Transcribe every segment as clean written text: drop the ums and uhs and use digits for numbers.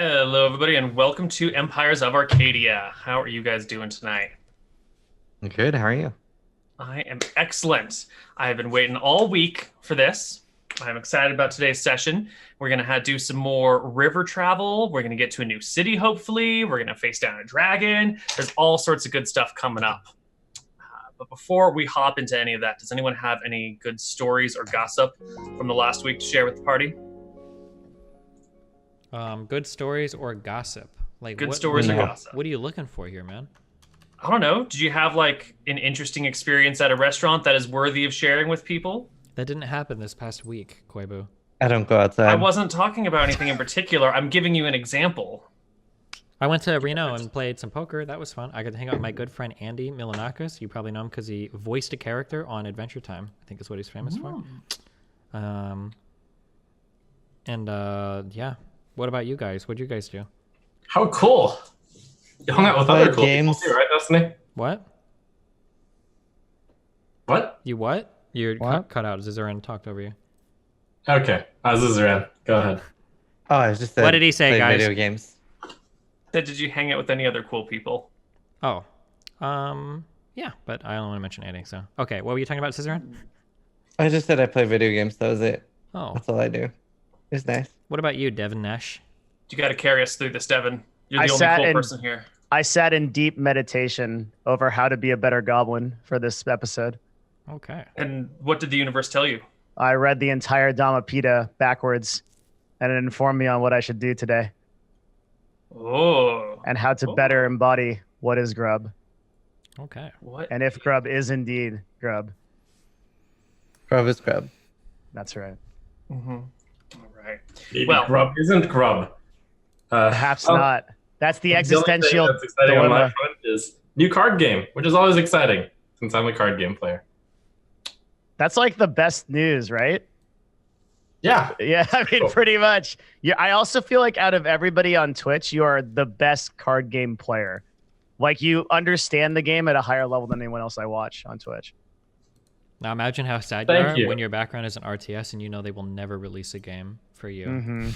Hello, everybody, and welcome to Empires of Arcadia. How are you guys doing tonight? Good. How are you? I am excellent. I have been waiting all week for this. I'm excited about today's session. We're going to do some more river travel. We're going to get to a new city, hopefully. We're going to face down a dragon. There's all sorts of good stuff coming up. But before we hop into any of that, does anyone have any good stories or gossip from the last week to share with the party? Good stories or gossip? Like Good stories or gossip. What are you looking for here, man? I don't know. Did you have like an interesting experience at a restaurant that is worthy of sharing with people? That didn't happen this past week, Koibu. I don't go outside. I wasn't talking about anything in particular. I'm giving you an example. I went to Reno and played some poker. That was fun. I got to hang out with my good friend Andy Milanakis. You probably know him because he voiced a character on Adventure Time. I think is what he's famous for. Yeah. What about you guys? What'd you guys do? How cool! You hung out with other cool people too, right, Destiny? What? What? You what? You What? cut out. Zizaran talked over you. Okay, Zizaran. Go ahead. Oh, I was just What did he say, play guys? Video games. Did you hang out with any other cool people? Oh. Yeah, but I don't want to mention anything, so. Okay, what were you talking about, Zizaran? I just said I play video games. That was it. Oh. That's all I do. It's nice. What about you, Devin Nash? You got to carry us through this, Devin. You're I the only sat cool in- person here. I sat in deep meditation over how to be a better goblin for this episode. Okay. And what did the universe tell you? I read the entire Dhammapada backwards, and it informed me on what I should do today Oh. and how to better embody what is grub, Okay. What? and if grub is indeed grub. Grub is grub. That's right. Mm-hmm. All right. Maybe Well- grub isn't grub. Perhaps oh, not. That's the only thing existential that's exciting on my dilemma. front is new card game, which is always exciting since I'm a card game player. That's like the best news, right? Yeah, Yeah, I mean, Cool. pretty much. Yeah, I also feel like out of everybody on Twitch, you are the best card game player. Like you understand the game at a higher level than anyone else I watch on Twitch. Now imagine how sad Thank you are you. when your background is an RTS and you know they will never release a game for you. Mm-hmm.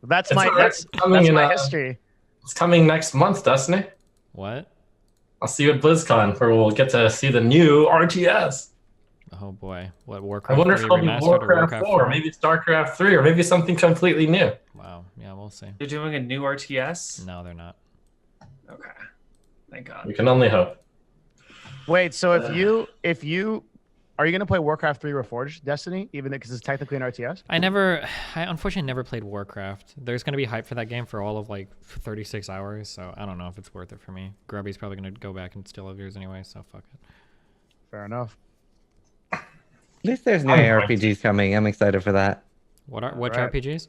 That's It's my already coming in, my history. it's coming next month, Destiny. What? I'll see you at BlizzCon, where we'll get to see the new RTS. Oh boy. What, I Warcraft wonder if 3 it'll be remastered or Warcraft Warcraft 4, 4? maybe StarCraft 3, or maybe something completely new. Wow. Yeah, we'll see. You're doing a new RTS? No, they're not. Okay. Thank God. We can only hope. Wait, so if you are you gonna play Warcraft 3 Reforged Destiny, even because it's technically an RTS? I unfortunately never played Warcraft. There's going to be hype for that game for all of like 36 hours, so I don't know if it's worth it for me. Grubby's probably going to go back and steal yours anyway, so fuck it. Fair enough. At least there's new I'm going RPGs coming. I'm excited for that. Which Alright. RPGs?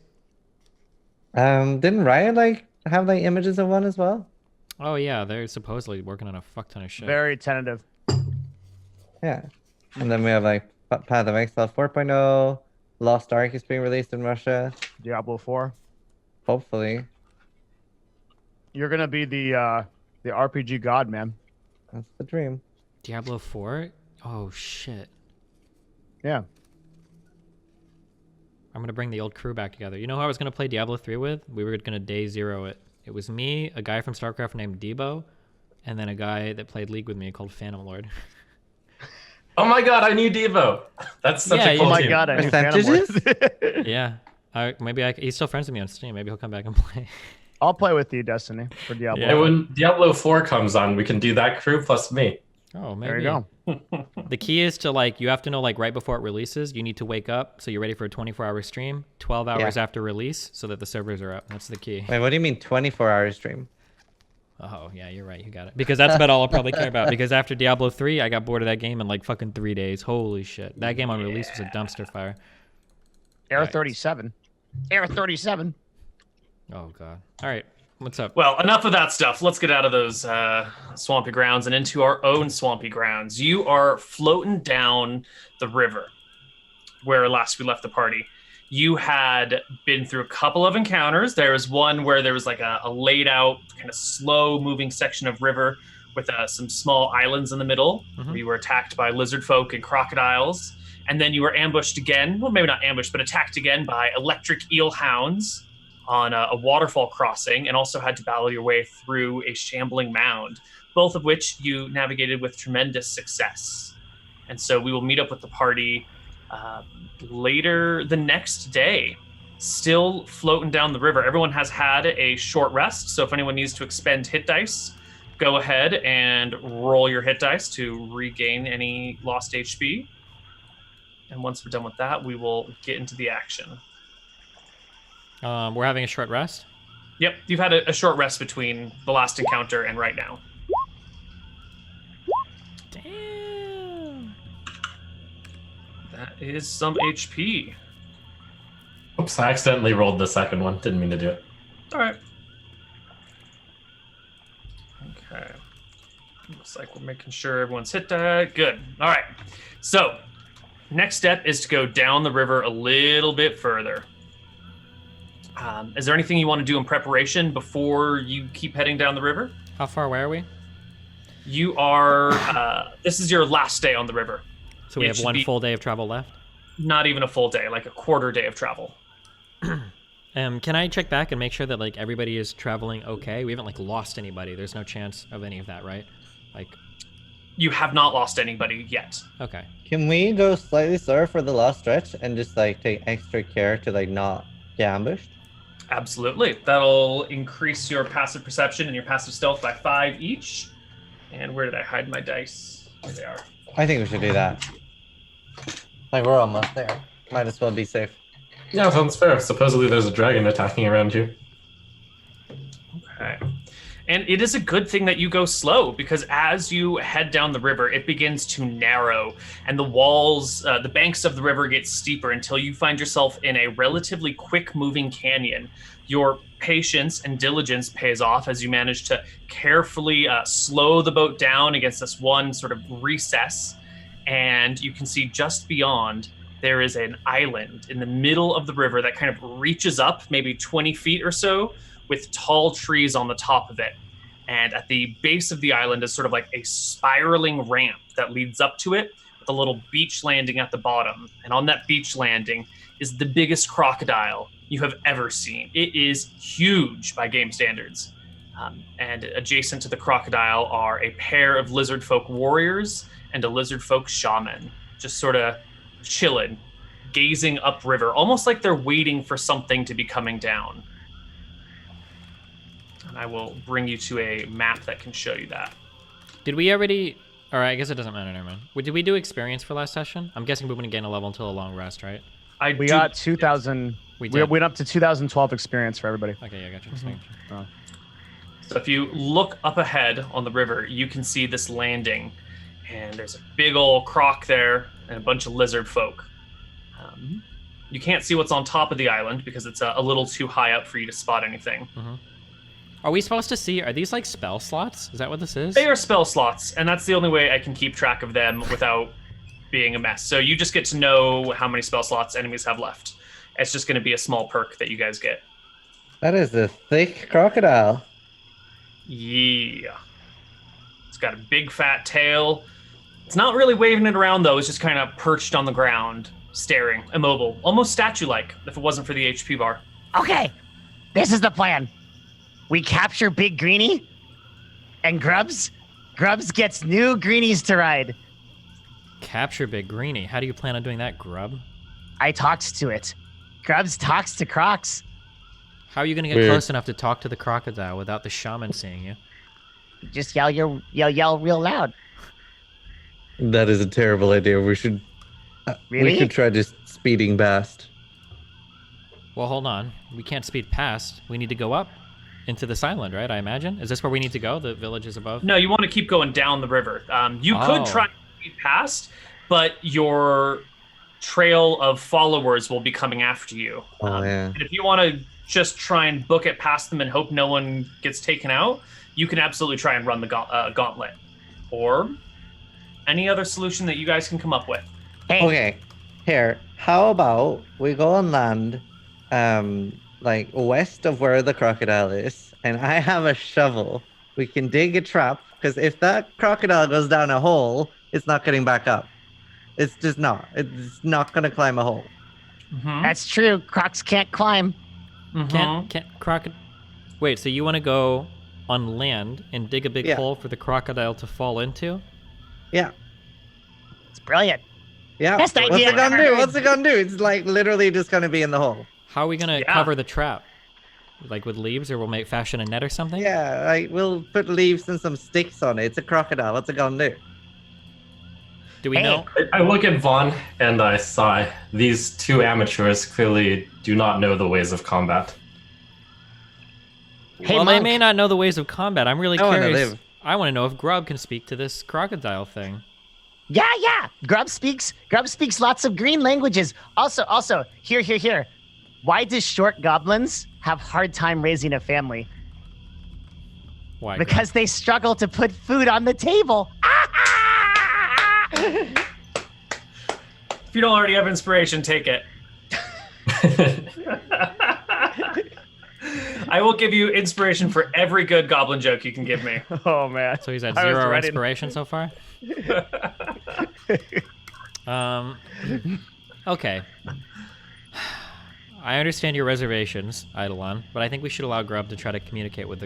Didn't Riot have images of one as well? Oh yeah, they're supposedly working on a fuck ton of shit. Very tentative. Yeah. And then we have Path of Exile 4.0. Lost Ark is being released in Russia. Diablo 4. Hopefully. You're gonna be the RPG god, man. That's the dream. Diablo 4? Oh shit. Yeah. I'm going to bring the old crew back together. You know who I was going to play Diablo 3 with? We were going to day zero it. It was me, a guy from StarCraft named Debo, and then a guy that played League with me called Phantom Lord. Oh my god, I knew Devo. That's such Yeah, a you- cool Oh my team. god, I knew Phantom Lord. Percentages? Yeah. He's still friends with me on Steam. Maybe he'll come back and play. I'll play with you, Destiny, for Diablo. Yeah. And when Diablo 4 comes on, we can do that crew plus me. Oh, maybe. There you go. The key is to you have to know right before it releases, you need to wake up so you're ready for a 24-hour stream, 12 hours Yeah. after release so that the servers are up. That's the key. Wait, what do you mean 24-hour stream? Oh, yeah, you're right. You got it. Because that's about all I'll probably care about. Because after Diablo 3, I got bored of that game in fucking 3 days. Holy shit. That game on release was a dumpster fire. Air Right. 37. Air 37. Oh, God. All right. What's up? Well, enough of that stuff. Let's get out of those swampy grounds and into our own swampy grounds. You are floating down the river where last we left the party. You had been through a couple of encounters. There was one where there was a laid out kind of slow moving section of river with some small islands in the middle. Mhm. You were attacked by lizardfolk and crocodiles. And then you were ambushed again. Well, maybe not ambushed, but attacked again by electric eel hounds on a waterfall crossing, and also had to battle your way through a shambling mound, both of which you navigated with tremendous success. And so we will meet up with the party later the next day, still floating down the river. Everyone has had a short rest, so if anyone needs to expend hit dice, go ahead and roll your hit dice to regain any lost HP. And once we're done with that, we will get into the action. We're having a short rest? Yep, you've had a short rest between the last encounter and right now. Damn. That is some HP. Oops, I accidentally rolled the second one. Didn't mean to do it. All right. Okay. Looks like we're making sure everyone's hit that. Good. All right. So, next step is to go down the river a little bit further. Is there anything you want to do in preparation before you keep heading down the river? How far away are we? You are, this is your last day on the river. So we have one full day of travel left? Not even a full day, like a quarter day of travel. Can I check back and make sure that like everybody is traveling okay? We haven't like lost anybody. There's no chance of any of that, right? Like, you have not lost anybody yet. okay. Can we go slightly slower for the last stretch and just like take extra care to like not get ambushed? Absolutely. That'll increase your passive perception and your passive stealth by 5 each. And where did I hide my dice? There they are. I think we should do that. Like, we're almost there. Might as well be safe. Yeah, sounds fair. Supposedly there's a dragon attacking around here. Okay. And it is a good thing that you go slow, because as you head down the river, it begins to narrow, and the walls, the banks of the river get steeper until you find yourself in a relatively quick-moving canyon. Your patience and diligence pays off as you manage to carefully slow the boat down against this one sort of recess, and you can see just beyond there is an island in the middle of the river that kind of reaches up maybe 20 feet or so, with tall trees on the top of it. And at the base of the island is sort of like a spiraling ramp that leads up to it, with a little beach landing at the bottom. And on that beach landing is the biggest crocodile you have ever seen. It is huge by game standards. And adjacent to the crocodile are a pair of lizardfolk warriors and a lizardfolk shaman, just sort of chilling, gazing upriver, almost like they're waiting for something to be coming down. And I will bring you to a map that can show you that. Did we already... All right, I guess it doesn't matter, never mind. Did we do experience for last session? I'm guessing we wouldn't gain a level until a long rest, right? We got 2,000. We went up to 2012 experience for everybody. Okay, yeah, I got you. Just making sure. So if you look up ahead on the river, you can see this landing. And there's a big old croc there and a bunch of lizard folk. You can't see what's on top of the island because it's a little too high up for you to spot anything. Mm-hmm. Are we supposed to see, are these like spell slots? Is that what this is? They are spell slots, and that's the only way I can keep track of them without being a mess. So you just get to know how many spell slots enemies have left. It's just going to be a small perk that you guys get. That is a thick crocodile. Yeah. It's got a big fat tail. It's not really waving it around, though. It's just kind of perched on the ground, staring, immobile, almost statue-like if it wasn't for the HP bar. Okay, this is the plan. We capture Big Greenie, and Grubs gets new greenies to ride. Capture Big Greenie. How do you plan on doing that, Grub? I talked to it. Grubs talks to Crocs. How are you going to get close enough to talk to the crocodile without the shaman seeing you? Just yell real loud. That is a terrible idea. We should... Really? We could try just speeding past. Well, hold on. We can't speed past. We need to go up into this island, right? I imagine. Is this where we need to go? The village is above? No, you want to keep going down the river. You could try to speed past, but your trail of followers will be coming after you. Yeah. And if you want to just try and book it past them and hope no one gets taken out, you can absolutely try and run the gauntlet. Or any other solution that you guys can come up with. Hey. Okay, here. How about we go on land, like west of where the crocodile is, and I have a shovel. We can dig a trap, because if that crocodile goes down a hole, it's not getting back up. It's just not. It's not going to climb a hole. Mm-hmm. That's true. Crocs can't climb. Can't crocodile. Wait, so you want to go on land and dig a big hole for the crocodile to fall into? Yeah. It's brilliant. Yeah. Best idea What's it gonna ever. do? What's it gonna do? It's like literally just gonna be in the hole. How are we gonna cover the trap? Like with leaves, or we'll fashion a net or something? Yeah, like we'll put leaves and some sticks on it. It's a crocodile. What's it gonna do? Do we know? I look at Vaughn and I sigh. These two amateurs clearly do not know the ways of combat. Hey, well, Monk. they may not know the ways of combat. I'm really I wanna curious. live. I want to know if Grub can speak to this crocodile thing. Yeah. Grub speaks lots of green languages. Also, here. Why do short goblins have hard time raising a family? Why? Because they struggle to put food on the table. If you don't already have inspiration, take it. I will give you inspiration for every good goblin joke you can give me. Oh man. So he's at I was 0 ready. inspiration so far? Okay. I understand your reservations, Eidolon, but I think we should allow Grub to try to communicate with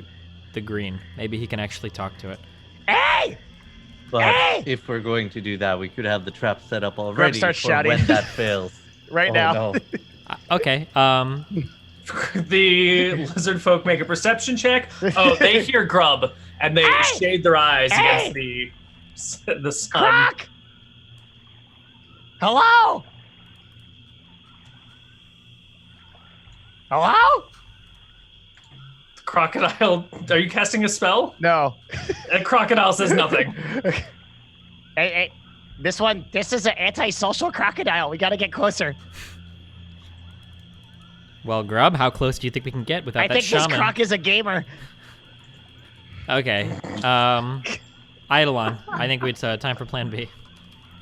the green. Maybe he can actually talk to it. Hey! But if we're going to do that, we could have the trap set up already starts for shouting. when that fails. Right Oh, now. no. Okay. The lizard folk make a perception check. Oh, they hear Grub and they shade their eyes against the sun. Croc! Hello? Hello? The crocodile. Are you casting a spell? No. A crocodile says nothing. Hey, this is an antisocial crocodile. We gotta get closer. Well, Grub, how close do you think we can get without I that think shaman? this croc is a gamer. Okay. Eidolon, I think it's time for Plan B.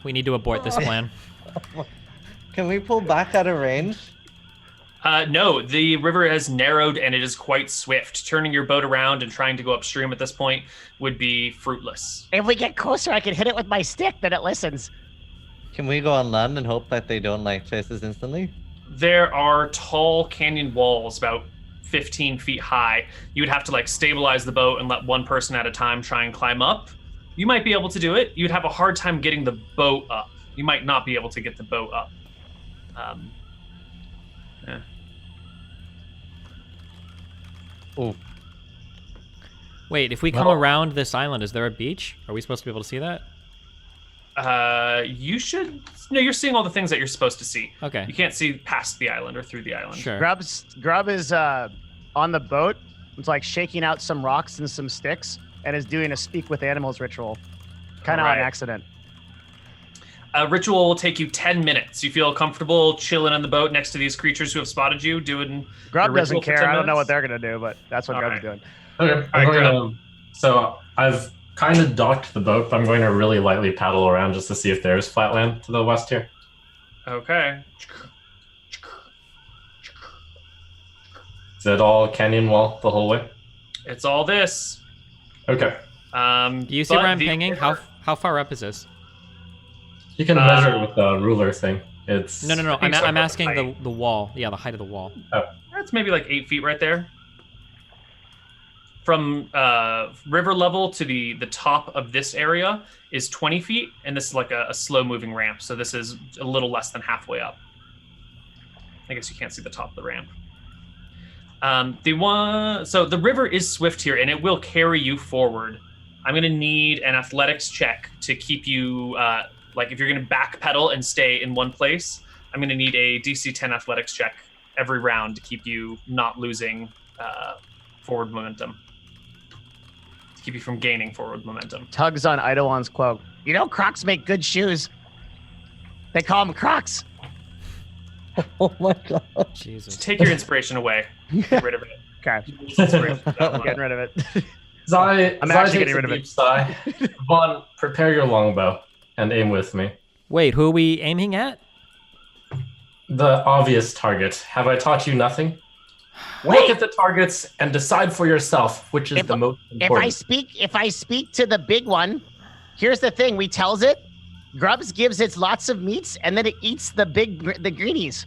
We need to abort this plan. Can we pull back out of range? No, the river has narrowed and it is quite swift. Turning your boat around and trying to go upstream at this point would be fruitless. If we get closer, I can hit it with my stick, then it listens. Can we go on land and hope that they don't like chase us instantly? There are tall canyon walls about 15 feet high. You would have to stabilize the boat and let one person at a time try and climb up. You might be able to do it. You'd have a hard time getting the boat up. You might not be able to get the boat up. Yeah. Oh, Wait, if we come around this island, is there a beach? Are we supposed to be able to see that? You should. No, you're seeing all the things that you're supposed to see. Okay. You can't see past the island or through the island. Sure. Grub is on the boat. It's shaking out some rocks and some sticks, and is doing a speak with animals ritual, kind of on Alright. accident. A ritual will take you 10 minutes. You feel comfortable chilling on the boat next to these creatures who have spotted you doing. Grub your doesn't ritual for care. 10 I don't know minutes? what they're gonna do, but that's what Grub's doing. Okay. So I've kind of docked the boat, but I'm going to really lightly paddle around just to see if there's flat land to the west here. Okay. Is it all canyon wall the whole way? It's all this. Okay. Do you see but where I'm the ping? river- How far up is this? You can measure it with the ruler thing. It's No. I think so, I'm but asking height. the wall. Yeah, the height of the wall. That's maybe 8 feet right there. From river level to the top of this area is 20 feet, and this is a slow moving ramp. So this is a little less than halfway up. I guess you can't see the top of the ramp. So the river is swift here, and it will carry you forward. I'm gonna need an athletics check to keep you, if you're gonna backpedal and stay in one place, I'm gonna need a DC 10 athletics check every round to keep you not losing forward momentum. To keep you from gaining forward momentum. Tugs on Eidolon's quote. You know, Crocs make good shoes. They call them Crocs. oh my god. Jesus. Take your inspiration away. Get rid of it. Okay, Inspiration for that one. getting rid of it. I'm actually getting rid of it. Deep sigh. Vaughn, prepare your longbow and aim with me. Wait, who are we aiming at? The obvious target. Have I taught you nothing? Look at the targets and decide for yourself which is the most important. If I speak to the big one, here's the thing: we tells it, Grubs gives it lots of meats, and then it eats the greenies.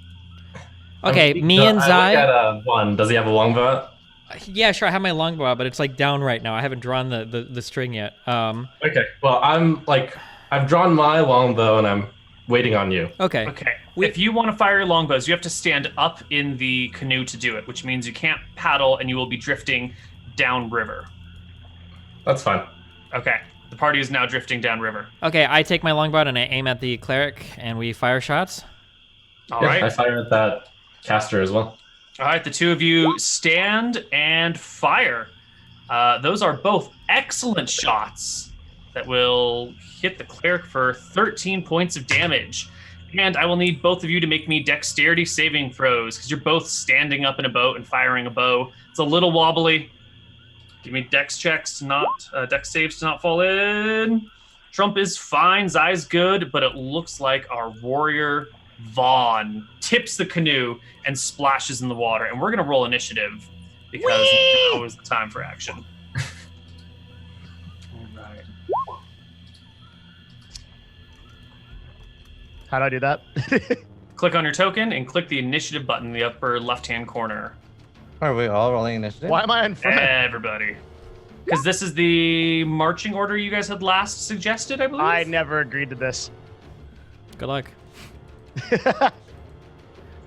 Okay, me and I look Zai. at one. Does he have a longbow? Yeah, sure. I have my longbow out, but it's like down right now. I haven't drawn the string yet. Okay. Well, I've drawn my longbow and I'm waiting on you. Okay. Okay. If you want to fire your longbows, you have to stand up in the canoe to do it, which means you can't paddle and you will be drifting downriver. That's fine. Okay. The party is now drifting downriver. Okay, I take my longbow out and I aim at the cleric, and we fire shots. All Yeah, right. I fire at that caster as well. All right. The two of you stand and fire. Those are both excellent shots that will hit the cleric for 13 points of damage. And I will need both of you to make me dexterity saving throws because you're both standing up in a boat and firing a bow. It's a little wobbly. Give me dex checks to not, dex saves to not fall in. Trump is fine, Zai's good, but it looks like our warrior Vaughn tips the canoe and splashes in the water. And we're going to roll initiative because now is the time for action. All right. How do I do that? Click on your token and click the initiative button in the upper left-hand corner. Are we all rolling initiative? Why am I in front? Everybody. Because this is the marching order you guys had last suggested, I believe? I never agreed to this. Good luck.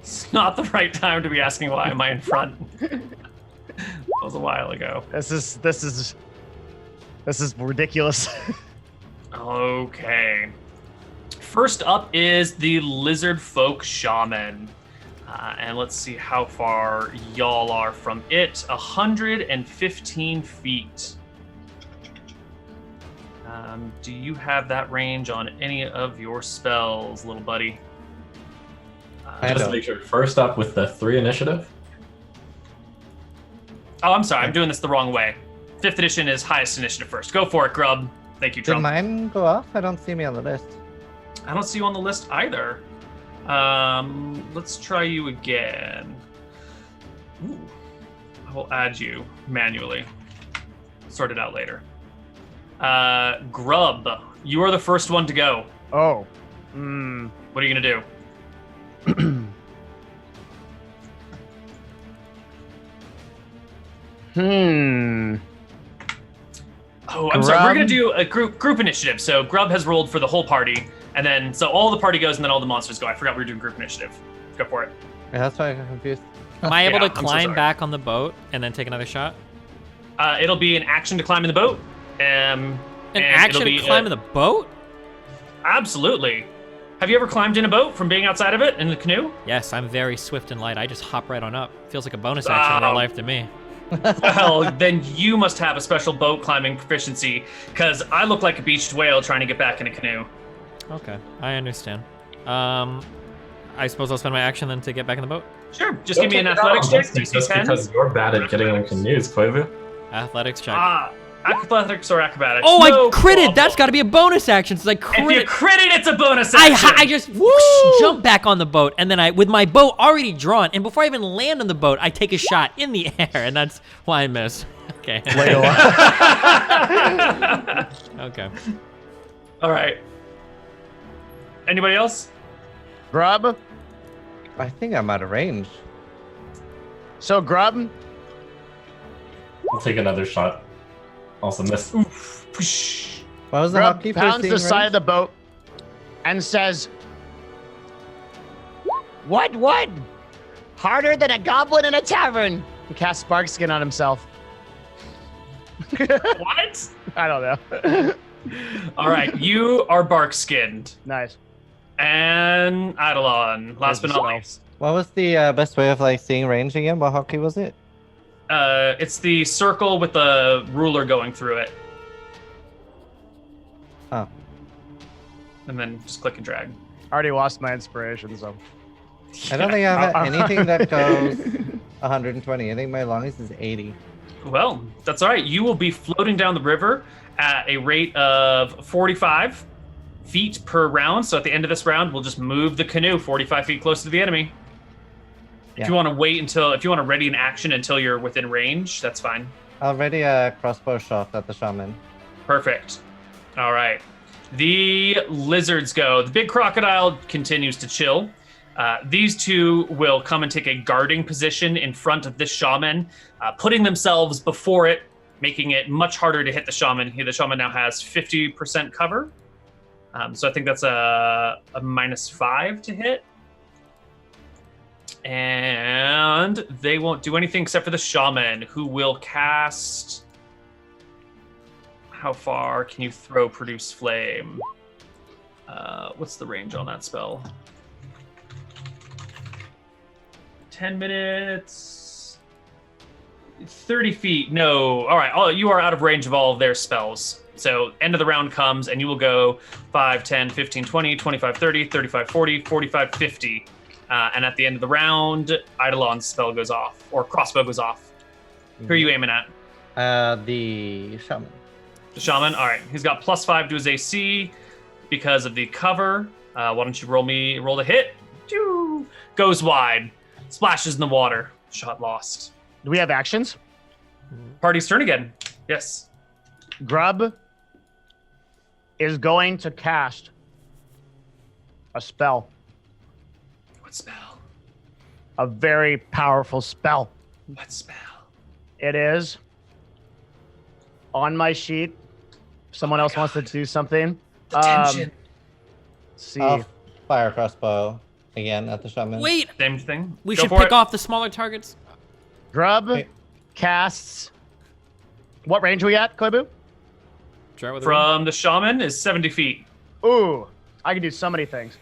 It's not the right time to be asking why am I in front. That was a while ago. This is ridiculous. Okay. First up is the lizardfolk shaman. And let's see how far y'all are from it. 115 feet. Do you have that range on any of your spells, little buddy? Just to make sure. First up with the 3 initiative. Oh, I'm sorry. I'm doing this the wrong way. 5th edition is highest initiative first. Go for it, Grub. Thank you, Did Trump. mine go off? I don't see me on the list. I don't see you on the list either. Let's try you again. Ooh. I will add you manually. Sort it out later. Grub, you are the first one to go. Oh. What are you gonna do? Oh, I'm sorry. We're gonna do a group initiative. So Grub has rolled for the whole party, and then so all the party goes, and then all the monsters go. I forgot we were doing group initiative. Go for it. Yeah, that's why I got confused. Am I able Yeah, to I'm so climb sorry. back on the boat and then take another shot? It'll be an action to climb in the boat. An and action it'll to be, climb in the boat? Absolutely. Have you ever climbed in a boat from being outside of it in the canoe? Yes, I'm very swift and light. I just hop right on up. Feels like a bonus action in real life to me. Well, then you must have a special boat climbing proficiency, because I look like a beached whale trying to get back in a canoe. Okay, I understand. I suppose I'll spend my action then to get back in the boat. Sure, just give me an athletics check, Just DC 10. because you're bad at getting on canoes, Koibu. Athletics check. Athletics or acrobatics. Oh, No I critted! problem. That's got to be a bonus action since I If critted. you critted, it's a bonus action. I just whoosh, jump back on the boat, and then with my bow already drawn, and before I even land on the boat, I take a shot in the air, and that's why I miss. Okay. Okay. All right. Anybody else? Grub. I think I'm out of range. So Grub. I'll take another shot. Also miss. Push. What was the Grub hotkey for pounds seeing the side range? of the boat and says, What? Harder than a goblin in a tavern. He casts Sparkskin on himself. What? I don't know. All right, you are bark skinned. Nice. And Eidolon, last but not Yourself. least. What was the best way of like seeing range again? What hotkey was it? It's the circle with the ruler going through it. Oh. And then just click and drag. Already lost my inspiration, so. I don't think I have anything that goes 120. I think my longest is 80. Well, that's all right. You will be floating down the river at a rate of 45 feet per round. So at the end of this round, we'll just move the canoe 45 feet closer to the enemy. Yeah. If you want to wait if you want to ready an action until you're within range, that's fine. I'll ready a crossbow shot at the shaman. Perfect. All right. The lizards go. The big crocodile continues to chill. These two will come and take a guarding position in front of this shaman, putting themselves before it, making it much harder to hit the shaman. The shaman now has 50% cover. So I think that's a -5 to hit. And they won't do anything except for the shaman, who will cast... How far can you throw Produce Flame? What's the range on that spell? 10 minutes... 30 feet. No. All right. You are out of range of all of their spells. So end of the round comes, and you will go 5, 10, 15, 20, 25, 30, 35, 40, 45, 50. And at the end of the round, Eidolon's spell goes off, or crossbow goes off. Who are you aiming at? The shaman. The shaman? All right. He's got +5 to his AC because of the cover. Why don't you roll the hit? Goes wide. Splashes in the water. Shot lost. Do we have actions? Party's turn again. Yes. Grub is going to cast a spell. What spell? A very powerful spell. What spell? It is on my sheet. Someone else wants to do something. The tension. See. I'll fire crossbow again at the shaman. Wait, Same thing. we Go should for pick it. off the smaller targets. Grub Okay. casts. What range are we at, Koibu? Try with From the shaman is 70 feet. Ooh, I can do so many things.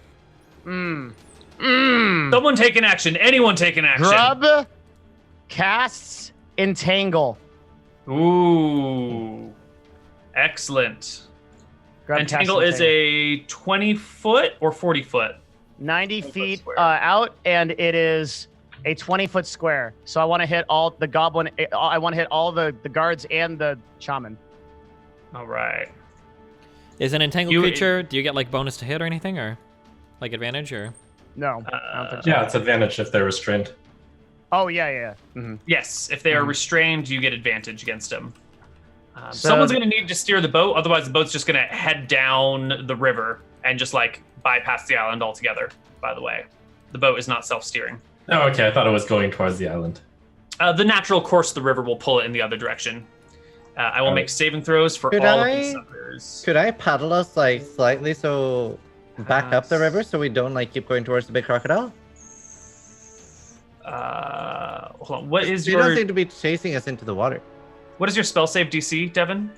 Someone take an action. Anyone take an action. Grub casts Entangle. Ooh. Excellent. Grub Entangle casts is a 20-foot or 40-foot? 90 20-foot feet square. out, and it is a 20-foot square. So I want to hit all the goblin. I want to hit all the guards and the shaman. All right. Is an entangled You- creature? Do you get like bonus to hit or anything, or like advantage, or? No, I don't think so. Yeah, it's advantage if they're restrained. Oh yeah. Mm-hmm. Yes, if they are restrained, you get advantage against them. So- Someone's going to need to steer the boat, otherwise the boat's just going to head down the river and just like bypass the island altogether, by the way. The boat is not self-steering. Oh, okay. I thought it was going towards the island. The natural course of the river will pull it in the other direction. I will make saving throws for Could all of I- these suckers. Could I paddle us like slightly so back up the river so we don't like keep going towards the big crocodile? Hold on. What is You don't your seem to be chasing us into the water. spell save DC, Devin?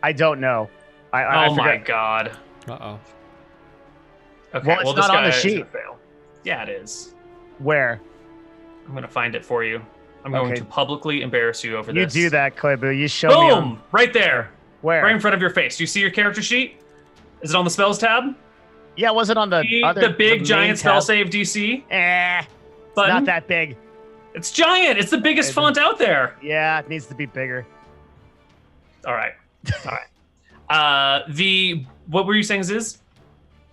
I don't know. I Oh my forget. god. Uh-oh. Okay, Well, it's this not on guy the is sheet. gonna fail. Yeah, it is. Where? I'm going to find it for you. I'm going Okay. to publicly embarrass you over You this. do that, Koibu. You show me. Boom! Right there. Where? Right in front of your face. Do you see your character sheet? Is it on the spells tab? Yeah, was it on the See other? the big main giant spell tab? save DC Not button? that big. It's giant. It's the biggest It- font out there. Yeah, it needs to be bigger. All right. All right. What were you saying, Ziz?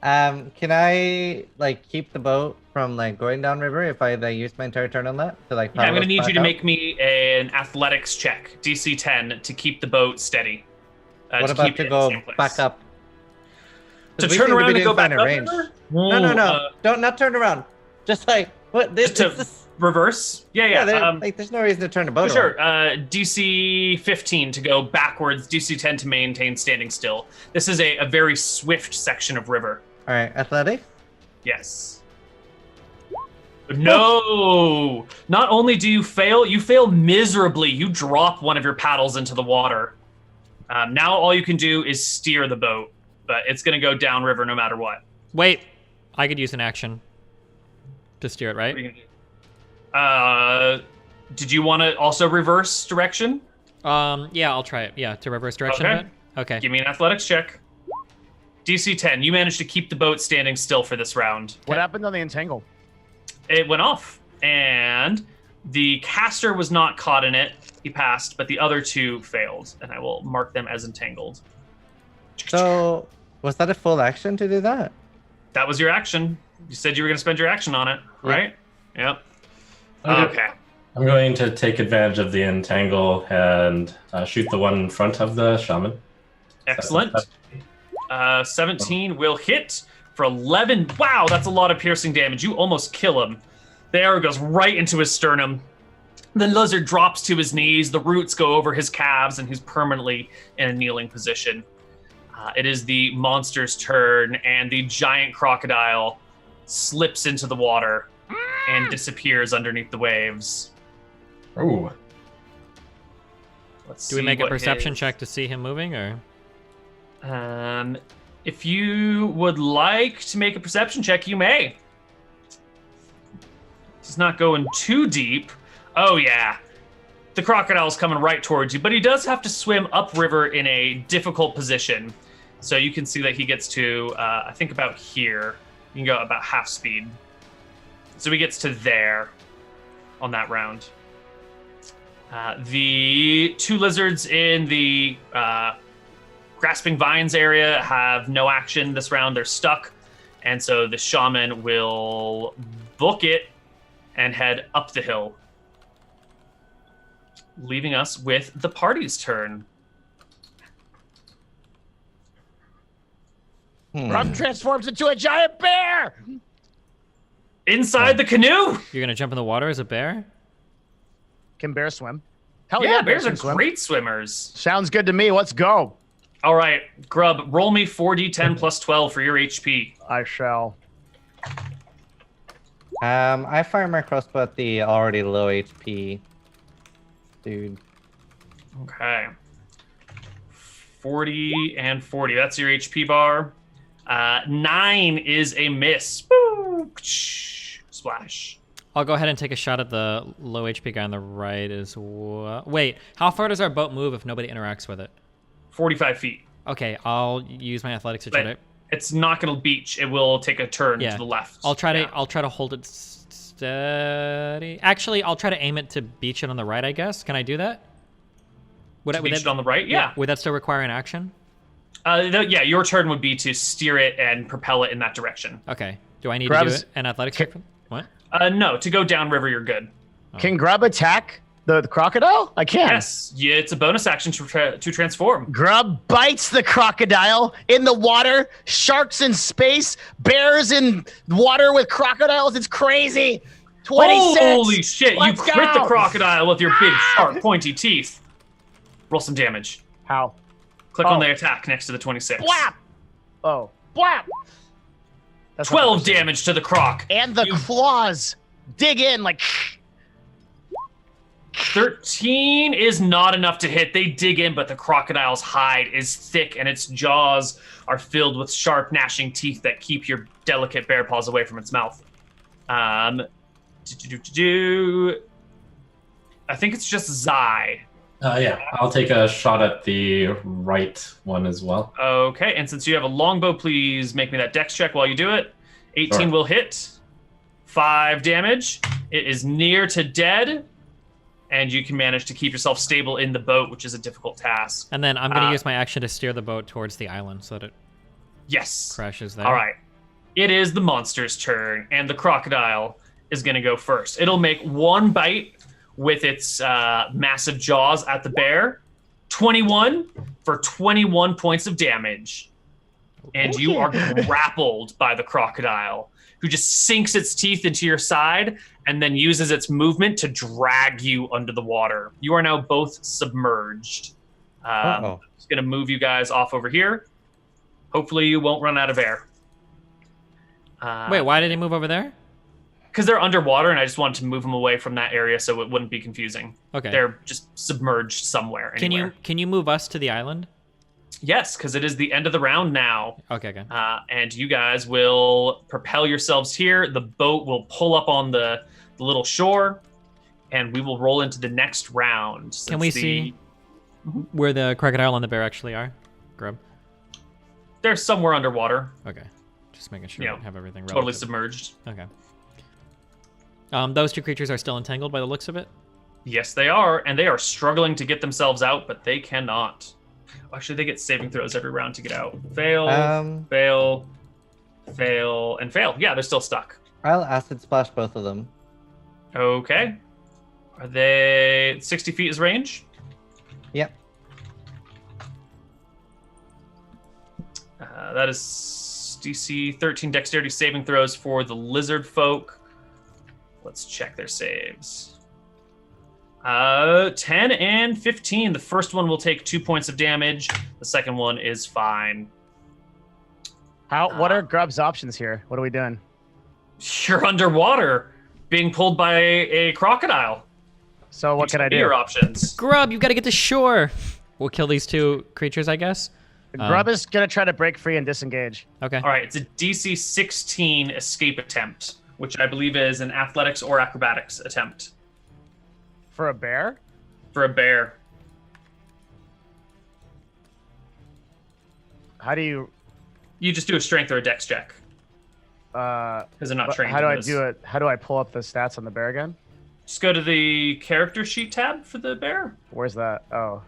Can I like keep the boat from like going downriver if I like use my entire turn on that to like? Yeah, I'm paddle going to us need back you to up? make me an athletics check, DC 10, to keep the boat steady. What to about keep to it in the go same place. back up? To 'Cause we turn seem to be around and doing go back fine up? at range. river? No. Don't not turn around. Just like what this. Just to this reverse? Yeah. there's no reason to turn the boat. For sure. around. DC 15 to go backwards, DC 10 to maintain standing still. This is a very swift section of river. All right, athletics. Yes. No! Not only do you fail miserably. You drop one of your paddles into the water. Now all you can do is steer the boat, but it's going to go downriver no matter what. Wait, I could use an action to steer it, What are right? you gonna do? Did you want to also reverse direction? Yeah, I'll try it. Yeah, to reverse direction Okay. of it. Okay. Give me an athletics check. DC 10. You managed to keep the boat standing still for this round. What happened on the entangle? It went off, and the caster was not caught in it. He passed, but the other two failed, and I will mark them as entangled. So was that a full action to do that? That was your action. You said you were going to spend your action on it, right? Yep. Okay. I'm going to take advantage of the entangle and shoot the one in front of the shaman. Excellent. 17 will hit for 11. Wow, that's a lot of piercing damage. You almost kill him. The arrow goes right into his sternum. The lizard drops to his knees. The roots go over his calves, and he's permanently in a kneeling position. It is the monster's turn, and the giant crocodile slips into the water and disappears underneath the waves. Ooh. Do we make a perception check to see him moving, or? If you would like to make a perception check, you may. He's not going too deep. Oh, yeah. The crocodile's coming right towards you, but he does have to swim upriver in a difficult position. So you can see that he gets to, I think, about here. You can go about half speed. So he gets to there on that round. The two lizards in the grasping vines area have no action this round. They're stuck. And so the shaman will book it and head up the hill, leaving us with the party's turn. Grub transforms into a giant bear! Inside the canoe! You're gonna jump in the water as a bear? Can bears swim? Hell Yeah, yeah, bears can are swim. great swimmers. Sounds good to me. Let's go. All right, Grub, roll me 4d10 plus 12 for your HP. I shall. I fire my crossbow at the already low HP dude. Okay. 40 and 40. That's your HP bar. 9 is a miss. Boo! Splash. I'll go ahead and take a shot at the low HP guy on the right as well. Wait, how far does our boat move if nobody interacts with it? 45 feet. Okay, I'll use my athletics to try to. It's not going to beach. It will take a turn to the left. I'll try to hold it steady. Actually, I'll try to aim it to beach it on the right, I guess. Can I do that? Would beach it on the right? Yeah. Would that still require an action? Yeah, your turn would be to steer it and propel it in that direction. Okay. Do I need to do an athletics check? What? No, to go downriver, you're good. Can Grub attack the crocodile? I can. Yes, yeah, it's a bonus action to transform. Grub bites the crocodile in the water, sharks in space, bears in water with crocodiles. It's crazy. 26. Holy shit, Let's you crit the go. crocodile with your big, sharp, pointy teeth. Roll some damage. How? Click on the attack next to the 26. Blap! Oh. Blap! That's 12 damage to the croc. And the claws dig in like... 13 is not enough to hit. They dig in, but the crocodile's hide is thick and its jaws are filled with sharp, gnashing teeth that keep your delicate bear paws away from its mouth. I think it's just Zai. Yeah, I'll take a shot at the right one as well. Okay, and since you have a longbow, please make me that dex check while you do it. 18 Sure. will hit. 5 damage. It is near to dead. And you can manage to keep yourself stable in the boat, which is a difficult task. And then I'm going to use my action to steer the boat towards the island so that it Yes. crashes there. All right. It is the monster's turn, and the crocodile is going to go first. It'll make one bite with its massive jaws at the bear. 21 for 21 points of damage. And you are grappled by the crocodile, who just sinks its teeth into your side and then uses its movement to drag you under the water. You are now both submerged. I'm just going to move you guys off over here. Hopefully you won't run out of air. Wait, why did he move over there? Because they're underwater, and I just wanted to move them away from that area so it wouldn't be confusing. Okay. They're just submerged somewhere. Anywhere. Can you move us to the island? Yes, because it is the end of the round now. Okay, good. And you guys will propel yourselves here. The boat will pull up on the little shore, and we will roll into the next round. Can we see where the crocodile and the bear actually are? Grub. They're somewhere underwater. Okay. Just making sure we have everything totally relative. submerged. Okay. Those two creatures are still entangled by the looks of it? Yes, they are, and they are struggling to get themselves out, but they cannot. Actually, they get saving throws every round to get out. Fail, fail, fail, and fail. Yeah, they're still stuck. I'll acid splash both of them. Okay. Are they 60 feet is range? Yep. That is DC 13 dexterity saving throws for the lizard folk. Let's check their saves. 10 and 15. The first one will take 2 points of damage. The second one is fine. What are Grub's options here? What are we doing? You're underwater, being pulled by a crocodile. So what can I do? Your options. Grub, you gotta get to shore. We'll kill these two creatures, I guess. Grub is gonna try to break free and disengage. Okay. All right, it's a DC 16 escape attempt, which I believe is an athletics or acrobatics attempt. For a bear? For a bear. How do you... You just do a strength or a dex check. Because they're not trained. How do in I this. do it? How do I pull up the stats on the bear again? Just go to the character sheet tab for the bear. Where's that? Oh.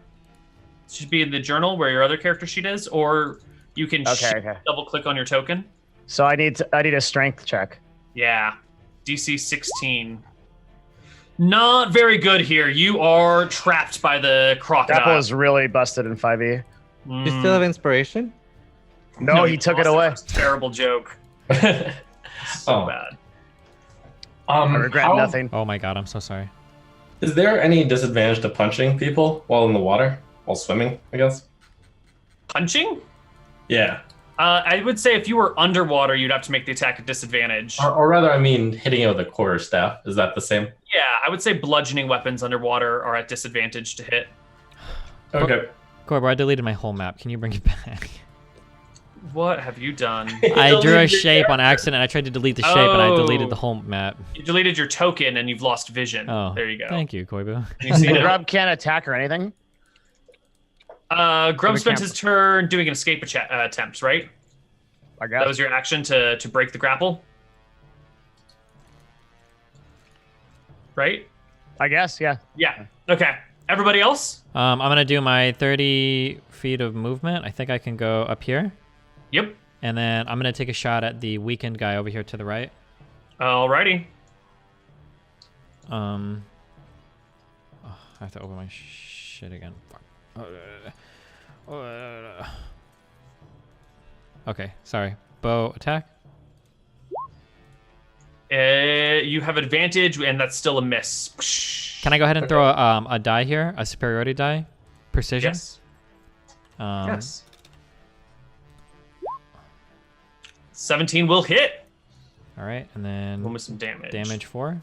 It should be in the journal where your other character sheet is, or you can double click on your token. So I need a strength check. Yeah. DC 16. Not very good here. You are trapped by the crocodile. Grapple is really busted in 5e. You still have inspiration? No, he took it away. Terrible joke. So bad. I regret nothing. Oh my god, I'm so sorry. Is there any disadvantage to punching people while in the water? While swimming, I guess? Punching? Yeah. I would say if you were underwater, you'd have to make the attack at disadvantage. Or rather, I mean, hitting it with a quarterstaff. Is that the same? Yeah, I would say bludgeoning weapons underwater are at disadvantage to hit. Okay. Koibu, I deleted my whole map. Can you bring it back? What have you done? I drew a shape on accident. I tried to delete the shape, and I deleted the whole map. You deleted your token, and you've lost vision. Oh, there you go. Thank you, Koibu. You see Grub can't attack or anything? Grub spent his turn doing an escape attempt, right? I guess. That was your action to break the grapple? Right? I guess, yeah. Yeah. Okay. Everybody else? I'm going to do my 30 feet of movement. I think I can go up here. Yep. And then I'm going to take a shot at the weakened guy over here to the right. Alrighty. I have to open my shit again. Fuck. Okay, sorry. Bow attack. You have advantage, and that's still a miss. Can I go ahead and throw a die here? A superiority die? Precision? Yes. Yes. 17 will hit. All right, and then One with some damage. Damage 4.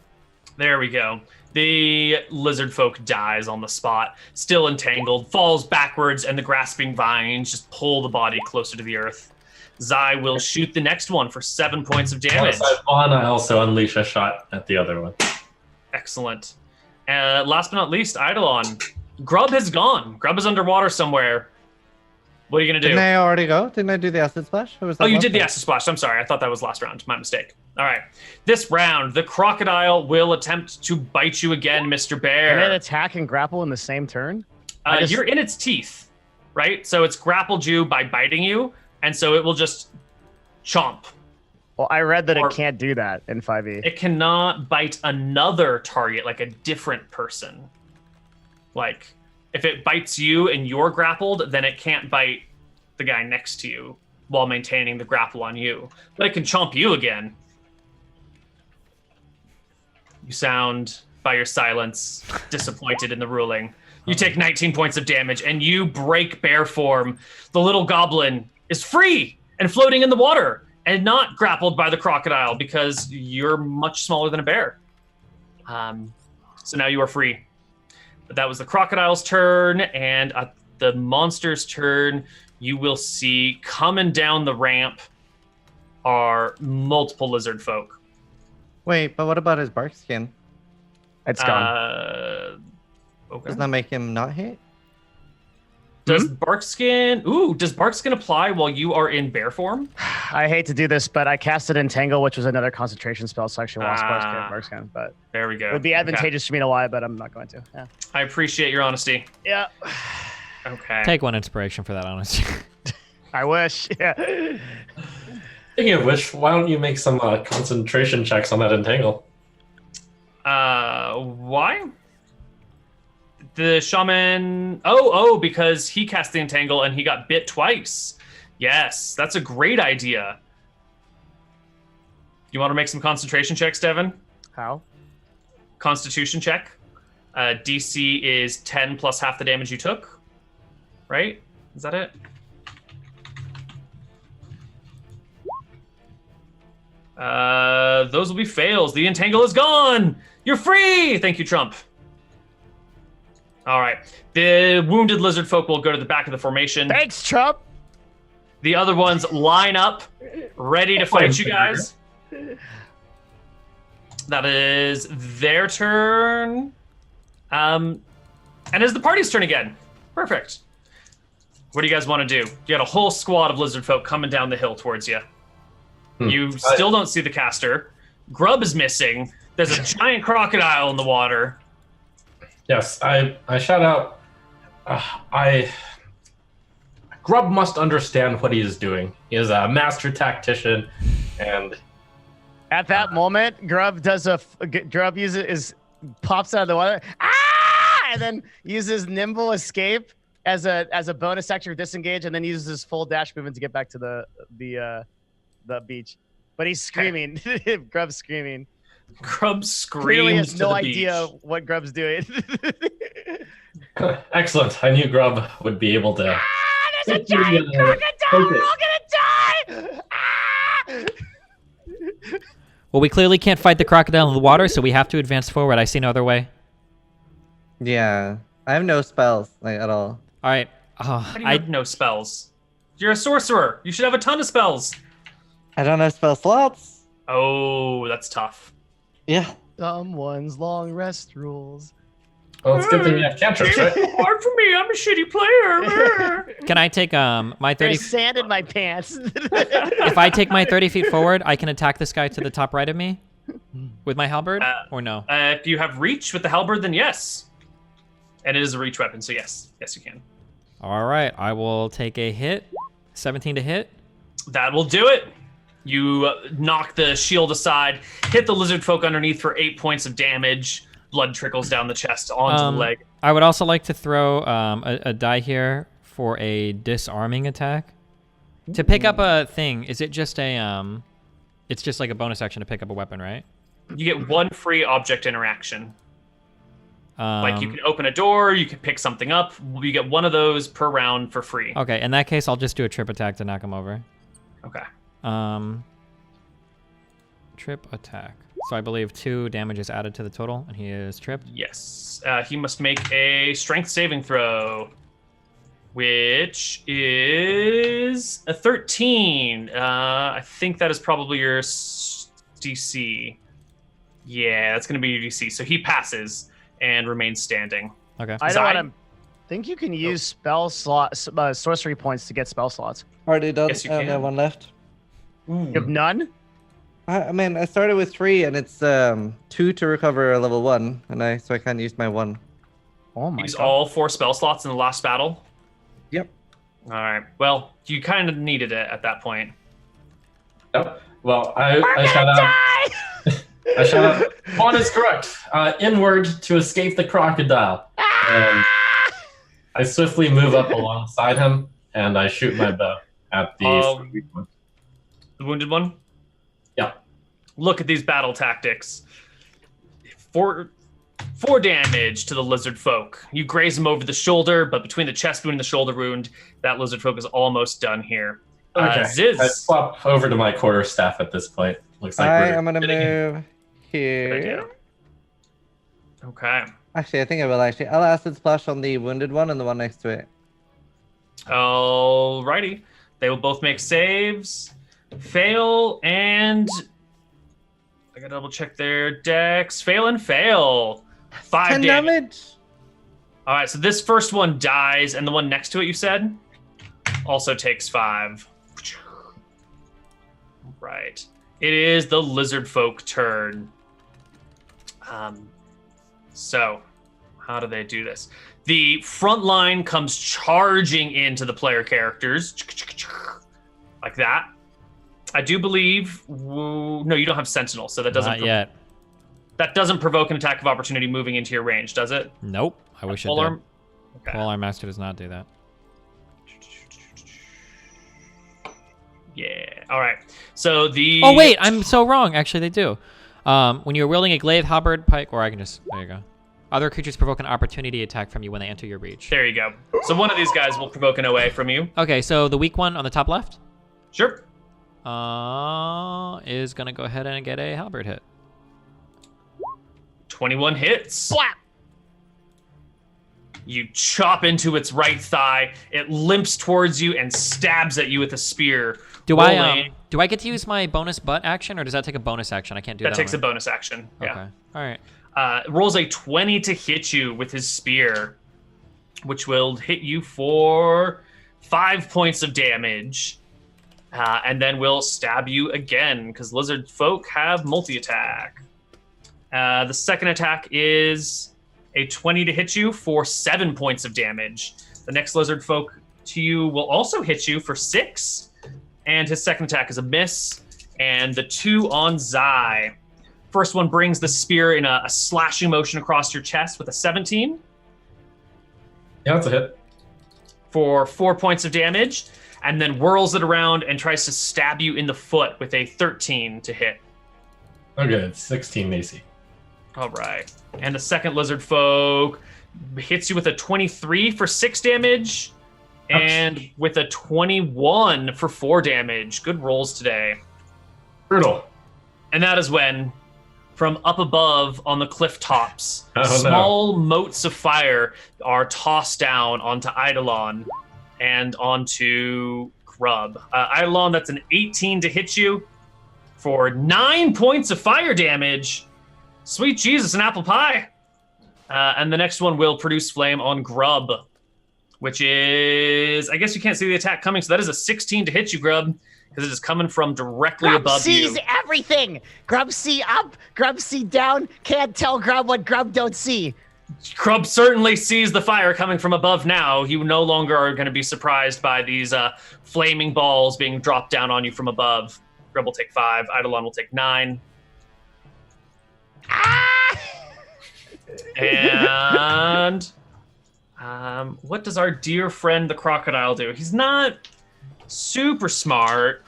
There we go. The lizard folk dies on the spot, still entangled, falls backwards, and the grasping vines just pull the body closer to the earth. Zai will shoot the next one for 7 points of damage. I also unleash a shot at the other one. Excellent. Last but not least, Eidolon. Grub has gone. Grub is underwater somewhere. What are you going to do? Didn't I already go? Didn't I do the acid splash? Or was that Oh, you last did the round? acid splash. I'm sorry. I thought that was last round. My mistake. All right. This round, the crocodile will attempt to bite you again, Mr. Bear. Can it attack and grapple in the same turn? You're in its teeth, right? So it's grappled you by biting you, and so it will just chomp. Well, I read that Or- it can't do that in 5e. It cannot bite another target, like a different person. Like, if it bites you and you're grappled, then it can't bite the guy next to you while maintaining the grapple on you. But it can chomp you again. You sound, by your silence, disappointed in the ruling. You take 19 points of damage, and you break bear form. The little goblin is free and floating in the water, and not grappled by the crocodile because you're much smaller than a bear. So now you are free. But that was the crocodile's turn, and at the monster's turn, you will see coming down the ramp are multiple lizard folk. Wait, but what about his bark skin? It's gone. Okay. Doesn't that make him not hit? Does barkskin? Ooh, does barkskin apply while you are in bear form? I hate to do this, but I casted Entangle, which was another concentration spell, so I actually lost Barkskin. But There we go. it would be advantageous for me to lie, but I'm not going to. Yeah. I appreciate your honesty. Yeah. Okay. Take one inspiration for that, honestly. I wish. Yeah. Speaking of which, why don't you make some concentration checks on that entangle? Why? The shaman. Oh, because he cast the entangle and he got bit twice. Yes, that's a great idea. You want to make some concentration checks, Devin? How? Constitution check. DC is 10 plus half the damage you took. Right? Is that it? Those will be fails. The entangle is gone. You're free. Thank you, Trump. All right. The wounded lizard folk will go to the back of the formation. Thanks, Trump. The other ones line up, ready to fight you guys. That is their turn. And it's the party's turn again. Perfect. What do you guys want to do? You got a whole squad of lizard folk coming down the hill towards you. You still don't see the caster. Grub is missing. There's a giant crocodile in the water. Yes, I shout out. Grub must understand what he is doing. He is a master tactician, and At that moment, Grub pops out of the water, and then uses nimble escape as a bonus action for disengage, and then uses his full dash movement to get back to the beach. But he's screaming. Grub's screaming. Grub screams Clearly has to no the idea beach. what Grub's doing. excellent. I knew Grub would be able to. There's a giant crocodile! We're all gonna die! Well, we clearly can't fight the crocodile in the water, so we have to advance forward. I see no other way. Yeah, I have no spells at all. All right. How do you have no spells? You're a sorcerer. You should have a ton of spells. I don't have spell slots. Oh, that's tough. Yeah. Someone's long rest rules. Well, it's a good thing we have cantrips, right? Hard for me. I'm a shitty player. Can I take my 30? There's sand in my pants. If I take my 30 feet forward, I can attack this guy to the top right of me with my halberd, or no? If you have reach with the halberd, then yes. And it is a reach weapon, so yes. Yes, you can. All right. I will take a hit. 17 to hit. That will do it. You knock the shield aside, hit the lizard folk underneath for 8 points of damage. Blood trickles down the chest onto the leg. I would also like to throw a die here for a disarming attack. To pick up a thing, is it just a it's just like a bonus action to pick up a weapon, right? You get one free object interaction. Like you Um, can open a door, you can pick something up. You get one of those per round for free. Okay, in that case, I'll just do a trip attack to knock him over. Okay. Trip attack. So I believe 2 damage is added to the total, and he is tripped. Yes. He must make a strength saving throw, which is a 13. I think that is probably your DC. Yeah, that's going to be your DC. So he passes and remains standing. Okay. I don't want to think you can use spell slots, sorcery points to get spell slots. Already done. Yes, you I only can. have one left. You have none? I mean, I started with 3, and it's 2 to recover a level 1, and so I can't use my 1. Oh my Use god. all 4 spell slots in the last battle. Yep. All right. Well, you kind of needed it at that point. Yep. Well, I shout out. I shout out. Juan is correct. Inward to escape the crocodile. And I swiftly move up alongside him, and I shoot my bow at the The wounded one? Yeah. Look at these battle tactics. 4 damage to the lizard folk. You graze him over the shoulder, but between the chest wound and the shoulder wound, that lizard folk is almost done here. Okay. Ziz. I swap over to my quarterstaff at this point. Looks like I we're am gonna getting in. move here. Okay. Actually, I think I will. I'll acid splash on the wounded one and the one next to it. Alrighty. They will both make saves. Fail and I gotta double check their decks. Fail and fail. 5 10 damage. All right, so this first one dies, and the one next to it, you said, also takes 5. Right. It is the lizard folk turn. So, how do they do this? The front line comes charging into the player characters, like that. I do believe. No, you don't have Sentinel, so that doesn't. Not yet. That doesn't provoke an attack of opportunity moving into your range, does it? Nope. I wish it Full did. arm? Okay. Full Arm Master does not do that. Yeah. All right. So the. Oh wait, I'm so wrong. Actually, they do. When you're wielding a glaive, halberd, pike, or I can just there you go. Other creatures provoke an opportunity attack from you when they enter your reach. There you go. So one of these guys will provoke an OA from you. Okay, so the weak one on the top left. Sure. Is gonna go ahead and get a halberd hit. 21 hits. Slap! You chop into its right thigh. It limps towards you and stabs at you with a spear. Do Rolling- I get to use my bonus butt action, or does that take a bonus action? I can't do that. That takes a one. bonus action. Yeah. Okay. All right. Rolls a 20 to hit you with his spear, which will hit you for 5 points of damage. And then will stab you again, because lizard folk have multi-attack. The second attack is a 20 to hit you for 7 points of damage. The next lizard folk to you will also hit you for 6. And his second attack is a miss. And the 2 on Zai. First one brings the spear in a slashing motion across your chest with a 17. Yeah, that's a hit. For 4 points of damage. And then whirls it around and tries to stab you in the foot with a 13 to hit. Okay, it's 16 AC. All right. And the second lizard folk hits you with a 23 for 6 damage. And with a 21 for 4 damage. Good rolls today. Brutal. And that is when, from up above on the cliff tops, Oh, no. small motes of fire are tossed down onto Eidolon and onto Grub. Eidolon, that's an 18 to hit you for 9 points of fire damage. Sweet Jesus, an apple pie. And the next one will produce flame on Grub, which is, I guess you can't see the attack coming, so that is a 16 to hit you, Grub, because it is coming from directly Grub above you. sees everything. Grub see up, Grub see down. Can't tell Grub what Grub don't see. Grub certainly sees the fire coming from above now. You no longer are going to be surprised by these flaming balls being dropped down on you from above. Grub will take 5. Eidolon will take 9. Ah! And what does our dear friend the crocodile do? He's not super smart,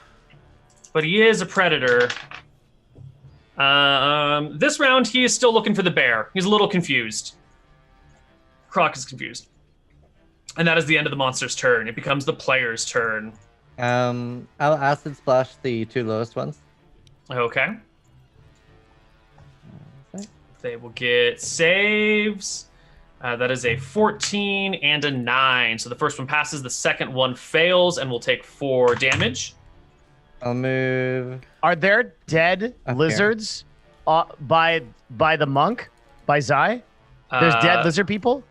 but he is a predator. This round, he is still looking for the bear. He's a little confused. Croc is confused. And that is the end of the monster's turn. It becomes the player's turn. I'll acid splash the 2 lowest ones. Okay. They will get saves. That is a 14 and a 9. So the first one passes, the second one fails, and will take 4 damage. I'll move. Are there dead Up lizards by the monk, by Zai? There's dead lizard people?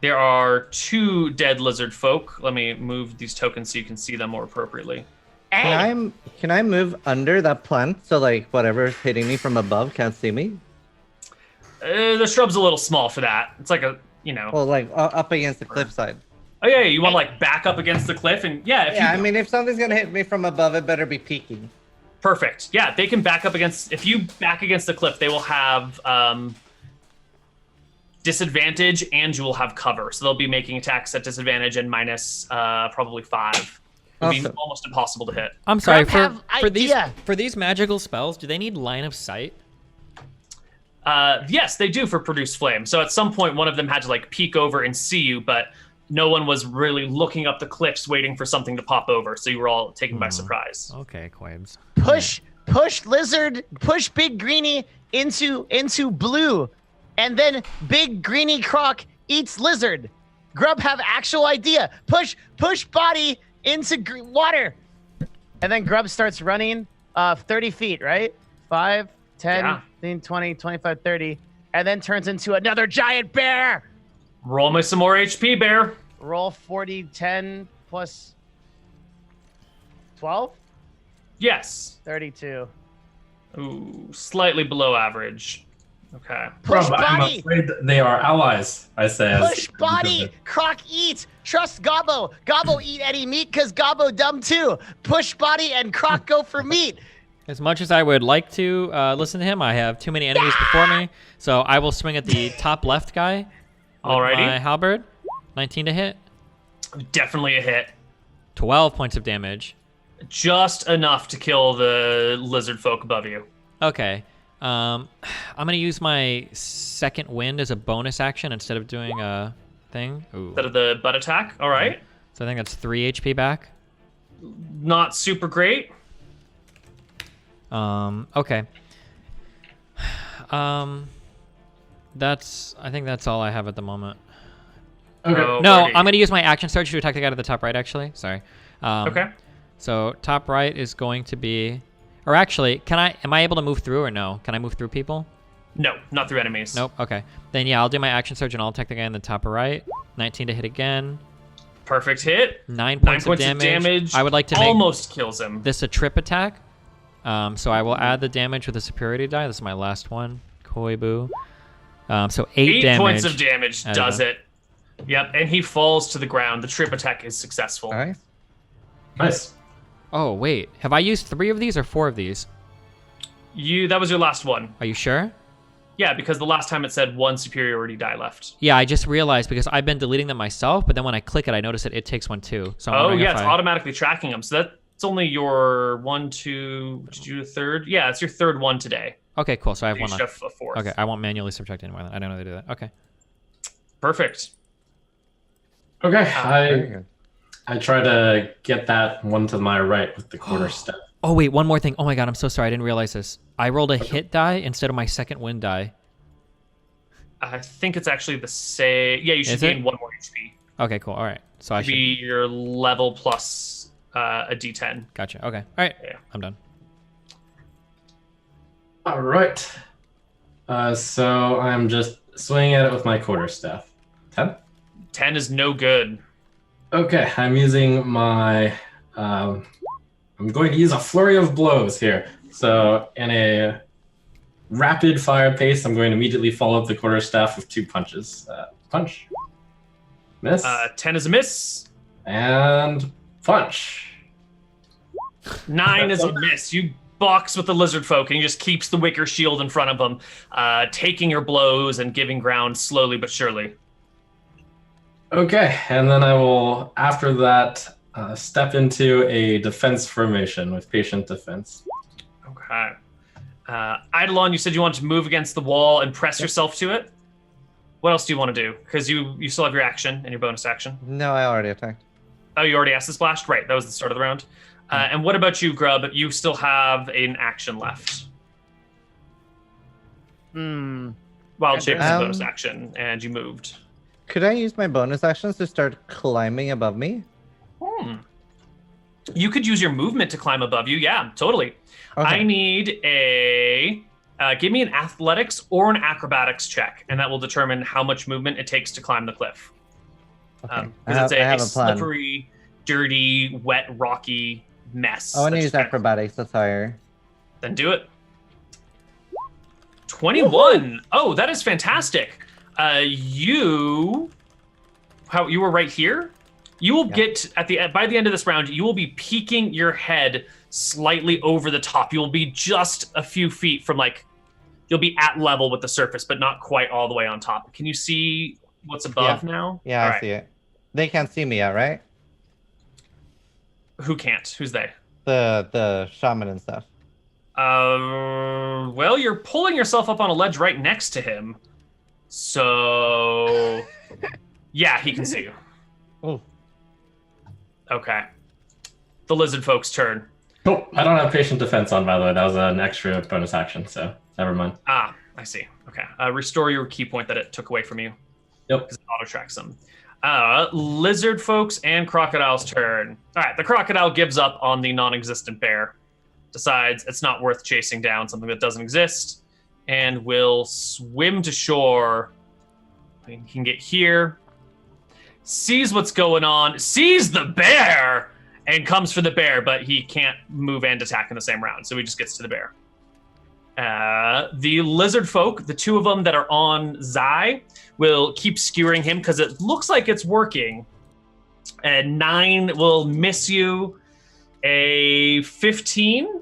There are 2 dead lizard folk. Let me move these tokens so you can see them more appropriately. Can I move under that plant so like whatever's hitting me from above can't see me? The shrub's a little small for that. It's like a, Well, like up against the cliffside. Oh yeah, you want to like back up against the cliff and I mean, if something's gonna hit me from above, it better be peeking. Perfect. Yeah, they can back up against. If you back against the cliff, they will have disadvantage, and you will have cover. So they'll be making attacks at disadvantage and minus probably 5. It'll be Awesome. almost impossible to hit. I'm sorry Grub have idea. for these magical spells. Do they need line of sight? Yes, they do for produce flame. So at some point, one of them had to like peek over and see you, but no one was really looking up the cliffs waiting for something to pop over. So you were all taken by surprise. Okay, Quabes. Push lizard, push big greenie into blue, and then big greenie croc eats lizard. Grub have actual idea. Push body into water, and then Grub starts running 30 feet, right? 5, 10, Yeah. 15, 20, 25, 30, and then turns into another giant bear. Roll me some more HP, bear. Roll 40, 10 plus 12, Yes. 32. Ooh, slightly below average. Okay. Push Rob, I'm body. afraid they are allies, I say. as- Push body. Croc eat. Trust Gobbo. Gobbo eat any meat because Gobbo dumb too. Push body and Croc go for meat. As much as I would like to listen to him, I have too many enemies before me. So I will swing at the top left guy. With Alrighty. my halberd. 19 to hit. Definitely a hit. 12 points of damage. Just enough to kill the lizard folk above you. Okay. I'm gonna use my second wind as a bonus action instead of doing a thing. Ooh. Instead of the butt attack. All right. So I think that's 3 HP back. Not super great. Okay. I think that's all I have at the moment. Okay. Oh, No, already. I'm gonna use my action surge to attack the guy to the top right. Actually, sorry. Okay. So top right is going to be, or actually, am I able to move through or no? Can I move through people? No, not through enemies. Nope. Okay. Then yeah, I'll do my action surge and I'll attack the guy in the top right. 19 to hit again. Perfect hit. 9 9 points, points of damage. I would like to make almost kills him. this a trip attack. So I will add the damage with a superiority die. This is my last one. Koibu. So 8 damage. 8 points of damage Added does up. it. Yep, and he falls to the ground. The trip attack is successful. All right. Nice. Oh wait, have I used 3 of these or 4 of these? That was your last one. Are you sure? Yeah, because the last time it said 1 superiority die left. Yeah, I just realized because I've been deleting them myself, but then when I click it, I notice that it takes one too. So I'm Oh wondering yeah, if it's I... automatically tracking them. So that's only your 1, 2. Did you do a third? Yeah, it's your third one today. Okay, cool. So I have You one should left. have a fourth. Okay, I won't manually subtract anymore. I don't know how to do that. Okay. Perfect. Okay. Very good. I try to get that one to my right with the quarter step. Oh wait, one more thing. Oh my god, I'm so sorry. I didn't realize this. I rolled a hit die instead of my second wind die. I think it's actually the same. Yeah, you should Is it? gain 1 more HP. Okay, cool. All right. So I Should should... be your level plus a D10. Gotcha. Okay. All right. Yeah. I'm done. All right. So I'm just swinging at it with my quarterstaff. 10. 10 is no good. Okay, I'm using my. I'm going to use a flurry of blows here. So in a rapid fire pace, I'm going to immediately follow up the quarterstaff with 2 punches. Punch. Miss. 10 is a miss. And punch. 9 is a miss. You box with the lizard folk, and he just keeps the wicker shield in front of him, taking your blows and giving ground slowly but surely. Okay, and then I will, after that, step into a defense formation with patient defense. Okay. Eidolon, you said you wanted to move against the wall and press yourself to it. What else do you want to do? Because you still have your action and your bonus action. No, I already attacked. Oh, you already acid splashed? Right, that was the start of the round. And what about you, Grub? You still have an action left. Wild shape is a bonus action, and you moved. Could I use my bonus actions to start climbing above me? You could use your movement to climb above you. Yeah, totally. Okay. I need a... give me an athletics or an acrobatics check, and that will determine how much movement it takes to climb the cliff. Okay. Because I it's have a a plan. slippery, dirty, wet, rocky mess. I want to that use just kind of- acrobatics. That's higher. Then do it. 21. Oh, that is fantastic. You were right here. You will get by the end of this round, you will be peeking your head slightly over the top. You will be just a few feet from you'll be at level with the surface, but not quite all the way on top. Can you see what's above now? Yeah, All I right. see it. They can't see me yet, right? Who can't? Who's they? The shaman and stuff. Well, you're pulling yourself up on a ledge right next to him. So, yeah, he can see you. Oh. Okay. The lizard folk's turn. Oh, I don't have patient defense on, by the way. That was an extra bonus action, so never mind. Ah, I see. Okay. Restore your key point that it took away from you. Yep. Because it auto-tracks them. Lizard folks and crocodile's turn. All right, the crocodile gives up on the non-existent bear. Decides it's not worth chasing down something that doesn't exist, and will swim to shore. He can get here, sees what's going on, sees the bear, and comes for the bear, but he can't move and attack in the same round, so he just gets to the bear. The lizard folk, the 2 of them that are on Zai, will keep skewering him because it looks like it's working. And 9 will miss you. A 15.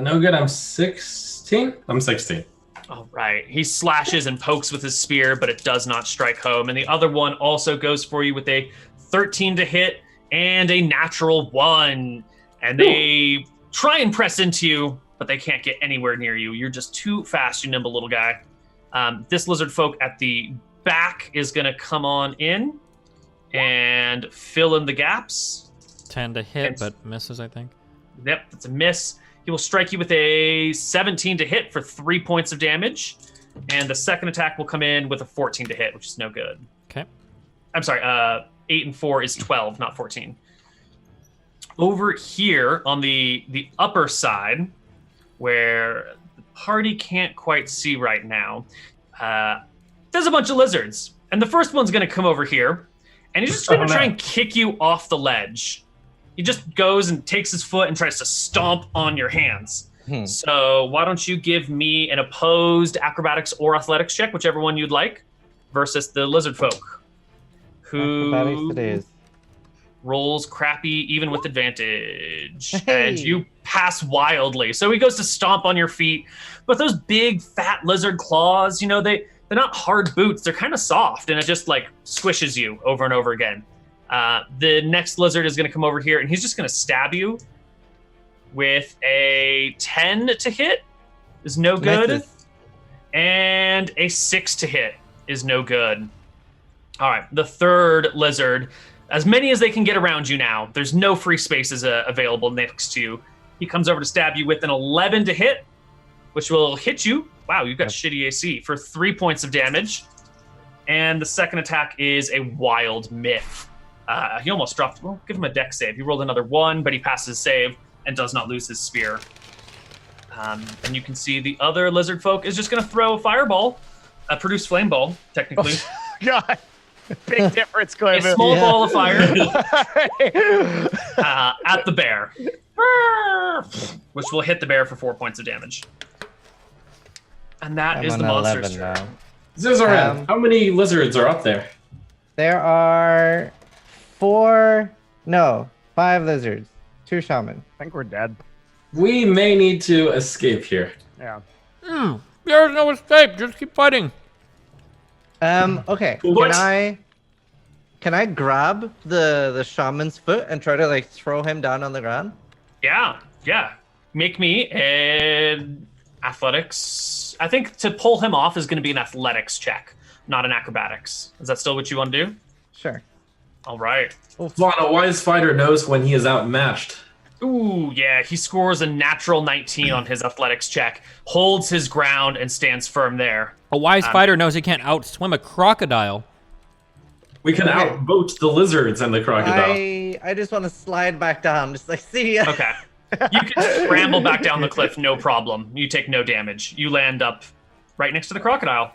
No good. I'm 16. I'm 16. All right. He slashes and pokes with his spear, but it does not strike home. And the other one also goes for you with a 13 to hit and a natural 1. And they try and press into you, but they can't get anywhere near you. You're just too fast, you nimble little guy. This lizard folk at the back is going to come on in and fill in the gaps. 10 to hit, but misses, I think. Yep, that's a miss. He will strike you with a 17 to hit for 3 points of damage. And the second attack will come in with a 14 to hit, which is no good. Okay. I'm sorry, 8 and 4 is 12, not 14. Over here on the upper side, where the party can't quite see right now, there's a bunch of lizards. And the first one's going to come over here, and he's just going to try and kick you off the ledge. He just goes and takes his foot and tries to stomp on your hands. So why don't you give me an opposed acrobatics or athletics check, whichever one you'd like, versus the lizard folk, who Acrobatics it is. rolls crappy even with advantage. Hey. And you pass wildly. So he goes to stomp on your feet, but those big fat lizard claws, they're not hard boots. They're kind of soft, and it just like squishes you over and over again. The next lizard is going to come over here, and he's just going to stab you with a 10 to hit is no good. Misses. And a 6 to hit is no good. All right, the third lizard, as many as they can get around you now. There's no free spaces available next to you. He comes over to stab you with an 11 to hit, which will hit you. Wow, you've got shitty AC for 3 points of damage. And the second attack is a wild myth. He almost dropped. Well, give him a dex save. He rolled another 1, but he passes save and does not lose his spear. And you can see the other lizard folk is just going to throw a fireball, produce flame ball, technically. God, big difference, A Koibu. small ball of fire at the bear, which will hit the bear for 4 points of damage. And that I'm is on the monster's 11 turn. now. Zizaran, how many lizards are up there? There are 5 lizards, 2 shaman. I think we're dead. We may need to escape here. Yeah. There's no escape. Just keep fighting. Okay. What? Can I grab the shaman's foot and try to like throw him down on the ground? Yeah. Make me an athletics. I think to pull him off is going to be an athletics check, not an acrobatics. Is that still what you want to do? Sure. All right. Vaughn, a wise fighter knows when he is outmatched. Ooh, yeah. He scores a natural 19 on his athletics check, holds his ground, and stands firm there. A wise fighter knows he can't outswim a crocodile. We can outvote the lizards and the crocodile. I just want to slide back down, just like see ya. Okay. You can scramble back down the cliff, no problem. You take no damage. You land up right next to the crocodile.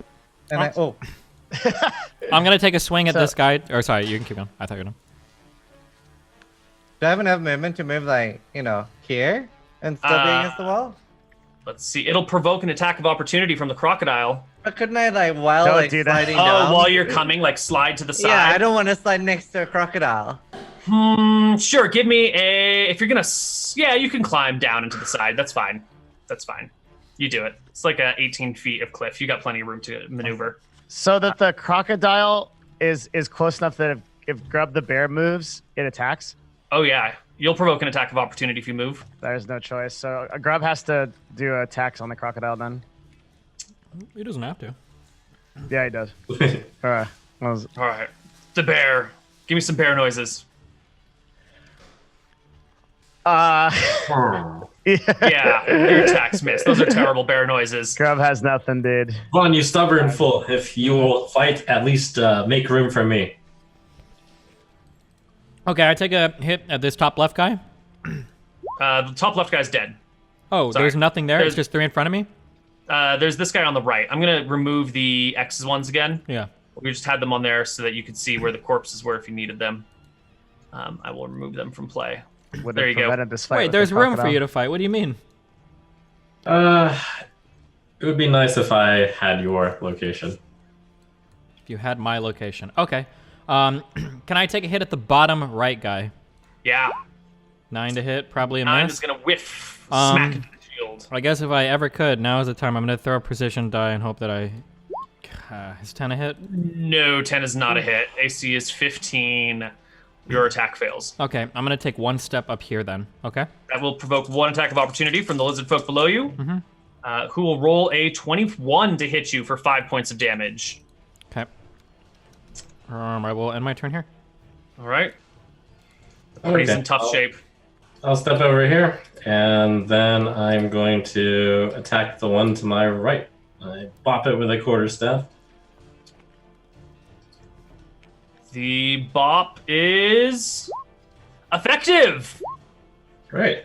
And I'm going to take a swing at this guy. Or sorry, you can keep going. I thought you were going to. do I have enough movement to move like here and still be against the wall? Let's see. It'll provoke an attack of opportunity from the crocodile. But couldn't I while Don't do that. sliding down? While you're coming, slide to the side. Yeah, I don't want to slide next to a crocodile. Sure. Give me a. If you're gonna, you can climb down into the side. That's fine. You do it. It's like 18 feet of cliff. You got plenty of room to maneuver. So that the crocodile is close enough that if Grub the bear moves, it attacks. Oh yeah, you'll provoke an attack of opportunity if you move. There's no choice. So Grub has to do attacks on the crocodile then. He doesn't have to. Yeah, he does. All right. The bear. Give me some bear noises. Yeah, your attacks miss. Those are terrible bear noises. Grub has nothing, dude. Vaughn, you stubborn fool. If you will fight, at least make room for me. Okay, I take a hit at this top left guy. The top left guy's dead. Oh, Sorry. there's nothing there? It's just 3 in front of me? There's this guy on the right. I'm going to remove the X's ones again. Yeah. We just had them on there so that you could see where the corpses were if you needed them. I will remove them from play. There you go. This fight Wait, with there's the room for crocodile. you to fight. What do you mean? It would be nice if I had your location. If you had my location. Okay. Can I take a hit at the bottom right guy? Yeah. 9 to hit, probably a 9 miss. is going to whiff, smack into the shield. I guess if I ever could, now is the time. I'm going to throw a precision die and hope that I... is 10 a hit? No, 10 is not a hit. AC is 15. your attack fails. Okay, I'm gonna take one step up here then. Okay. That will provoke one attack of opportunity from the lizard folk below you, Mm-hmm. who will roll a 21 to hit you for 5 points of damage. Okay. I will end my turn here. All right. Party's in tough shape. I'll step over here, and then I'm going to attack the one to my right. I bop it with a quarterstaff. The bop is effective. Great.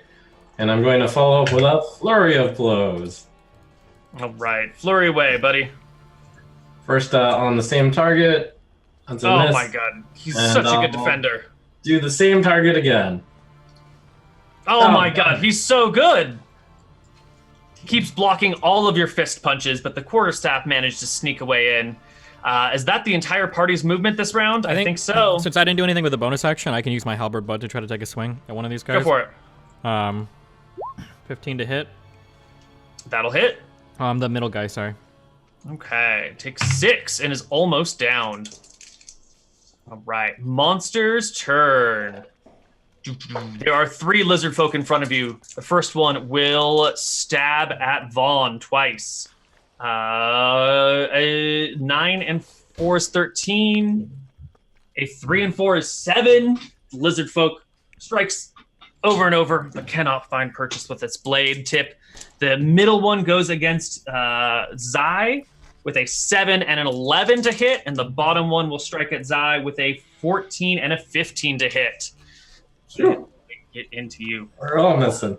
And I'm going to follow up with a flurry of blows. All right, flurry away, buddy. First on the same target. That's a Oh miss. my god, he's And such a good I'll defender. Do the same target again. Oh my God. god, he's so good. He keeps blocking all of your fist punches, but the quarterstaff managed to sneak away in. Is that the entire party's movement this round? I think so. Since I didn't do anything with the bonus action, I can use my halberd butt to try to take a swing at one of these guys. Go for it. 15 to hit. That'll hit. The middle guy, sorry. Okay, takes 6 and is almost down. All right, monster's turn. There are 3 lizard folk in front of you. The first one will stab at Vaughn twice. A 9 and 4 is 13. A 3 and 4 is 7. Lizard folk strikes over and over, but cannot find purchase with its blade tip. The middle one goes against Zai with a 7 and an 11 to hit, and the bottom one will strike at Zai with a 14 and a 15 to hit. Get into you. We're all missing.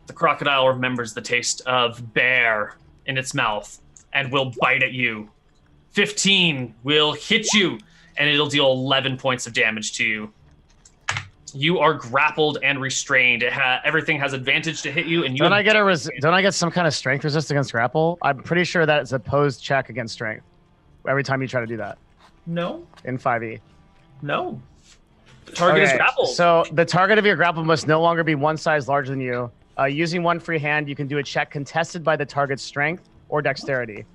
The crocodile remembers the taste of bear in its mouth and will bite at you. 15 will hit you, and it'll deal 11 points of damage to you. You are grappled and restrained. Everything has advantage to hit you, and you Don't I get some kind of strength resist against grapple? I'm pretty sure that it's a opposed check against strength every time you try to do that No, in 5e. no. The target is grappled. So the target of your grapple must no longer be one size larger than you. Using one free hand, you can do a check contested by the target's strength or dexterity.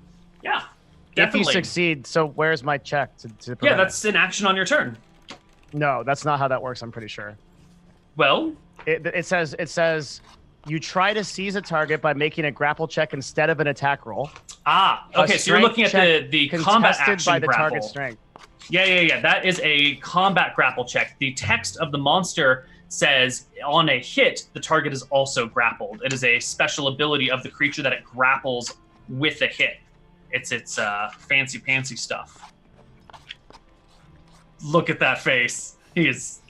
Yeah, If definitely. you succeed, so where's my check to prevent Yeah, it? that's an action on your turn. No, that's not how that works. I'm pretty sure. Well, It says you try to seize a target by making a grapple check instead of an attack roll. okay, so you're looking at the combat contested action by the grapple. target's strength. Yeah. That is a combat grapple check. The text of the monster says on a hit, the target is also grappled. It is a special ability of the creature that it grapples with a hit. It's fancy pantsy stuff. Look at that face. He is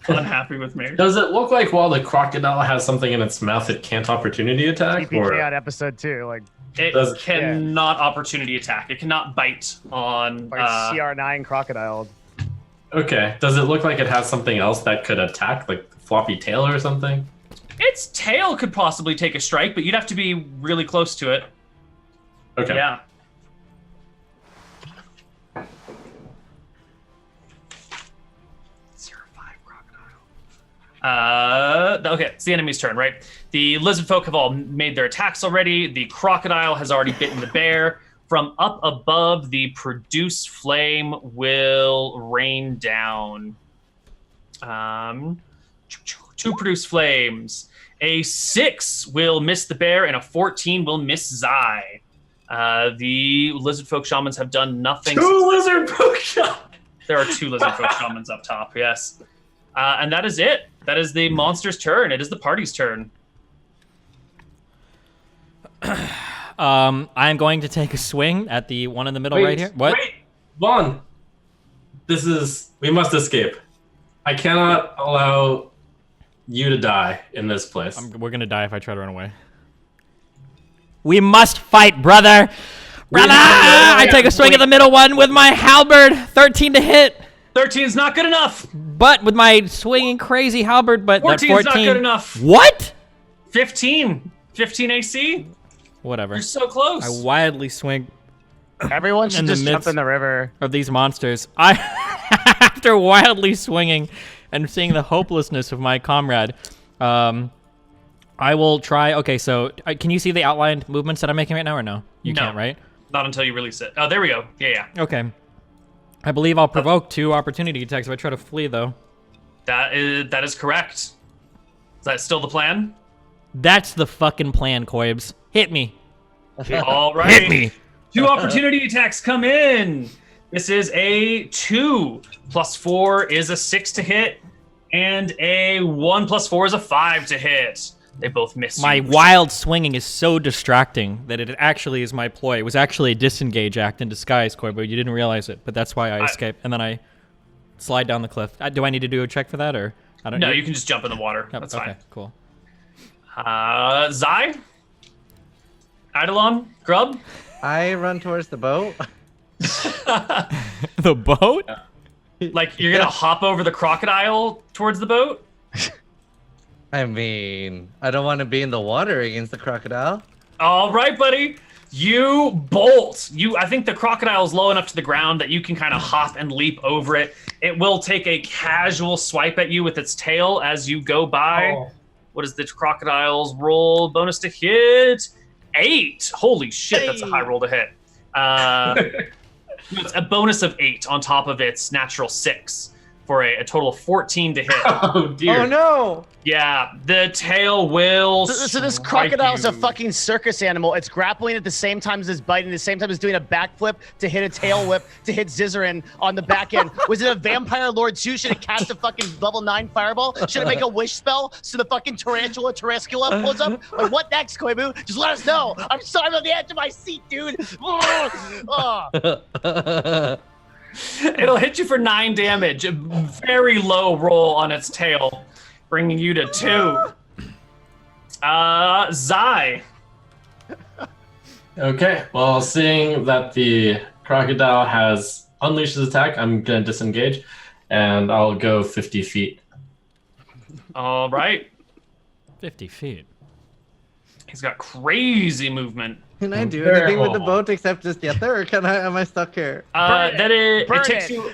unhappy with me. Does it look like while the crocodile has something in its mouth, it can't opportunity attack? TPK on episode 2, like It cannot opportunity attack. It cannot bite on CR9 crocodile. Okay. Does it look like it has something else that could attack, like floppy tail or something? its tail could possibly take a strike, but you'd have to be really close to it. Okay. Yeah. Okay, it's the enemy's turn, right? The lizard folk have all made their attacks already. The crocodile has already bitten the bear. From up above, the produce flame will rain down. Two produce flames. A 6 will miss the bear, and a 14 will miss Zai. The lizard folk shamans have done nothing. Lizard folk shamans. There are 2 lizard folk shamans up top, yes. And that is it. That is the monster's turn. It is the party's turn. I'm going to take a swing at the one in the middle right here. What? Wait, Vaughn. We must escape. I cannot allow you to die in this place. We're going to die if I try to run away. We must fight, brother. Brother! I take a swing at the middle one with my halberd. 13 to hit. 13 is not good enough. But with my swinging crazy halberd, but 14 is not good enough. What? 15. 15 AC? Whatever. You're so close. I wildly swing Everyone should In the just jump midst- in the river. of these monsters. After wildly swinging and seeing the hopelessness of my comrade, I will try. Okay, so can you see the outlined movements that I'm making right now, or no? You No. can't, right? Not until you release it. Oh, there we go. Yeah. Okay. I believe I'll provoke 2 opportunity attacks if I try to flee, though. That is correct. Is that still the plan? That's the fucking plan, Koibs. Hit me. All right. Hit me. 2 opportunity attacks come in. This is a 2 plus 4 is a 6 to hit, and a 1 plus 4 is a 5 to hit. They both miss. My you. wild swinging is so distracting that it actually is my ploy. It was actually a disengage act in disguise, Koibu. You didn't realize it, but that's why I escape. And then I slide down the cliff. Do I need to do a check for that, or I don't? No, you can just jump in the water. Yep, That's okay, fine. Cool. Zai, Eidolon, Grub. I run towards the boat. The boat? Like you're gonna hop over the crocodile towards the boat? I mean, I don't want to be in the water against the crocodile. All right, buddy. You bolt. I think the crocodile is low enough to the ground that you can kind of hop and leap over it. It will take a casual swipe at you with its tail as you go by. Oh. What is the crocodile's roll? Bonus to hit 8. Holy shit, that's a high roll to hit. It's a bonus of 8 on top of its natural 6 for a total of 14 to hit. Oh dear. Oh no! Yeah, the tail will. So this strike crocodile's a you. fucking circus animal. It's grappling at the same time as it's biting, at the same time as doing a backflip to hit a tail whip to hit Zizaran on the back end. Was it a vampire lord too? Should it cast a fucking level 9 fireball? Should it make a wish spell so the fucking tarantula pulls up? Like what next, Koibu? Just let us know. I'm sorry, I'm on the edge of my seat, dude. Oh. It'll hit you for 9 damage. A very low roll on its tail, bringing you to 2. Zai. Okay, well, seeing that the crocodile has unleashed his attack, I'm going to disengage, and I'll go 50 feet. All right. 50 feet. He's got crazy movement. Can I do Very anything with the well. boat except just get there, or am I stuck here? It Burn takes it. you.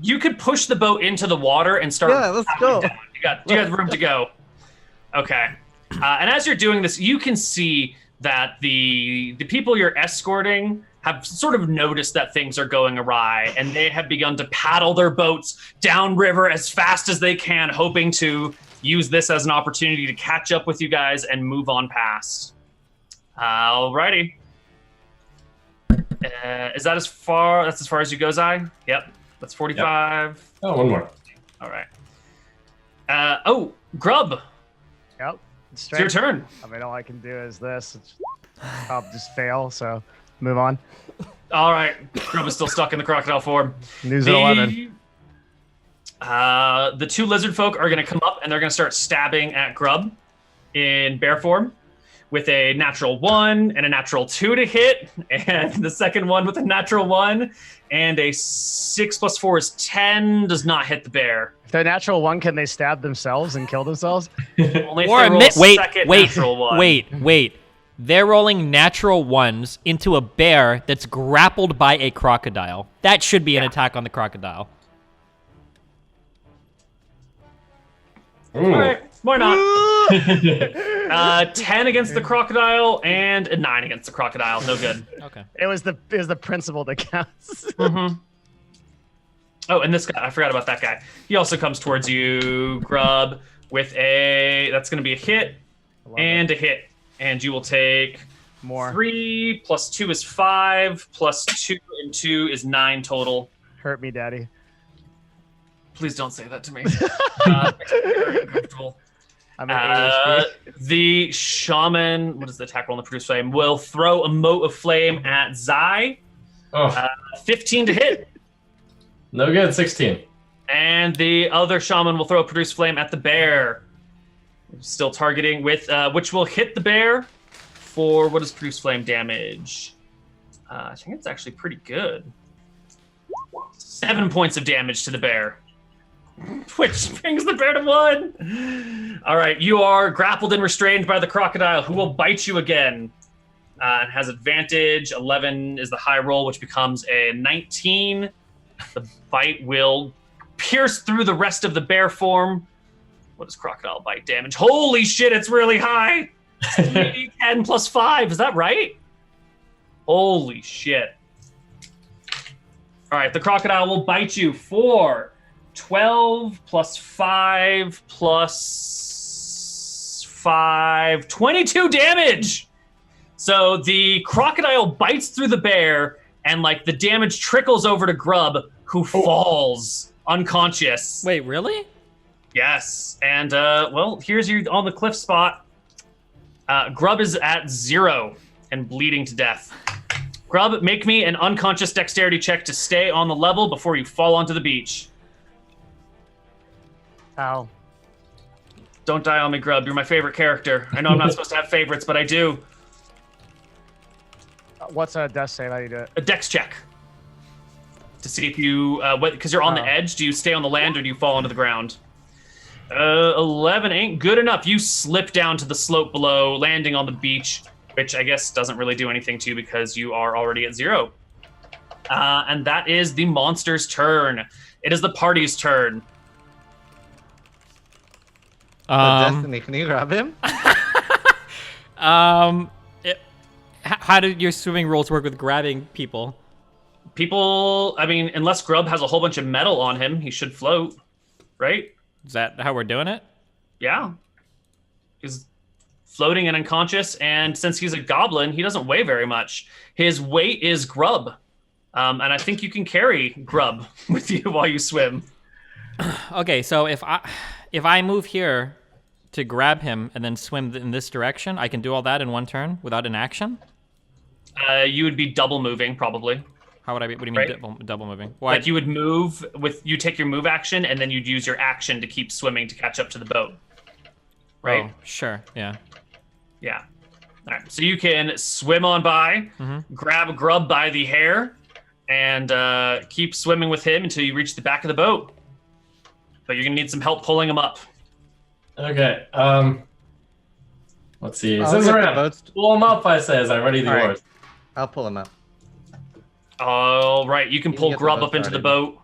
You could push the boat into the water and start. Yeah, let's go. down. You got room to go. Okay. And as you're doing this, you can see that the people you're escorting have sort of noticed that things are going awry, and they have begun to paddle their boats downriver as fast as they can, hoping to use this as an opportunity to catch up with you guys and move on past. Alrighty. Is that as far? That's as far as you go, Zai? Yep. That's 45. Yep. Oh, one more. All right. Grub. Yep. It's your turn. I mean, all I can do is this. I'll just fail, so move on. All right. Grub is still stuck in the crocodile form. News at 11. The 2 lizard folk are going to come up and they're going to start stabbing at Grub in bear form with a natural 1 and a natural 2 to hit, and the second one with a natural 1 and a 6 plus 4 is 10 does not hit the bear. If they're natural 1, can they stab themselves and kill themselves? Only if Or they roll a second wait, natural 1. wait. They're rolling natural 1s into a bear that's grappled by a crocodile. That should be an attack on the crocodile. All right, why not? 10 against the crocodile and a 9 against the crocodile. No good. Okay. It was the principle that counts. Mm-hmm. Oh, and this guy, I forgot about that guy. He also comes towards you, Grub, with that's going to be a hit and a hit. And you will take More. 3 plus 2 is 5, plus 2 and 2 is 9 total. Hurt me, daddy. Please don't say that to me. Very uncomfortable. I'm at 8 HP. The shaman, what is the attack roll on the produce flame, will throw a mote of flame at Zai. Oh, 15 to hit. no good, 16. And the other shaman will throw a produce flame at the bear. Still targeting with, which will hit the bear for, what is produce flame damage? I think it's actually pretty good. 7 points of damage to the bear. Which brings the bear to 1. All right, you are grappled and restrained by the crocodile, who will bite you again. And has advantage. 11 is the high roll, which becomes a 19. The bite will pierce through the rest of the bear form. What is crocodile bite damage? Holy shit, it's really high. 10 plus 5, is that right? Holy shit. All right, the crocodile will bite you for 12 plus 5 plus 5, 22 damage. So the crocodile bites through the bear, and like the damage trickles over to Grub, who falls unconscious. Wait, really? Yes, and well, here's your on the cliff spot. Grub is at 0 and bleeding to death. Grub, make me an unconscious dexterity check to stay on the level before you fall onto the beach. Ow. Don't die on me, Grub. You're my favorite character. I know I'm not supposed to have favorites, but I do. What's a death save? How do you do it? A dex check. To see if you, because you're on the edge, do you stay on the land or do you fall onto the ground? 11 ain't good enough. You slip down to the slope below, landing on the beach, which I guess doesn't really do anything to you because you are already at 0. And that is the monster's turn. It is the party's turn. Destiny, can you grab him? How do your swimming rules work with grabbing people? People, I mean, unless Grub has a whole bunch of metal on him, he should float, right? Is that how we're doing it? Yeah. He's floating and unconscious, and since he's a goblin, he doesn't weigh very much. His weight is Grub, and I think you can carry Grub with you while you swim. Okay, so if I move here to grab him and then swim in this direction, I can do all that in one turn without an action? You would be double moving, probably. How would I be? What do you mean double moving? Why? Like you would move you take your move action, and then you'd use your action to keep swimming to catch up to the boat. Right? Oh, sure, yeah. Yeah. All right. So you can swim on by, grab Grub by the hair, and keep swimming with him until you reach the back of the boat. But you're gonna need some help pulling him up. Okay. Let's see. I'll get the Zizaran, boats. pull him up, I say, as I ready the All right. oars. I'll pull him up. All right. You can You pull get the Grub boat up into the started.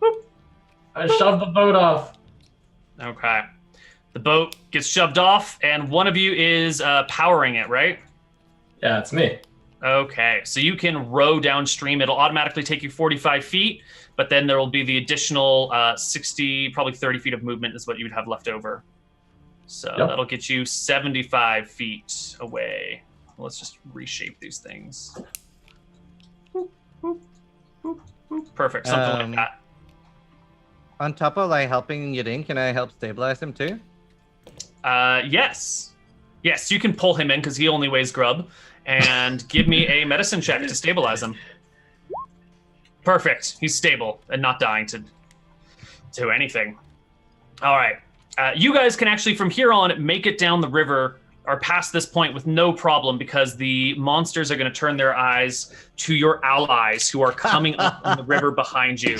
boat. I shoved the boat off. Okay. The boat gets shoved off, and one of you is powering it, right? Yeah, it's me. Okay, so you can row downstream. It'll automatically take you 45 feet, but then there will be the additional 60, probably 30 feet of movement is what you would have left over. So Yep. that'll get you 75 feet away. Let's just reshape these things. Perfect, something like that. On top of like helping Yadin, can I help stabilize him too? Yes. Yes, you can pull him in because he only weighs Grub. And give me a medicine check to stabilize him. Perfect. He's stable and not dying to do anything. All right. You guys can actually, from here on, make it down the river or past this point with no problem because the monsters are going to turn their eyes to your allies who are coming up in the river behind you.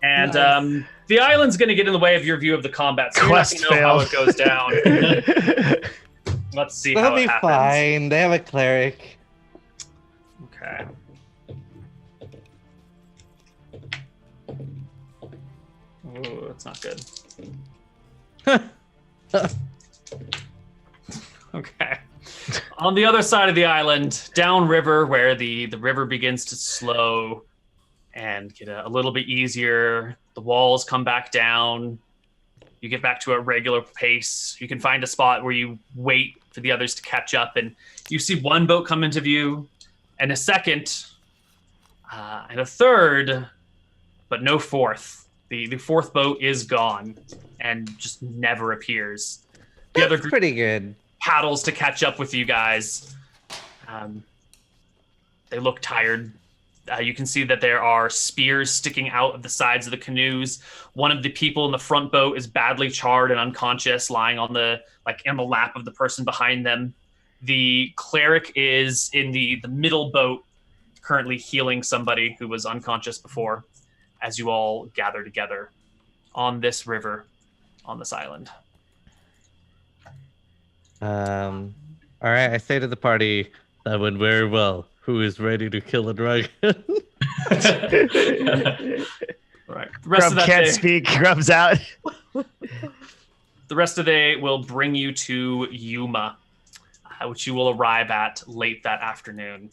And the island's going to get in the way of your view of the combat, so Quest you're not going to know how it failed. goes down. Let's see They'll how be it happens. fine. They have a cleric. Okay. Ooh, that's not good. Okay. On the other side of the island, downriver, where the river begins to slow and get a little bit easier, the walls come back down. You get back to a regular pace. You can find a spot where you wait for the others to catch up, and you see one boat come into view, and a second, and a third, but no fourth. The fourth boat is gone and just never appears. The other That's group pretty good. paddles to catch up with you guys. They look tired. You can see that there are spears sticking out of the sides of the canoes. One of the people in the front boat is badly charred and unconscious, lying on the lap of the person behind them. The cleric is in the middle boat, currently healing somebody who was unconscious before, as you all gather together on this river, on this island. All right, I say to the party, that went very well. Who is ready to kill a dragon? All right. The rest Grub of that can't day, speak. Grub's out. the rest of the day will bring you to Yuma, which you will arrive at late that afternoon.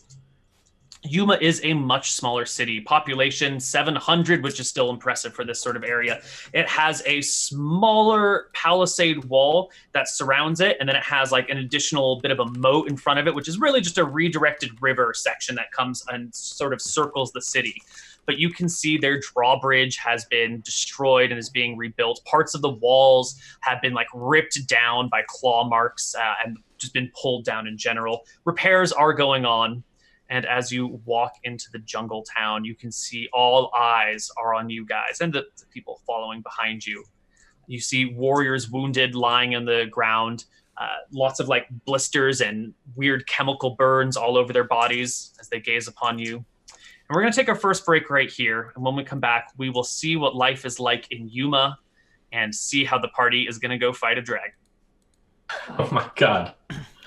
Yuma is a much smaller city. Population 700, which is still impressive for this sort of area. It has a smaller palisade wall that surrounds it, and then it has like an additional bit of a moat in front of it, which is really just a redirected river section that comes and sort of circles the city. But you can see their drawbridge has been destroyed and is being rebuilt. Parts of the walls have been like ripped down by claw marks and just been pulled down in general. Repairs are going on. And as you walk into the jungle town, you can see all eyes are on you guys and the people following behind you. You see warriors wounded lying on the ground, lots of like blisters and weird chemical burns all over their bodies as they gaze upon you. And we're going to take our first break right here. And when we come back, we will see what life is like in Yuma and see how the party is going to go fight a dragon. Oh my god.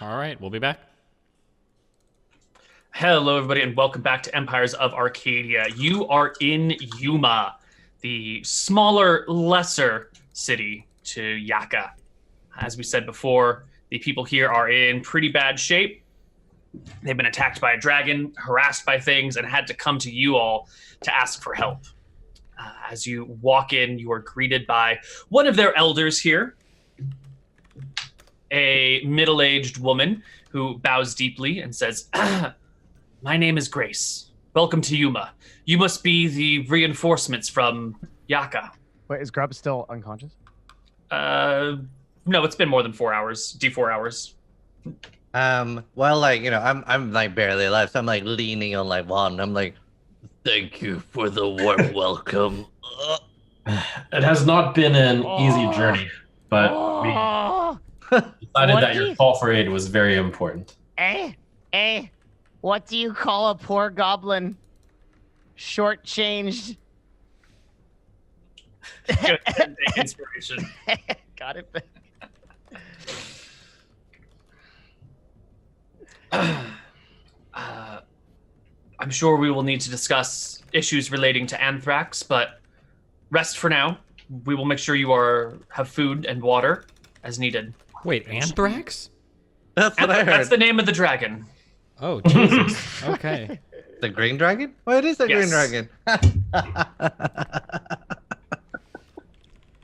All right, we'll be back. Hello, everybody, and welcome back to Empires of Arcadia. You are in Yuma, the smaller, lesser city to Yaka. As we said before, the people here are in pretty bad shape. They've been attacked by a dragon, harassed by things, and had to come to you all to ask for help. As you walk in, you are greeted by one of their elders here, a middle-aged woman who bows deeply and says, "My name is Grace. Welcome to Yuma. You must be the reinforcements from Yaka." Wait, is Grub still unconscious? No, it's been more than 4 hours. D4 hours. Well, like, you know, I'm like barely alive, so I'm like leaning on like one. I'm like, thank you for the warm welcome. It has not been an easy journey, but we decided that your call for aid was very important. What do you call a poor goblin? Shortchanged. Good. Take inspiration. Got it. I'm sure we will need to discuss issues relating to anthrax, but rest for now. We will make sure you have food and water as needed. Wait, anthrax? That's what I heard. That's the name of the dragon. Oh, Jesus. Okay. The green dragon? What is the green Yes. dragon?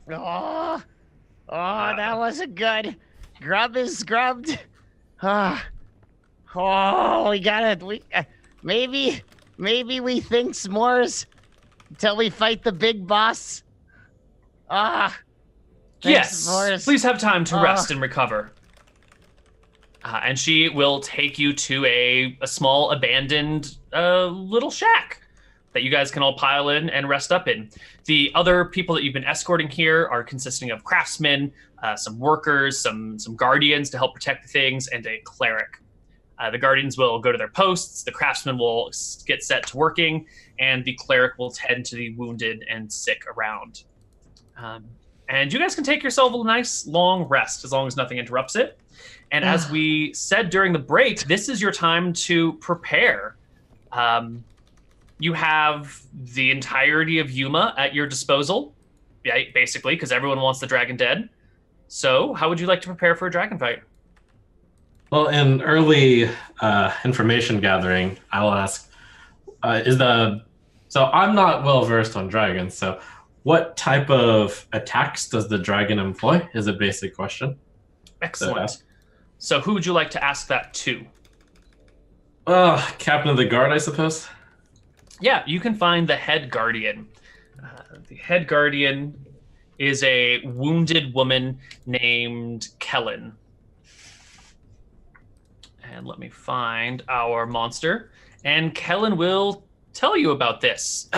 Oh, that wasn't good. Grub is scrubbed. Oh, we got it. Maybe we think s'mores until we fight the big boss. Yes. s'mores. Please have time to rest and recover. And she will take you to a small abandoned little shack that you guys can all pile in and rest up in. The other people that you've been escorting here are consisting of craftsmen, some workers, some guardians to help protect the things, and a cleric. The guardians will go to their posts, the craftsmen will get set to working, and the cleric will tend to the wounded and sick around. And you guys can take yourself a nice long rest as long as nothing interrupts it. And as we said during the break, this is your time to prepare. You have the entirety of Yuma at your disposal, basically, because everyone wants the dragon dead. So how would you like to prepare for a dragon fight? Well, in early information gathering, I'll ask, so I'm not well versed on dragons, so what type of attacks does the dragon employ is a basic question. Excellent. So who would you like to ask that to? Captain of the guard, I suppose. Yeah, you can find the head guardian. The head guardian is a wounded woman named Kellen. And let me find our monster. And Kellen will tell you about this.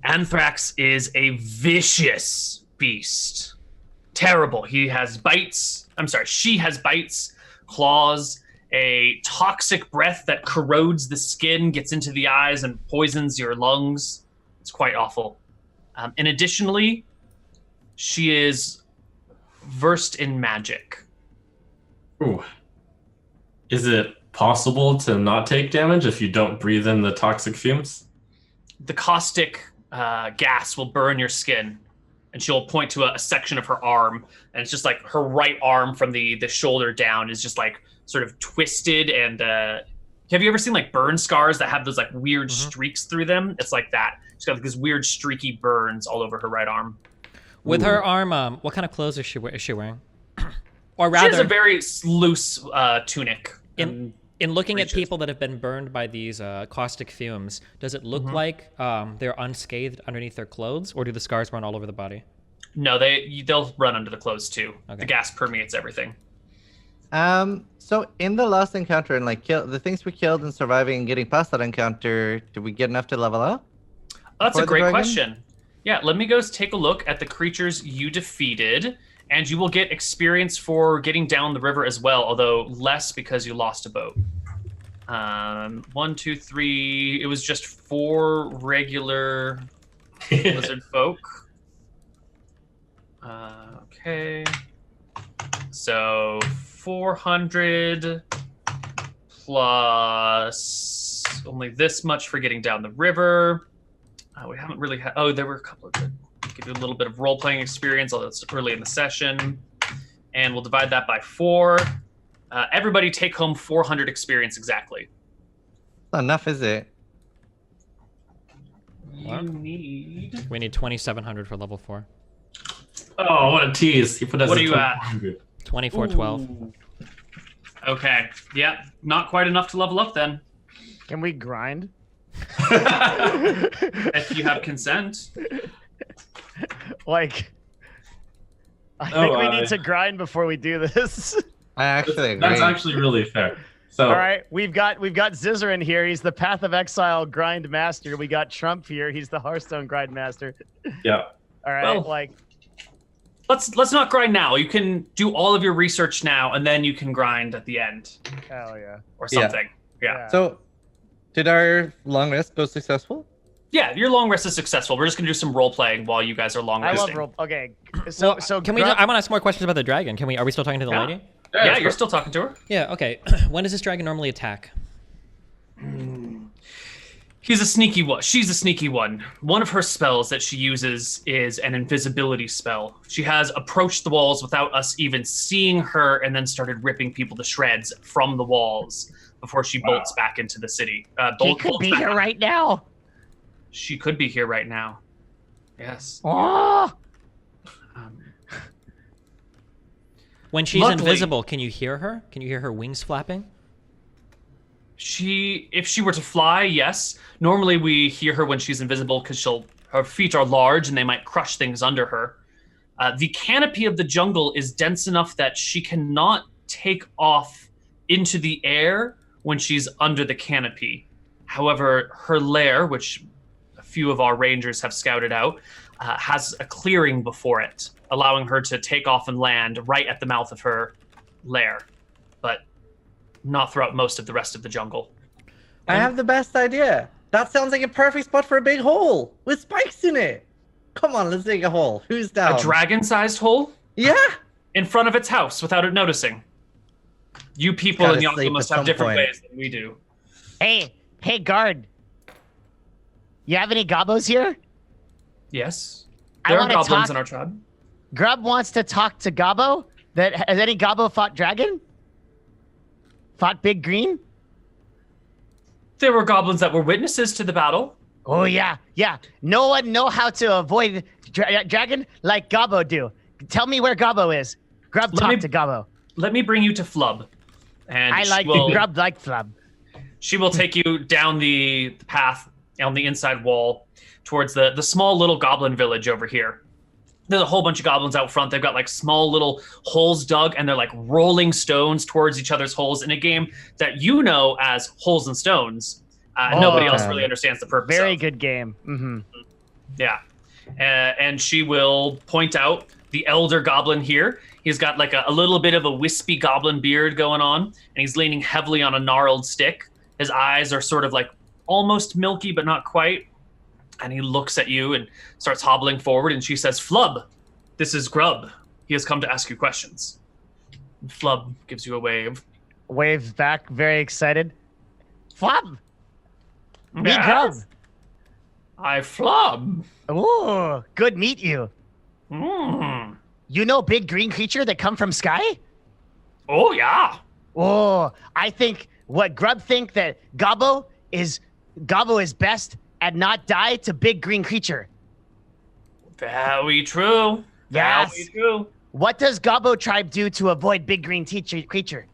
Anthrax is a vicious beast. Terrible. She has bites, claws, a toxic breath that corrodes the skin, gets into the eyes, and poisons your lungs. It's quite awful. And additionally, she is versed in magic. Ooh. Is it possible to not take damage if you don't breathe in the toxic fumes? The caustic gas will burn your skin, and she'll point to a section of her arm, and it's just like her right arm from the shoulder down is just like sort of twisted and Have you ever seen like burn scars that have those like weird streaks through them? It's like that. She's got like these weird streaky burns all over her right arm. With her arm, what kind of clothes is she wearing? Or She rather, has a very loose tunic. in looking at people that have been burned by these caustic fumes, does it look like they're unscathed underneath their clothes, or do the scars run all over the body? No, they'll run under the clothes too. Okay. The gas permeates everything. So in the last encounter and like the things we killed and surviving and getting past that encounter, did we get enough to level up? That's For a the great dragon? question. Yeah, let me go take a look at the creatures you defeated, and you will get experience for getting down the river as well, although less because you lost a boat. 1, 2, 3. It was just 4 regular lizard folk. Okay. So 400 plus only this much for getting down the river. We haven't really had. Oh, there were a couple of good. Give you a little bit of role-playing experience, although it's early in the session, and we'll divide that by 4. Everybody take home 400 experience exactly. Not enough, is it? You need. We need 2,700 for level 4. Oh, what a tease! He put us What at are you at? 2,400. 2412. Ooh. Okay. Yeah, not quite enough to level up then. Can we grind? If you have consent. Like, I Oh, think we need to grind before we do this. I actually agree. That's actually really fair. So, All right, we've got Zizaran here. He's the Path of Exile grind master. We got Trump here. He's the Hearthstone grind master. yeah. All right, Well, like, Let's not grind now. You can do all of your research now, and then you can grind at the end hell yeah. or something. Yeah. So, did our long rest go successful? Yeah, your long rest is successful. We're just gonna do some role playing while you guys are long I resting. love role. Okay, so Can we? I want to ask more questions about the dragon. Can we? Are we still talking to the Yeah. lady? Yeah, you're still talking to her. Yeah. Okay. When does this dragon normally attack? He's a sneaky one. She's a sneaky one. One of her spells that she uses is an invisibility spell. She has approached the walls without us even seeing her, and then started ripping people to shreds from the walls before she bolts back into the city. he could be here right now. She could be here right now. Yes. Oh, When she's Luckily- invisible, can you hear her? Can you hear her wings flapping? If she were to fly, yes. Normally we hear her when she's invisible because her feet are large and they might crush things under her. The canopy of the jungle is dense enough that she cannot take off into the air when she's under the canopy. However, her lair, which a few of our rangers have scouted out, has a clearing before it, allowing her to take off and land right at the mouth of her lair, but not throughout most of the rest of the jungle. I have the best idea. That sounds like a perfect spot for a big hole with spikes in it. Come on, let's dig a hole. Who's down? A dragon-sized hole Yeah. in front of its house without it noticing. You people Gotta in Yonko sleep must at have some different point. ways than we do. hey, guard. You have any gobos here? Yes. I There are wanna goblins talk- in our tribe. Grub wants to talk to Gobbo. Has any Gobbo fought dragon? Fought Big Green? There were goblins that were witnesses to the battle. Oh yeah. No one know how to avoid dragon like Gobbo do. Tell me where Gobbo is. Grub Let talk me- to Gobbo. Let me bring you to Flub. And I like Grub like Flub. She will take you down the path on the inside wall towards the small little goblin village over here. There's a whole bunch of goblins out front. They've got like small little holes dug, and they're like rolling stones towards each other's holes in a game that you know as Holes and Stones. Nobody else really understands the purpose Very of. good game. Mm-hmm. Yeah. And she will point out the elder goblin here. He's got like a little bit of a wispy goblin beard going on, and he's leaning heavily on a gnarled stick. His eyes are sort of like almost milky, but not quite. And he looks at you and starts hobbling forward, and she says, "Flub, this is Grub. He has come to ask you questions." And Flub gives you a wave. Waves back, very excited. Flub! Me Yes. Grub! I Flub. Ooh, good meet you. Mm. You know big green creature that come from sky? Oh, yeah. Oh, I think what Grub think that Gobbo is best at not die to big green creature. Very true. Yes. Very true. What does Gobbo tribe do to avoid big green creature?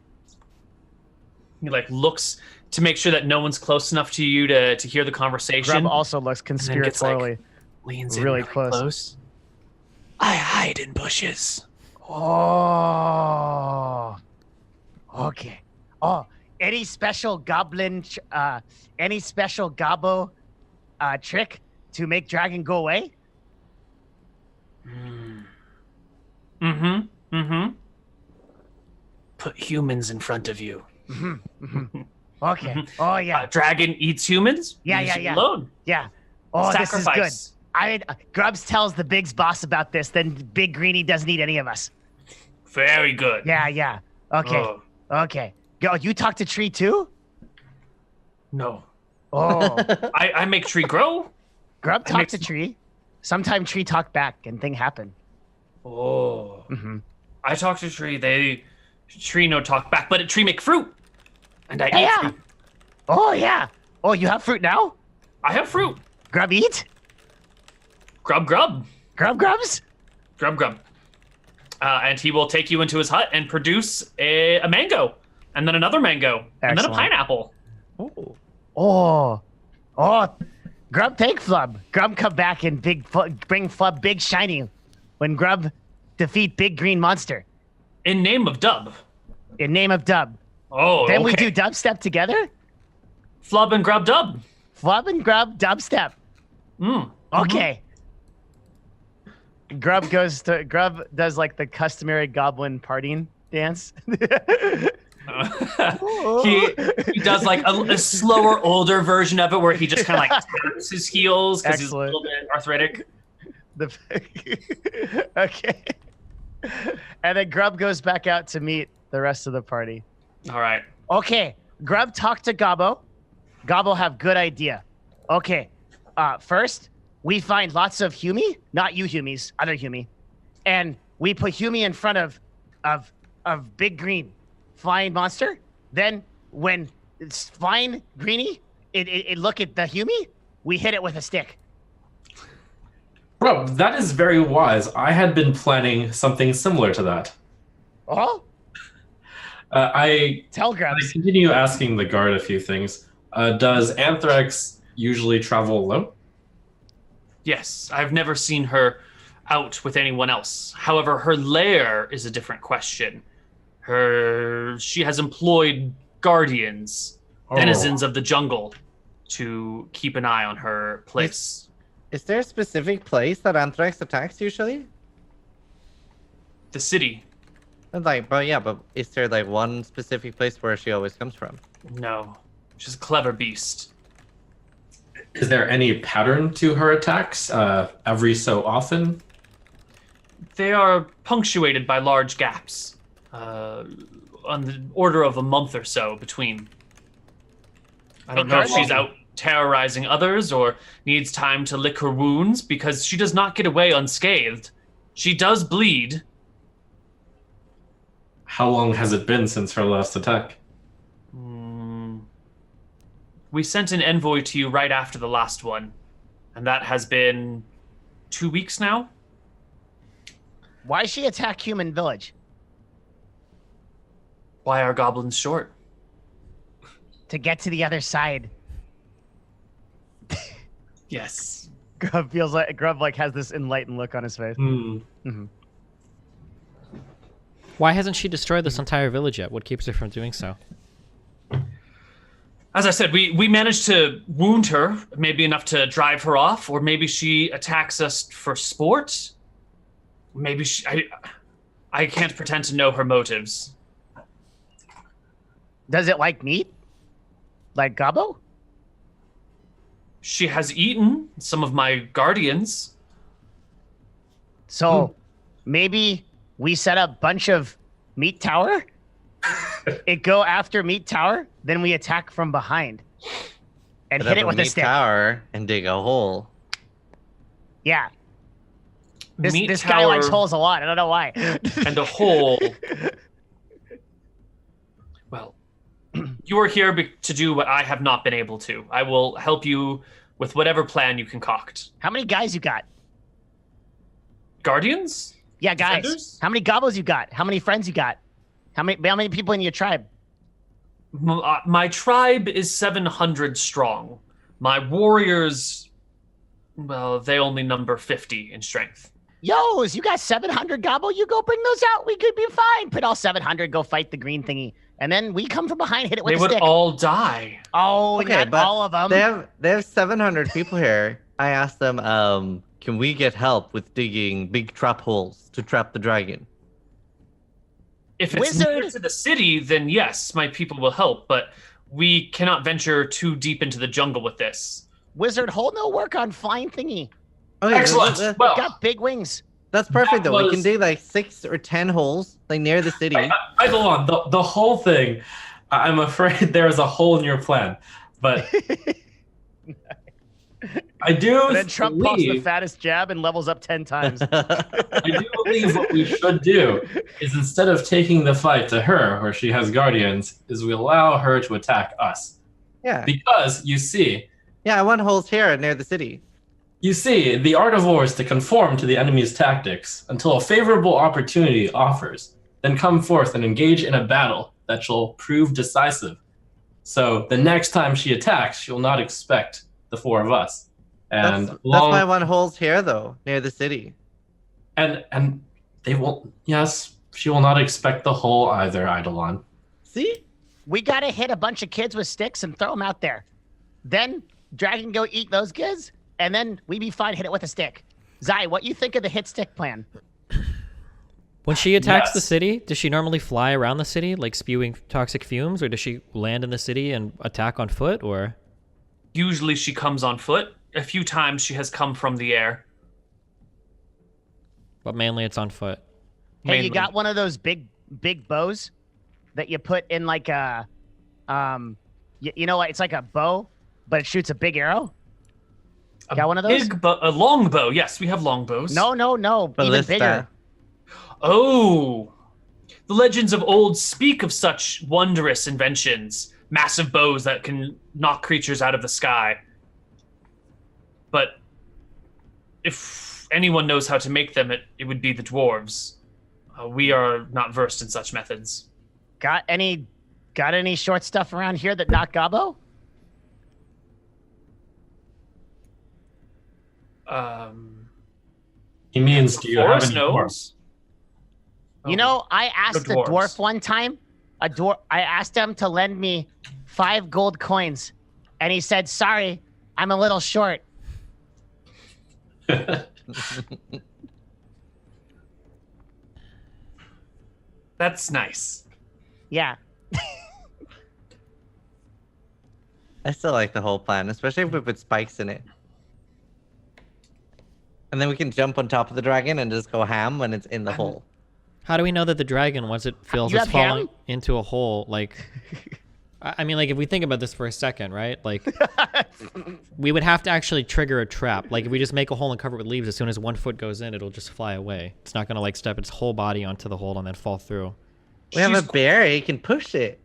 He like looks to make sure that no one's close enough to you to hear the conversation. Grub also looks conspiratorially leans really in close. I hide in bushes. Oh. Okay. Oh, any special any special Gobbo trick to make dragon go away? Put humans in front of you. Okay. Oh yeah. Dragon eats humans? Yeah, Leaves yeah, you yeah. alone. Yeah. Oh, Sacrifice. this is good. Grubs tells the Big's boss about this, then Big Greenie doesn't eat any of us. Very good. Yeah. Okay. Oh, Okay. Go. You talk to Tree too? no. Oh. I make tree grow. Grub I talk make to some- Tree. Sometimes Tree talk back and thing happen. Oh. Mm-hmm. I talk to tree. Tree no talk back, but a tree make fruit. And I eat Yeah. fruit. Oh yeah. Oh, you have fruit now? I have fruit. Grub eat? Grub. Grubs? Grub. And he will take you into his hut and produce a mango. And then another mango. And then a Excellent. pineapple. Oh. Grub take Flub. Grub come back and bring Flub big shiny when Grub defeat big green monster In name of Dub. in name of Dub. Oh, Then we okay. do dubstep together? Flub and Grub Dub. Flub and Grub dubstep. Mm. Okay. Grub does like the customary goblin partying dance. He does like a slower, older version of it where he just kind of like taps his heels because he's a Excellent. little bit arthritic. Okay. And then Grub goes back out to meet the rest of the party. All right. Okay. Grub talk to Gobbo. Gobbo have good idea. Okay. First, we find lots of Humi, not you Humies, other Humi, and we put Humi in front of Big Green, flying monster. Then when it's flying Greenie, it look at the Humi, we hit it with a stick. Bro, that is very wise. I had been planning something similar to that. Oh, I tell Grubs. continue asking the guard a few things. Does Anthrax usually travel alone? Yes, I've never seen her out with anyone else. However, her lair is a different question. She has employed guardians, denizens of the jungle, to keep an eye on her place. Is there a specific place that Anthrax attacks usually? The city. But is there like one specific place where she always comes from? No. She's a clever beast. Is there any pattern to her attacks every so often? They are punctuated by large gaps, on the order of a month or so between. I don't know if she's out terrorizing others or needs time to lick her wounds, because she does not get away unscathed. She does bleed. How long has it been since her last attack? We sent an envoy to you right after the last one, and that has been 2 weeks now. Why she attack human village? Why are goblins short? To get to the other side. Yes. Grub has this enlightened look on his face. Why hasn't she destroyed this entire village yet? What keeps her from doing so? As I said, we managed to wound her, maybe enough to drive her off, or maybe she attacks us for sport. Maybe I can't pretend to know her motives. Does it like meat? Like Gobbo? She has eaten some of my guardians. So maybe we set up bunch of meat tower. It go after meat tower, then we attack from behind and Put hit up it with a meat stick. tower and dig a hole. Yeah. Meat This guy likes tower holes a lot. I don't know why. and a hole. Well, You are here to do what I have not been able to. I will help you with whatever plan you concoct. How many guys you got? Guardians? Yeah, guys. Defenders? How many gobos you got? How many friends you got? How many people in your tribe? My tribe is 700 strong. My warriors, well, they only number 50 in strength. Yos, you got 700 gobbo? You go bring those out. We could be fine. Put all 700, go fight the green thingy. And then we come from behind, hit it with They a would stick. all die. Oh, Okay, not but all of them. They have 700 people here. I asked them, can we get help with digging big trap holes to trap the dragon? If it's near to the city, then yes, my people will help, but we cannot venture too deep into the jungle with this. Wizard, hold no work on flying thingy. Okay, Excellent. Well, Got big wings. that's perfect though. We was- can dig like 6 or 10 holes, like near the city. Eidolon, the whole thing, I'm afraid there is a hole in your plan. But I do And then Trump pops the believe, fattest jab and levels up 10 times. I do believe what we should do is instead of taking the fight to her, where she has guardians, is we allow her to attack us. Yeah. Because you see, Yeah, I want holes here near the city. the art of war is to conform to the enemy's tactics until a favorable opportunity offers, then come forth and engage in a battle that shall prove decisive. So the next time she attacks, she'll not expect the 4 of us. And That's why I want holes here though, near the city. and they won't. Yes, she will not expect the whole either, Eidolon. See? We gotta hit a bunch of kids with sticks and throw them out there. Then dragon go eat those kids, and then we be fine. Hit it with a stick. Zai, what you think of the hit stick plan? When she attacks the Yes. city, does she normally fly around the city, like spewing toxic fumes, or does she land in the city and attack on foot, or? Usually she comes on foot. A few times she has come from the air. But mainly it's on foot. Hey, Mainly. you got one of those big bows that you put in like a, you know what? It's like a bow, but it shoots a big arrow. Got one of those? A long bow. Yes, we have long bows. No, even Ballista. bigger. Oh, the legends of old speak of such wondrous inventions. Massive bows that can knock creatures out of the sky. But if anyone knows how to make them, it would be the dwarves. We are not versed in such methods. Got any short stuff around here that knock gobbo? He means, do you have Forest any knows. dwarves? You know, I asked No a dwarves. dwarf one time. I asked him to lend me 5 gold coins, and he said, "Sorry, I'm a little short." That's nice. Yeah. I still like the whole plan, especially if we put spikes in it. And then we can jump on top of the dragon and just go ham when it's in the hole. How do we know that the dragon, once it feels You it's have falling ham? into a hole, like... I mean, like, if we think about this for a second, right? Like, we would have to actually trigger a trap. Like, if we just make a hole and cover it with leaves, as soon as 1 foot goes in, it'll just fly away. It's not going to, like, step its whole body onto the hole and then fall through. We have She's a bear, he can push it.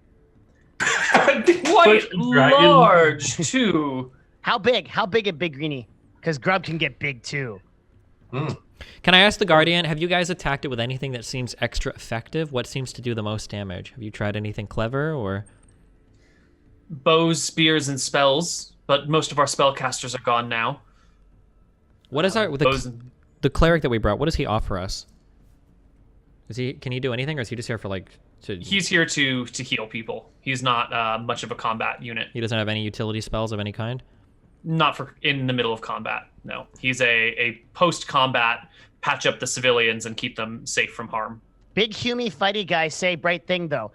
quite Push the dragon. large, too. How big? How big a big greenie? Because grub can get big too. Can I ask the Guardian, have you guys attacked it with anything that seems extra effective? What seems to do the most damage? Have you tried anything clever, or...? Bows, spears, and spells, but most of our spellcasters are gone now. What is our... Bows and- The cleric that we brought, what does he offer us? Can he do anything, or is he just here for, like... He's here to heal people. He's not much of a combat unit. He doesn't have any utility spells of any kind? Not for in the middle of combat. No, he's a post-combat patch up the civilians and keep them safe from harm. Big humie fighty guys say bright thing though.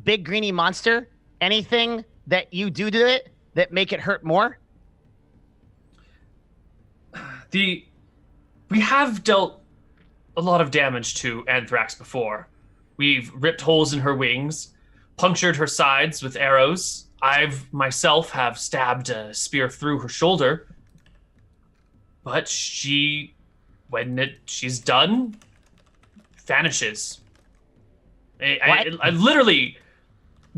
Big greenie monster. Anything that you do to it that make it hurt more? We have dealt a lot of damage to Anthrax before. We've ripped holes in her wings, punctured her sides with arrows. I've myself have stabbed a spear through her shoulder. But she's done, vanishes. I literally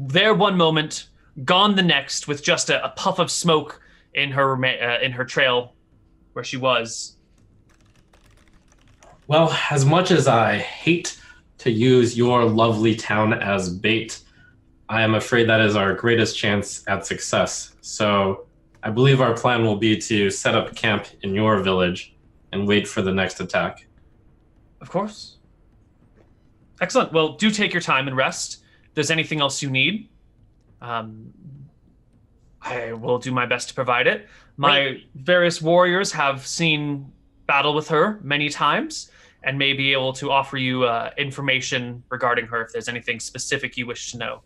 there one moment, gone the next, with just a puff of smoke in her trail where she was. Well, as much as I hate to use your lovely town as bait, I am afraid that is our greatest chance at success. So I believe our plan will be to set up camp in your village and wait for the next attack. Of course. Excellent. Well, do take your time and rest. If there's anything else you need, I will do my best to provide it. My various warriors have seen battle with her many times and may be able to offer you information regarding her if there's anything specific you wish to know.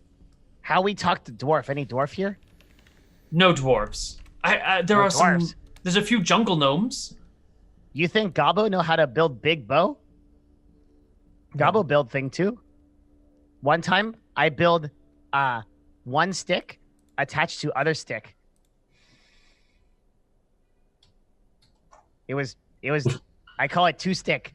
How we talk to dwarf? Any dwarf here? No dwarves. There's a few jungle gnomes. You think Gobbo know how to build big bow? Gobbo build thing too. One time I build one stick attached to other stick. It was I call it 2 stick.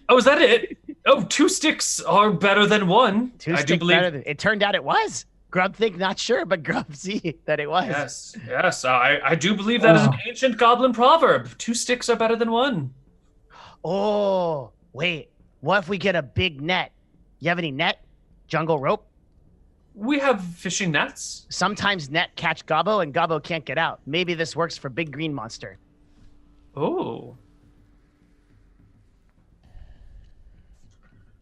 Oh, is that it? Oh, 2 sticks are better than 1. 2 I stick do believe. better than, it turned out it was. Grub think not sure, but Grub see that it was. Yes. I do believe that is an ancient goblin proverb. 2 sticks are better than 1. Oh, wait. What if we get a big net? You have any net? Jungle rope? We have fishing nets. Sometimes net catch Gobbo and Gobbo can't get out. Maybe this works for big green monster. Oh.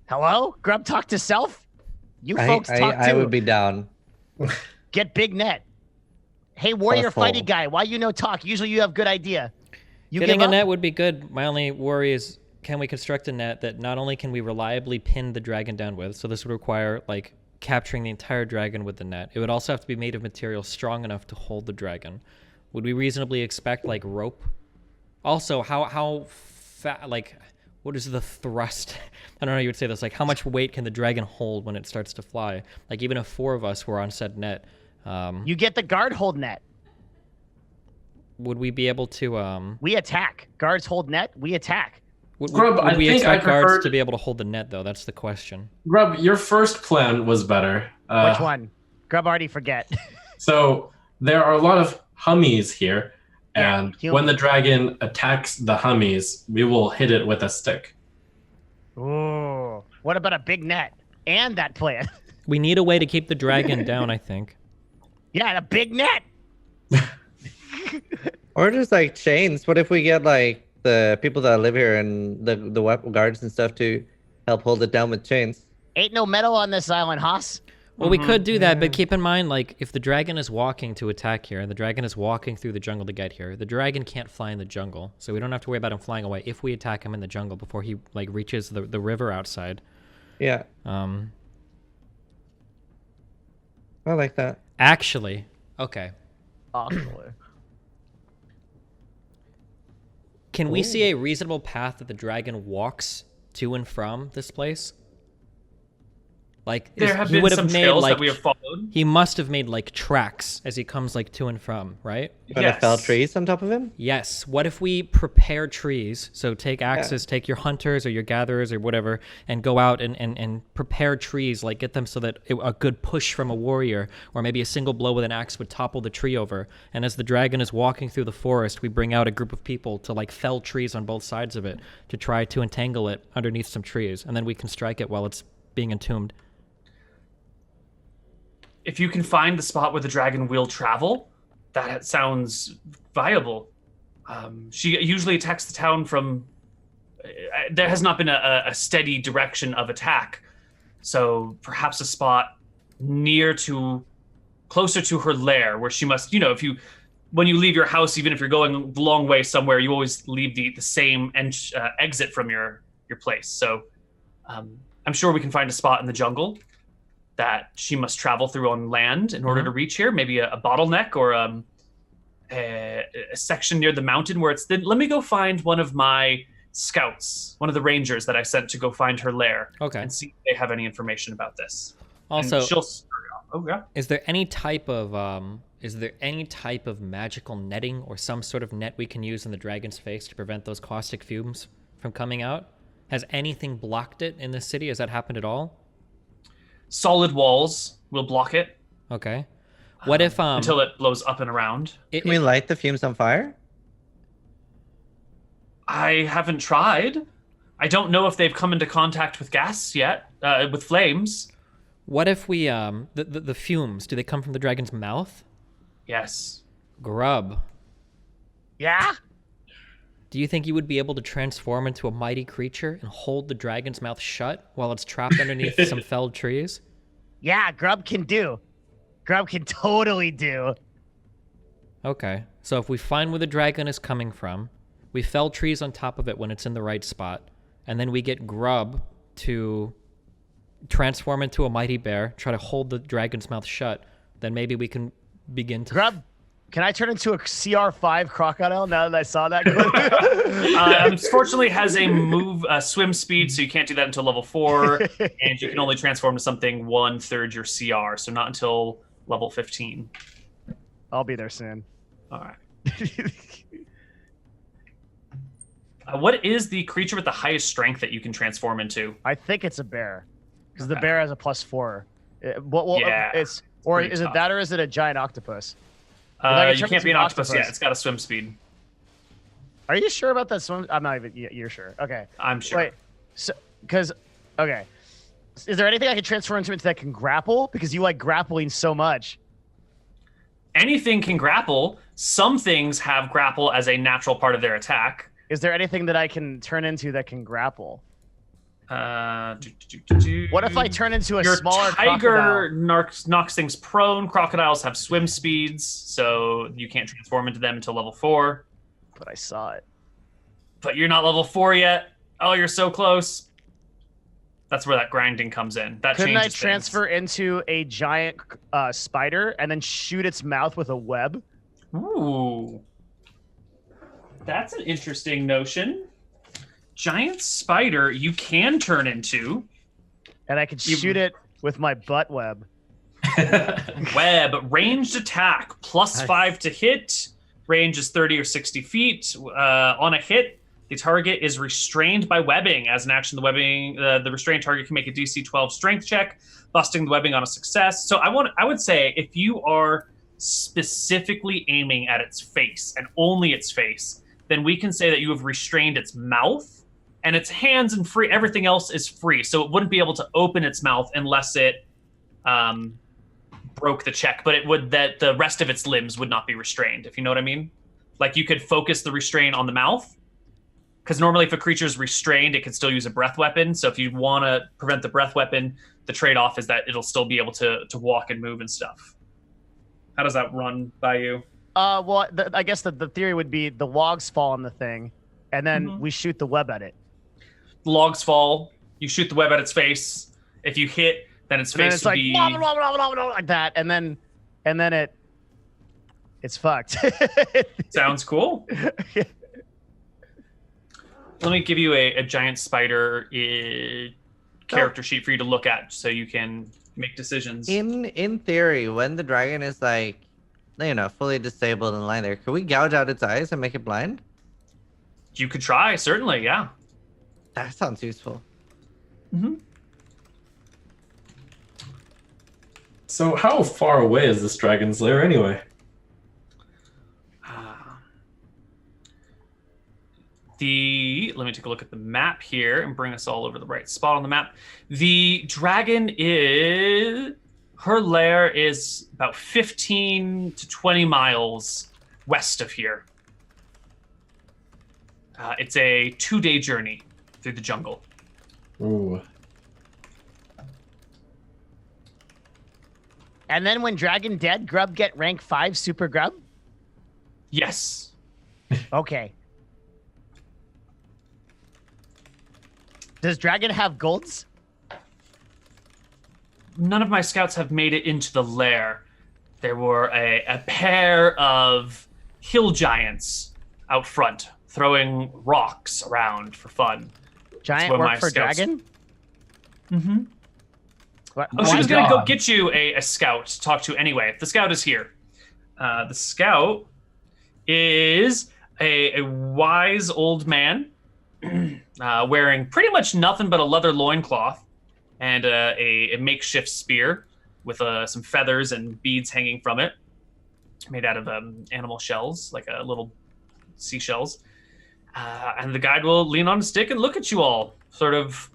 Hello? Grub talk to self? You folks talk too. I would be down. Get big net. Hey, warrior fighty guy, why you no talk? Usually you have good idea. You Getting a net would be good. My only worry is, can we construct a net that not only can we reliably pin the dragon down with, so this would require, like, capturing the entire dragon with the net. It would also have to be made of material strong enough to hold the dragon. Would we reasonably expect, like, rope? Also, how like, what is the thrust? I don't know how you would say this. Like, how much weight can the dragon hold when it starts to fly? Like, even if 4 of us were on said net. You get the guard hold net. Would we be able to... We attack. Guards hold net, we attack. Would Grub, we expect guards to be able to hold the net, though? That's the question. Grub, your first plan was better. Which one? Grub already forget. So there are a lot of hummies here, and Yeah, when the dragon attacks the hummies, we will hit it with a stick. Ooh. What about a big net? And that plan. We need a way to keep the dragon down, I think. Yeah, a big net. Or just like chains. What if we get like the people that live here and the weapon guards and stuff to help hold it down with chains? Ain't no metal on this island, Haas. Well, we could do that, but keep in mind, like, if the dragon is walking to attack here, and the dragon is walking through the jungle to get here, the dragon can't fly in the jungle, so we don't have to worry about him flying away if we attack him in the jungle before he, like, reaches the river outside. Yeah. I like that. Actually, okay. Can we see a reasonable path that the dragon walks to and from this place? Like, There have been some trails that we have followed. He must have made, like, tracks as he comes, like, to and from, right? You want to fell trees on top of him? Yes. What if we prepare trees? So take axes, take your hunters or your gatherers or whatever, and go out and prepare trees, like get them so that a good push from a warrior or maybe a single blow with an axe would topple the tree over. And as the dragon is walking through the forest, we bring out a group of people to, like, fell trees on both sides of it to try to entangle it underneath some trees. And then we can strike it while it's being entombed. If you can find the spot where the dragon will travel, that sounds viable. She usually attacks the town from... there has not been a steady direction of attack. So perhaps a spot closer to her lair, where she must, when you leave your house, even if you're going a long way somewhere, you always leave the same exit from your place. So I'm sure we can find a spot in the jungle that she must travel through on land in order to reach here. Maybe a bottleneck or a section near the mountain where it's... Let me go find one of my scouts, one of the rangers that I sent to go find her lair. Okay. And see if they have any information about this. Also, and she'll... Oh, yeah. Is there any type of magical netting or some sort of net we can use in the dragon's face to prevent those caustic fumes from coming out? Has anything blocked it in this city? Has that happened at all? solid walls will block it. Okay. What if until it blows up and around? Can we light the fumes on fire? I haven't tried. I don't know if they've come into contact with gas yet, with flames. What if we the fumes? Do they come from the dragon's mouth? Yes. Grub. Yeah? Do you think you would be able to transform into a mighty creature and hold the dragon's mouth shut while it's trapped underneath some felled trees? Yeah, Grub can do. Grub can totally do. Okay. So if we find where the dragon is coming from, we fell trees on top of it when it's in the right spot, and then we get Grub to transform into a mighty bear, try to hold the dragon's mouth shut, then maybe we can begin to... Grub, can I turn into a CR5 crocodile now that I saw that? Unfortunately, has a swim speed, so you can't do that until level 4, and you can only transform to something 1/3 your CR, so not until level 15. I'll be there soon. All right. What is the creature with the highest strength that you can transform into? I think it's a bear, because the Okay. bear has a +4. Yeah, It's or pretty is tough. it that, or is it a giant octopus? I You turn can't be an into an octopus yet. octopus. It's got a swim speed. Are you sure about that swim? I'm not even. You're sure? Okay. I'm sure. Wait. So, because okay, is there anything I can transfer into that can grapple? Because you like grappling so much. Anything can grapple. Some things have grapple as a natural part of their attack. Is there anything that I can turn into that can grapple? What if I turn into a Your smaller tiger crocodile? knocks things prone. Crocodiles have swim speeds, so you can't transform into them until level 4. But I saw it. But you're not level 4 yet. Oh, you're so close. That's where that grinding comes in. That Couldn't I changes transfer into a giant spider and then shoot its mouth with a web? things. Ooh. That's an interesting notion. Giant spider you can turn into. And I could shoot it with my butt web. Web. Ranged attack. Nice. +5 to hit. Range is 30 or 60 feet. On a hit, the target is restrained by webbing. As an action, the restrained target can make a DC 12 strength check, busting the webbing on a success. So I would say if you are specifically aiming at its face and only its face, then we can say that you have restrained its mouth, and its hands and free. Everything else is free, so it wouldn't be able to open its mouth unless it broke the check. But it would that the rest of its limbs would not be restrained. If you know what I mean, like you could focus the restraint on the mouth, because normally if a creature is restrained, it can still use a breath weapon. So if you want to prevent the breath weapon, the trade-off is that it'll still be able to walk and move and stuff. How does that run by you? Well, I guess the theory would be the logs fall on the thing, and then we shoot the web at it. Logs fall. You shoot the web at its face. If you hit, then its And then face it's would like be. blah, blah, blah, blah, blah, like that, and then it's fucked. Sounds cool. Let me give you a giant spider character sheet for you to look at, so you can make decisions. In theory, when the dragon is like, fully disabled and lying there, could we gouge out its eyes and make it blind? You could try, certainly, yeah. That sounds useful. Mm-hmm. So how far away is this dragon's lair anyway? Let me take a look at the map here and bring us all over the right spot on the map. The dragon her lair is about 15 to 20 miles west of here. It's a 2-day journey through the jungle. Ooh. And then when Dragon dead, Grub get rank 5 super Grub? Yes. Okay. Does Dragon have golds? None of my scouts have made it into the lair. There were a pair of hill giants out front throwing rocks around for fun. Giant where my work for scouts- Dragon? Mm-hmm. What? Oh, she my was going to go God. get you a scout to talk to anyway. The scout is here. The scout is a wise old man wearing pretty much nothing but a leather loincloth. and a makeshift spear with some feathers and beads hanging from it, made out of animal shells, like little seashells. And the guide will lean on a stick and look at you all, sort of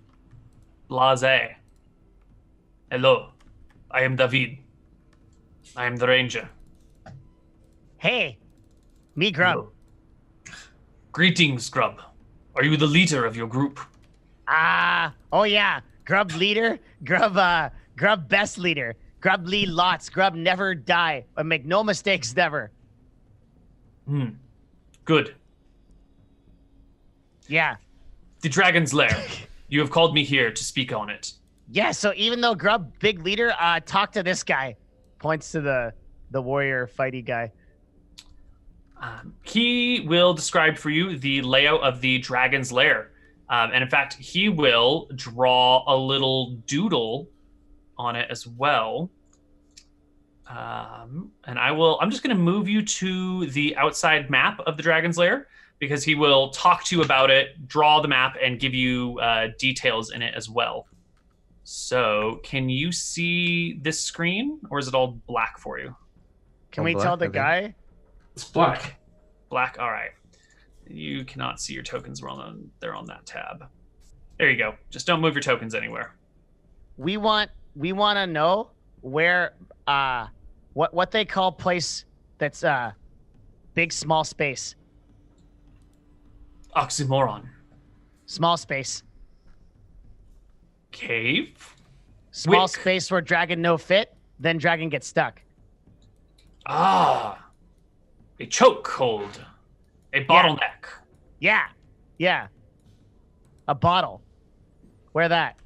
blasé. Hello, I am David. I am the ranger. Hey, me Grub. Hello. Greetings, Grub. Are you the leader of your group? Oh yeah, Grub leader, Grub best leader. Grub lead lots, Grub never die, but make no mistakes never. Good. Yeah. The Dragon's Lair. You have called me here to speak on it. Yeah, so even though Grub big leader, talk to this guy. Points to the warrior fighty guy. He will describe for you the layout of the Dragon's Lair. And in fact, he will draw a little doodle on it as well. And I'm just going to move you to the outside map of the Dragon's Lair, because he will talk to you about it, draw the map, and give you details in it as well. So can you see this screen, or is it all black for you? Can we tell the guy? It's black. Black, all right. You cannot see your tokens. They're on that tab. There you go. Just don't move your tokens anywhere. We want to know where what they call place that's big small space. Oxymoron. Small space. Cave? Small Wick. space where dragon no fit, then dragon gets stuck. Ah. A chokehold. A bottleneck. Yeah. Yeah. A bottle. Where that?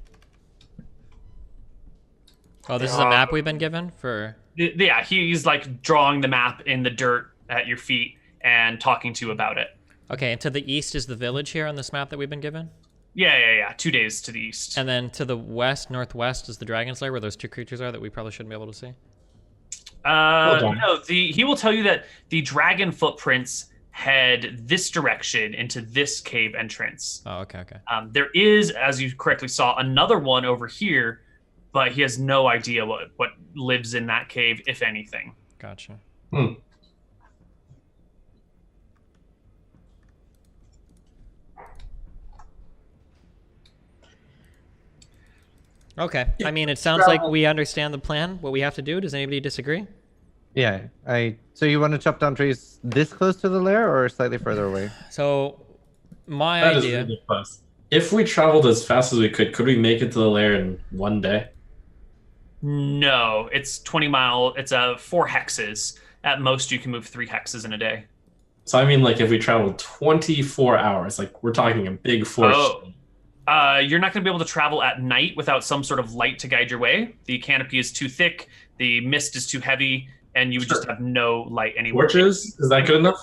Oh, this is a map we've been given for... Yeah, he's like drawing the map in the dirt at your feet and talking to you about it. Okay, and to the east is the village here on this map that we've been given? Yeah. 2 days to the east. And then to the west, northwest is the Dragon's Lair, where those two creatures are that we probably shouldn't be able to see? No, he will tell you that the dragon footprints head this direction into this cave entrance. Oh, okay. There is, as you correctly saw, another one over here, but he has no idea what lives in that cave, if anything. Gotcha. Okay. I mean, it sounds like we understand the plan, what we have to do. Does anybody disagree? Yeah. So you want to chop down trees this close to the lair or slightly further away? So, my That is idea... really close. If we traveled as fast as we could we make it to the lair in one day? No, it's 20 mile. It's 4 hexes. At most, you can move 3 hexes in a day. So I mean, like, if we traveled 24 hours, like, we're talking a big force. You're not going to be able to travel at night without some sort of light to guide your way. The canopy is too thick, the mist is too heavy, and you would just have no light anywhere. Torches? Is that good enough?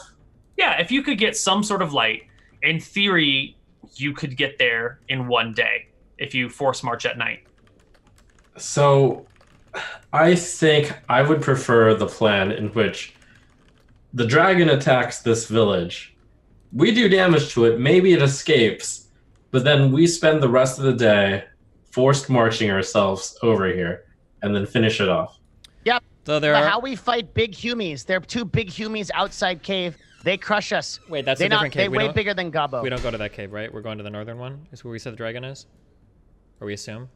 Yeah, if you could get some sort of light, in theory, you could get there in one day if you force march at night. So I think I would prefer the plan in which the dragon attacks this village. We do damage to it, maybe it escapes, but then we spend the rest of the day forced marching ourselves over here and then finish it off. Yep. So But how we fight big humies. There are 2 big humies outside cave. They crush us. Wait, that's a different cave. They're way bigger than Gabo. We don't go to that cave, right? We're going to the northern one? Is where we said the dragon is? Or we assume?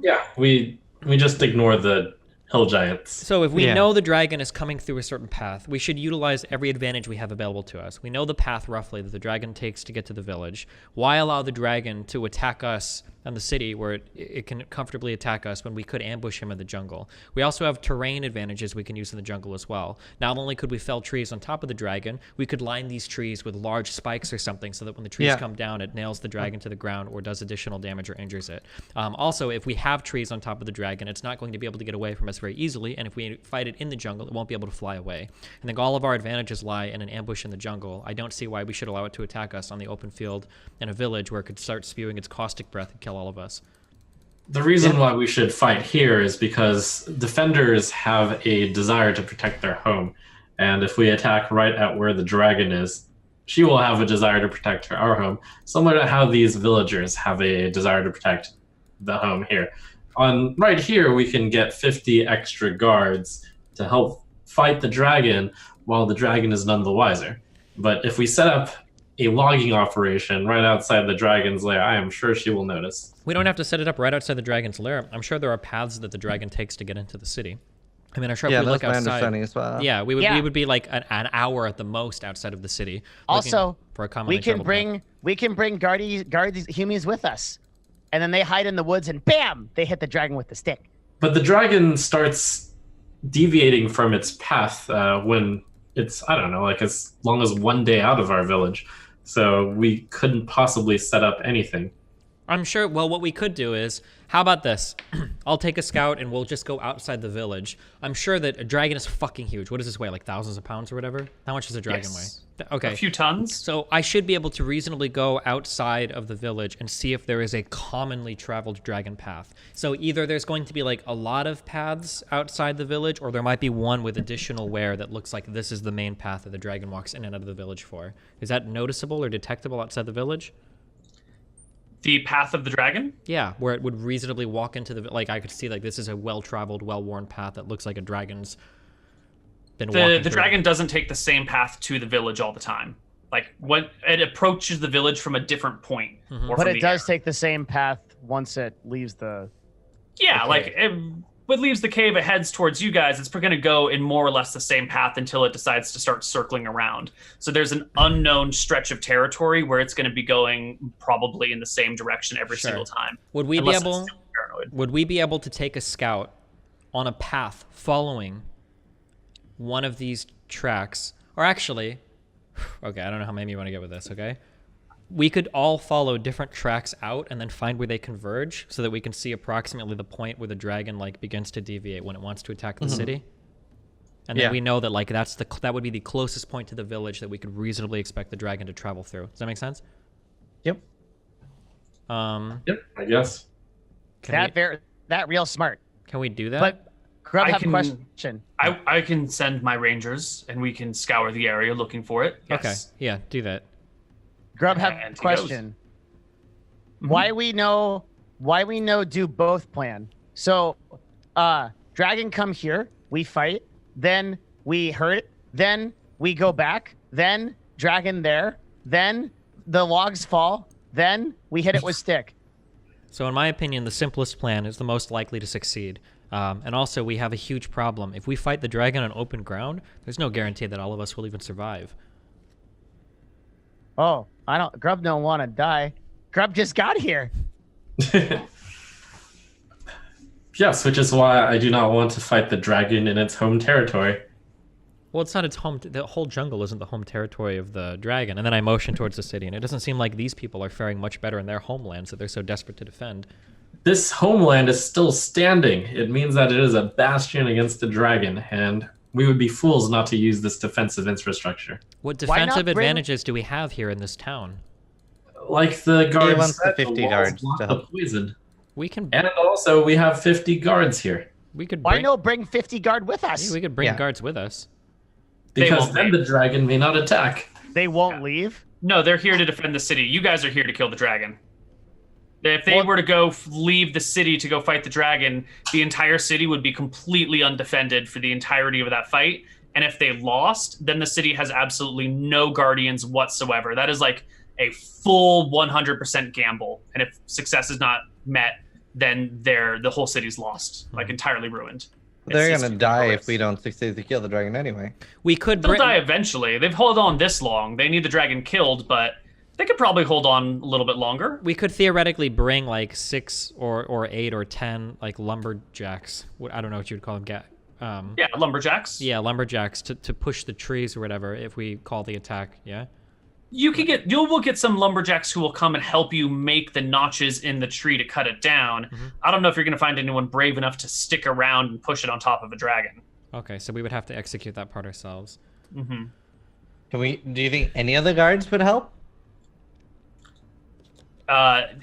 Yeah, we just ignore the hill giants. So if we know the dragon is coming through a certain path, we should utilize every advantage we have available to us. We know the path roughly that the dragon takes to get to the village. Why allow the dragon to attack us and the city where it can comfortably attack us when we could ambush him in the jungle? We also have terrain advantages we can use in the jungle as well. Not only could we fell trees on top of the dragon, we could line these trees with large spikes or something so that when the trees come down, it nails the dragon to the ground or does additional damage or injures it. Also, if we have trees on top of the dragon, it's not going to be able to get away from us very easily, and if we fight it in the jungle, it won't be able to fly away. I think all of our advantages lie in an ambush in the jungle. I don't see why we should allow it to attack us on the open field in a village where it could start spewing its caustic breath and kill all of us. The reason why we should fight here is because defenders have a desire to protect their home. And if we attack right at where the dragon is, she will have a desire to protect our home, similar to how these villagers have a desire to protect the home here. On right here, we can get 50 extra guards to help fight the dragon while the dragon is none the wiser. But if we set up a logging operation right outside the dragon's lair, I am sure she will notice. We don't have to set it up right outside the dragon's lair. I'm sure there are paths that the dragon takes to get into the city. I mean, I'm sure if we that's look my outside, understanding as well. yeah, we would be like an hour at the most outside of the city. Also, for a commonly we can traveled path. bring guards humies with us, and then they hide in the woods, and bam, they hit the dragon with the stick. But the dragon starts deviating from its path when it's, I don't know, like as long as one day out of our village. So we couldn't possibly set up anything. I'm sure, well, what we could do is, how about this? I'll take a scout and we'll just go outside the village. I'm sure that a dragon is fucking huge. What does this weigh, like thousands of pounds or whatever? How much does a dragon weigh? Okay. A few tons. So I should be able to reasonably go outside of the village and see if there is a commonly traveled dragon path. So either there's going to be like a lot of paths outside the village, or there might be one with additional wear that looks like this is the main path that the dragon walks in and out of the village for. Is that noticeable or detectable outside the village? The path of the dragon? Yeah, where it would reasonably walk into the, like I could see like this is a well-traveled, well-worn path that looks like a dragon's been walking The dragon doesn't take the same path to the village all the time. Like when it approaches the village from a different point. Or But from it the does air. take the same path once it leaves the. Yeah, Okay. like it leaves the cave, it heads towards you guys. It's going to go in more or less the same path until it decides to start circling around. So there's an unknown stretch of territory where it's going to be going probably in the same direction every Sure. single time. Would we Unless be it's able? still paranoid. Would we be able to take a scout on a path following one of these tracks? Or actually, okay, I don't know how maybe you want to get with this, okay? We could all follow different tracks out and then find where they converge so that we can see approximately the point where the dragon like begins to deviate when it wants to attack the city. And then Yeah. we know that like that would be the closest point to the village that we could reasonably expect the dragon to travel through. Does that make sense? Yep. Yep, I guess. That real smart. Can we do that? But Grub, I have a can- question. I can send my rangers and we can scour the area looking for it. Yes. Okay, yeah, do that. Grub, have And a he goes. question. Why we know do both plan. So dragon come here, we fight, then we hurt it, then we go back, then dragon there, then the logs fall, then we hit it with stick. So in my opinion, the simplest plan is the most likely to succeed. And also, we have a huge problem. If we fight the dragon on open ground, there's no guarantee that all of us will even survive. Oh, Grub don't want to die. Grub just got here. Yes, which is why I do not want to fight the dragon in its home territory. Well, it's not its home. The whole jungle isn't the home territory of the dragon. And then I motion towards the city, and it doesn't seem like these people are faring much better in their homelands that they're so desperate to defend. This homeland is still standing. It means that it is a bastion against the dragon, and we would be fools not to use this defensive infrastructure. What Why not defensive bring- advantages do we have here in this town? Like the guards wants the said, 50 walls guards block to the help. poison. We can. And also, we have 50 guards here. We could. Why Bring, no bring 50 guard with us? We could bring Yeah. guards with us. They Because won't then leave. the dragon may not attack. They won't leave. No, they're here to defend the city. You guys are here to kill the dragon. If they were to go leave the city to go fight the dragon, the entire city would be completely undefended for the entirety of that fight. And if they lost, then the city has absolutely no guardians whatsoever. That is like a full 100% gamble. And if success is not met, then the whole city's lost, like entirely ruined. They're It's gonna die ridiculous. if we don't succeed to kill the dragon anyway. We could. They'll bring. die eventually. They've held on this long. They need the dragon killed, but they could probably hold on a little bit longer. We could theoretically bring like 6 or 8 or 10 like lumberjacks. I don't know what you would call them. Yeah, lumberjacks. Yeah, lumberjacks to push the trees or whatever if we call the attack. Yeah. You will get some lumberjacks who will come and help you make the notches in the tree to cut it down. I don't know if you're going to find anyone brave enough to stick around and push it on top of a dragon. Okay, so we would have to execute that part ourselves. Do you think any other guards would help?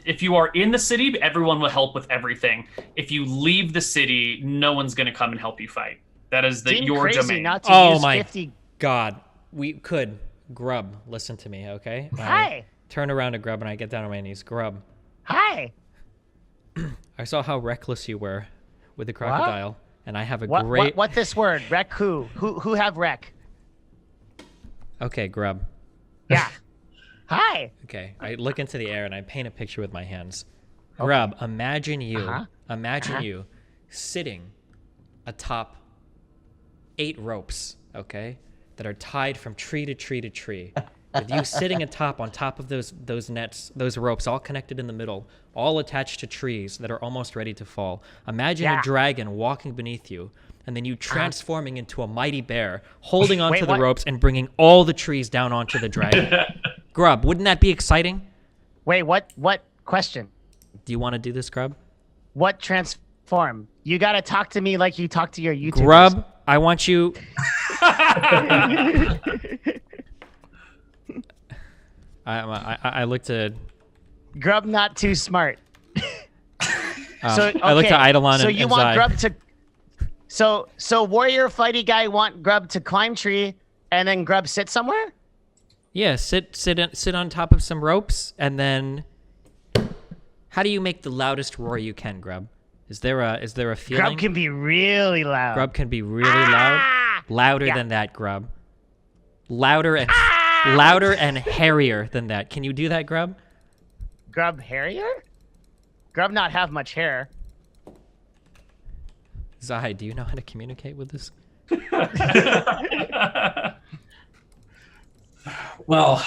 If you are in the city, everyone will help with everything. If you leave the city, no one's going to come and help you fight. That is Seem your crazy domain. not to Oh use my 50. God, we could. Grub, listen to me, okay? Hi. Turn around to Grub and I get down on my knees. Grub, Hi. I saw how reckless you were with the crocodile, and I have a What, great... what this word? Wreck who? Who have wreck? Okay, Grub. Yeah. Hi. Okay, I look into the air and I paint a picture with my hands. Grub, imagine you, you sitting atop 8 ropes, okay, that are tied from tree to tree to tree. With you sitting on top of those nets, those ropes, all connected in the middle, all attached to trees that are almost ready to fall. Imagine a dragon walking beneath you, and then you transforming into a mighty bear, holding onto the ropes and bringing all the trees down onto the dragon. Grub, wouldn't that be exciting? Wait, what question? Do you want to do this, Grub? What transform? You gotta talk to me like you talk to your YouTubers. Grub, I want you... I looked at... Grub not too smart. I looked at Eidolon and so you want Zai. Grub to... So warrior fighty guy want Grub to climb tree and then Grub sit somewhere? Yeah, sit on top of some ropes, and then... How do you make the loudest roar you can, Grub? Is there a feeling? Grub can be really loud. Grub can be really loud? Louder than that, Grub. Louder and hairier than that. Can you do that, Grub? Grub hairier? Grub not have much hair. Zai, do you know how to communicate with this? Well,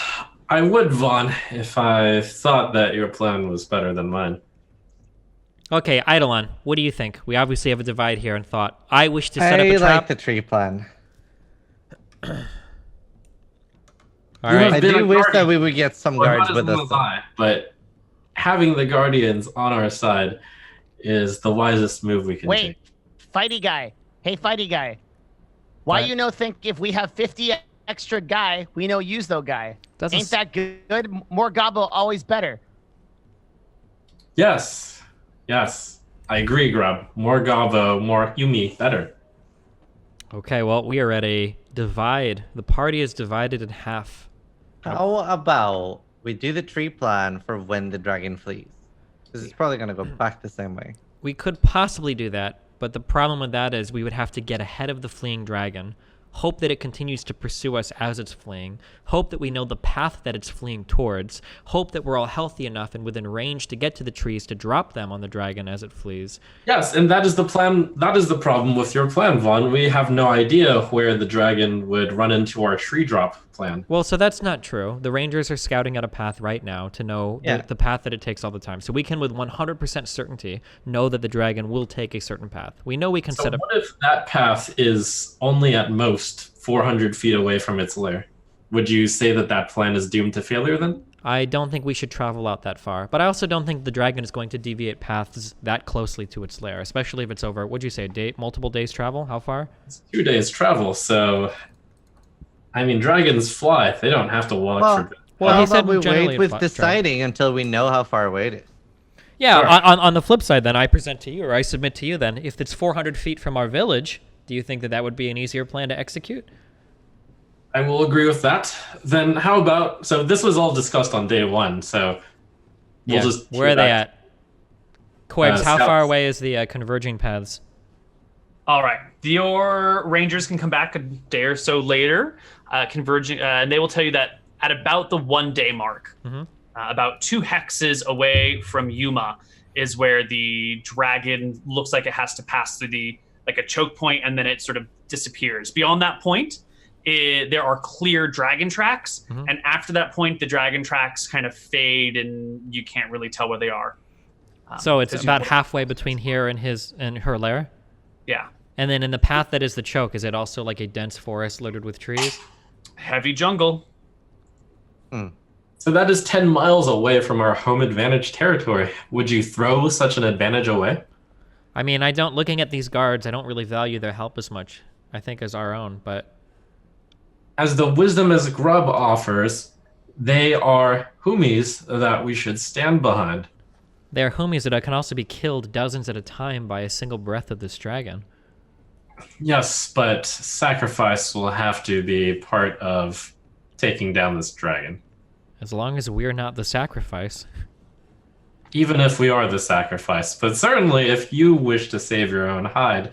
I would, Vaughn, if I thought that your plan was better than mine. Okay, Eidolon, what do you think? We obviously have a divide here in thought. I wish to set up a I trap. like the tree plan. All right. I do wish that we would get some guards with us. But having the guardians on our side is the wisest move we can take. Wait, fighty guy. Hey, fighty guy. Why What? you know think if we have 50 extra guy, we know use though guy? Doesn't Ain't that good? More gobble, always better. Yes. Yes. I agree, Grub. More Gabo, more Yumi, better. Okay, well, we are at a divide. The party is divided in half. How about we do the tree plan for when the dragon flees? Because it's probably going to go back the same way. We could possibly do that, but the problem with that is we would have to get ahead of the fleeing dragon, hope that it continues to pursue us as it's fleeing, hope that we know the path that it's fleeing towards, hope that we're all healthy enough and within range to get to the trees to drop them on the dragon as it flees. Yes, and that is the plan. That is the problem with your plan, Vaughn. We have no idea where the dragon would run into our tree drop plan. Well, so that's not true. The rangers are scouting out a path right now to know the path that it takes all the time. So we can, with 100% certainty, know that the dragon will take a certain path. We know we can set up... What if that path is only at most 400 feet away from its lair? Would you say that that plan is doomed to failure then? I don't think we should travel out that far. But I also don't think the dragon is going to deviate paths that closely to its lair, especially if it's over, what'd you say, multiple days travel? How far? It's 2 days travel, so... I mean, dragons fly. They don't have to walk for... Well, how he said about we generally wait with travel. deciding until we know how far away it is? Yeah, Sure. on the flip side, then, I present to you, or I submit to you, then, if it's 400 feet from our village, do you think that that would be an easier plan to execute? I will agree with that. Then how about... So this was all discussed on day 1, so... We'll just... Where are they at? Koibs, how far scouts. away is the converging paths? All right. Your rangers can come back a day or so later, converging, and they will tell you that at about the 1 day mark, about 2 hexes away from Yuma, is where the dragon looks like it has to pass through a choke point, and then it sort of disappears. Beyond that point, there are clear dragon tracks, and after that point, the dragon tracks kind of fade, and you can't really tell where they are. So it's about halfway between here and her lair? Yeah. And then in the path that is the choke, is it also like a dense forest littered with trees? Heavy jungle. So that is 10 miles away from our home advantage territory. Would you throw such an advantage away? I mean, looking at these guards, I don't really value their help as much, I think, as our own, but... As the wisdom as Grub offers, they are humis that we should stand behind. They are homies that can also be killed dozens at a time by a single breath of this dragon. Yes, but sacrifice will have to be part of taking down this dragon. As long as we're not the sacrifice. even if we are the sacrifice. But certainly, if you wish to save your own hide,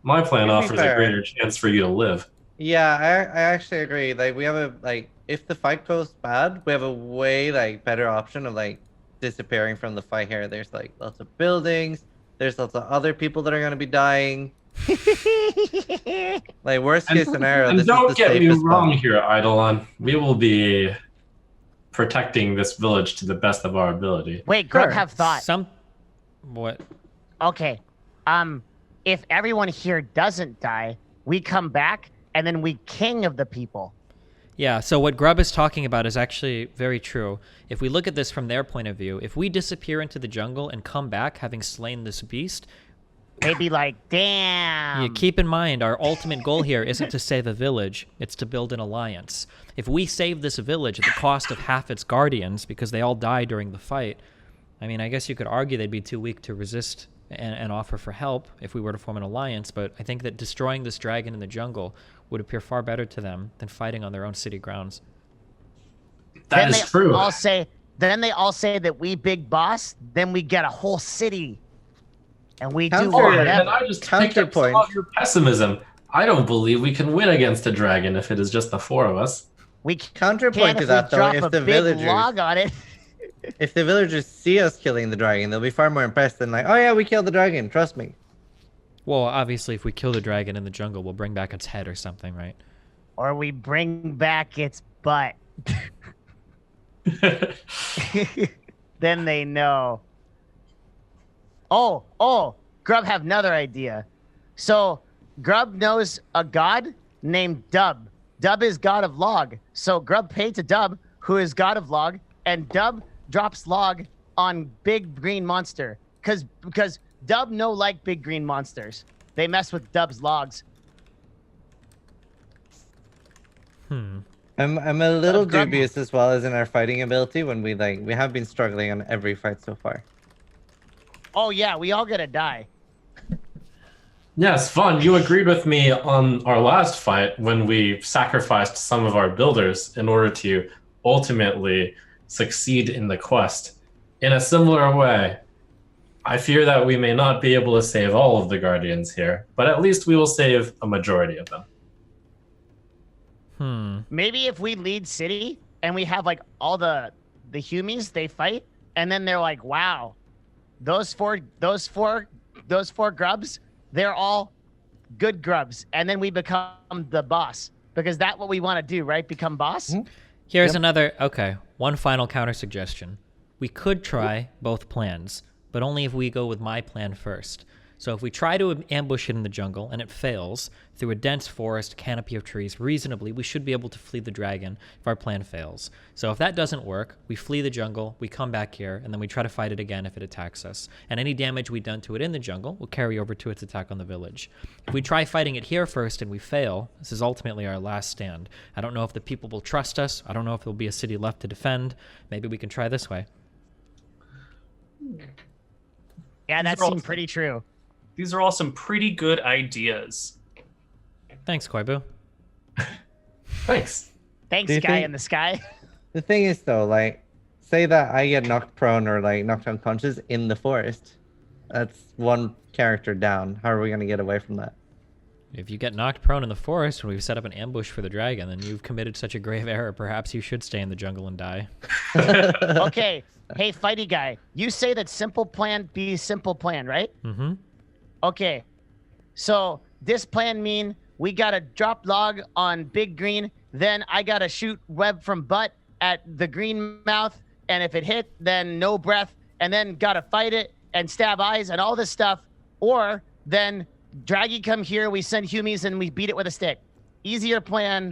my plan To be offers a fair. greater chance for you to live. Yeah, I actually agree. Like we have a if the fight goes bad, we have a way better option of disappearing from the fight here. There's lots of buildings. There's lots of other people that are gonna be dying. Worst case scenario, And this don't is the get me safest wrong spot. here, Eidolon. We will be protecting this village to the best of our ability. Wait, Grub, Sure. have thought. What? Okay. If everyone here doesn't die, we come back and then we king of the people. Yeah, so what Grub is talking about is actually very true. If we look at this from their point of view, if we disappear into the jungle and come back having slain this beast, They'd be like, damn. you keep in mind our ultimate goal here isn't to save a village, it's to build an alliance. If we save this village at the cost of half its guardians because they all die during the fight, I mean, I guess you could argue they'd be too weak to resist and offer for help if we were to form an alliance, but I think that destroying this dragon in the jungle would appear far better to them than fighting on their own city grounds. That is true. Then they all say that we big boss, then we get a whole city. And we do Counter- whatever. And I just picked up some Counterpoint. of your pessimism. I don't believe we can win against a dragon if it is just the four of us. We Counterpoint can to if that we though, drop if a the big villagers log on it. if the villagers see us killing the dragon, they'll be far more impressed than oh yeah, we killed the dragon, trust me. Well, obviously, if we kill the dragon in the jungle, we'll bring back its head or something, right? Or we bring back its butt. Then they know. Oh, Grub have another idea. So Grub knows a god named Dub. Dub is god of log. So Grub paid to Dub, who is god of log, and Dub drops log on big green monster. Because Dub no like big green monsters. They mess with Dub's logs. I'm a little Grub- dubious as well as in our fighting ability when we have been struggling on every fight so far. Oh yeah, we all gonna die. Yes, Vaughn, you agreed with me on our last fight when we sacrificed some of our builders in order to ultimately succeed in the quest. In a similar way, I fear that we may not be able to save all of the guardians here, but at least we will save a majority of them. Maybe if we lead city and we have all the humies they fight, and then they're like, wow, those four grubs, they're all good grubs, and then we become the boss because that's what we want to do, right? Become boss. Here's one final counter suggestion. We could try both plans, but only if we go with my plan first. So if we try to ambush it in the jungle and it fails, through a dense forest, canopy of trees, reasonably, we should be able to flee the dragon if our plan fails. So if that doesn't work, we flee the jungle, we come back here, and then we try to fight it again if it attacks us. And any damage we've done to it in the jungle will carry over to its attack on the village. If we try fighting it here first and we fail, this is ultimately our last stand. I don't know if the people will trust us. I don't know if there'll be a city left to defend. Maybe we can try this way. Yeah, that These are all- seemed pretty true. These are all some pretty good ideas. Thanks, Koibu. Thanks. Thanks, Do you guy think- in the sky. The thing is though, say that I get knocked prone or knocked unconscious in the forest. That's one character down. How are we gonna get away from that? If you get knocked prone in the forest when we've set up an ambush for the dragon, then you've committed such a grave error. Perhaps you should stay in the jungle and die. Okay, hey, fighty guy, you say that simple plan be simple plan, right? Mm-hmm. Okay, so this plan mean we gotta drop log on big green, then I gotta shoot web from butt at the green mouth, and if it hit, then no breath, and then gotta fight it and stab eyes and all this stuff, or then Draggy come here, we send humies and we beat it with a stick. Easier plan,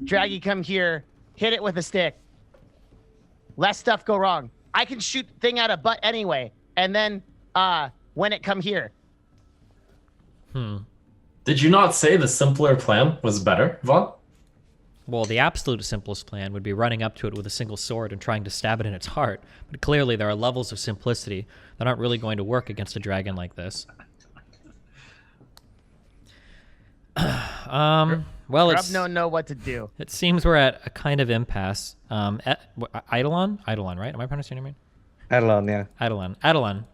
Draggy come here, hit it with a stick. Less stuff go wrong. I can shoot thing out of butt anyway, and then when it come here. Did you not say the simpler plan was better, Vaughn? Well, the absolute simplest plan would be running up to it with a single sword and trying to stab it in its heart. But clearly there are levels of simplicity that aren't really going to work against a dragon like this. Well, Grub don't know what to do. it seems we're at a kind of impasse. Eidolon, right? Am I pronouncing your name right? Eidolon, yeah. Eidolon,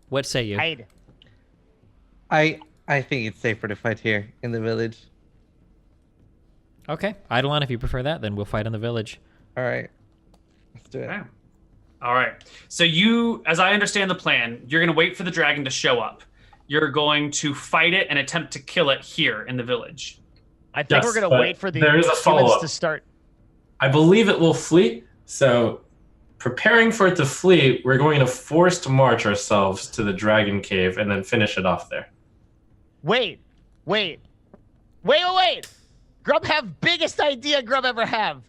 what say you? Hide. I think it's safer to fight here in the village. Okay, Eidolon, if you prefer that, then we'll fight in the village. All right. Let's do it. Okay. All right. So you, as I understand the plan, you're going to wait for the dragon to show up. You're going to fight it and attempt to kill it here in the village. I think we're gonna wait for the there is a humans follow-up. to start. I believe it will flee, so preparing for it to flee, we're going to forced march ourselves to the dragon cave and then finish it off there. Wait. Grub have biggest idea Grub ever have.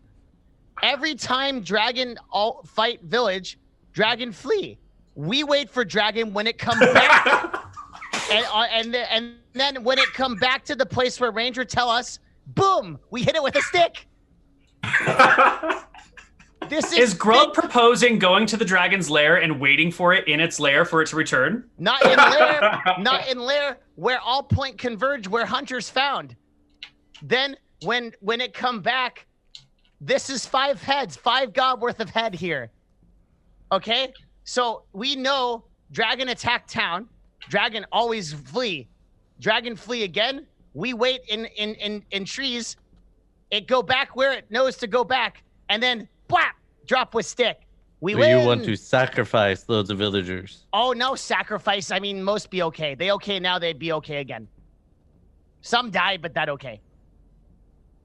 Every time dragon all fight village, dragon flee. We wait for dragon when it comes back, and then when it come back to the place where ranger tell us, boom, we hit it with a stick. This Is Grub proposing going to the dragon's lair and waiting for it in its lair for it to return? not in lair where all point converge where hunters found. Then when it come back, this is 5 heads, 5 gob worth of head here. Okay? So we know dragon attack town, dragon always flee. Dragon flee again, we wait in trees, it go back where it knows to go back, and then bwap, drop with stick. We Do win. you want to sacrifice loads of villagers? Oh, no sacrifice. I mean, most be okay. They okay now, they'd be okay again. Some died, but that okay.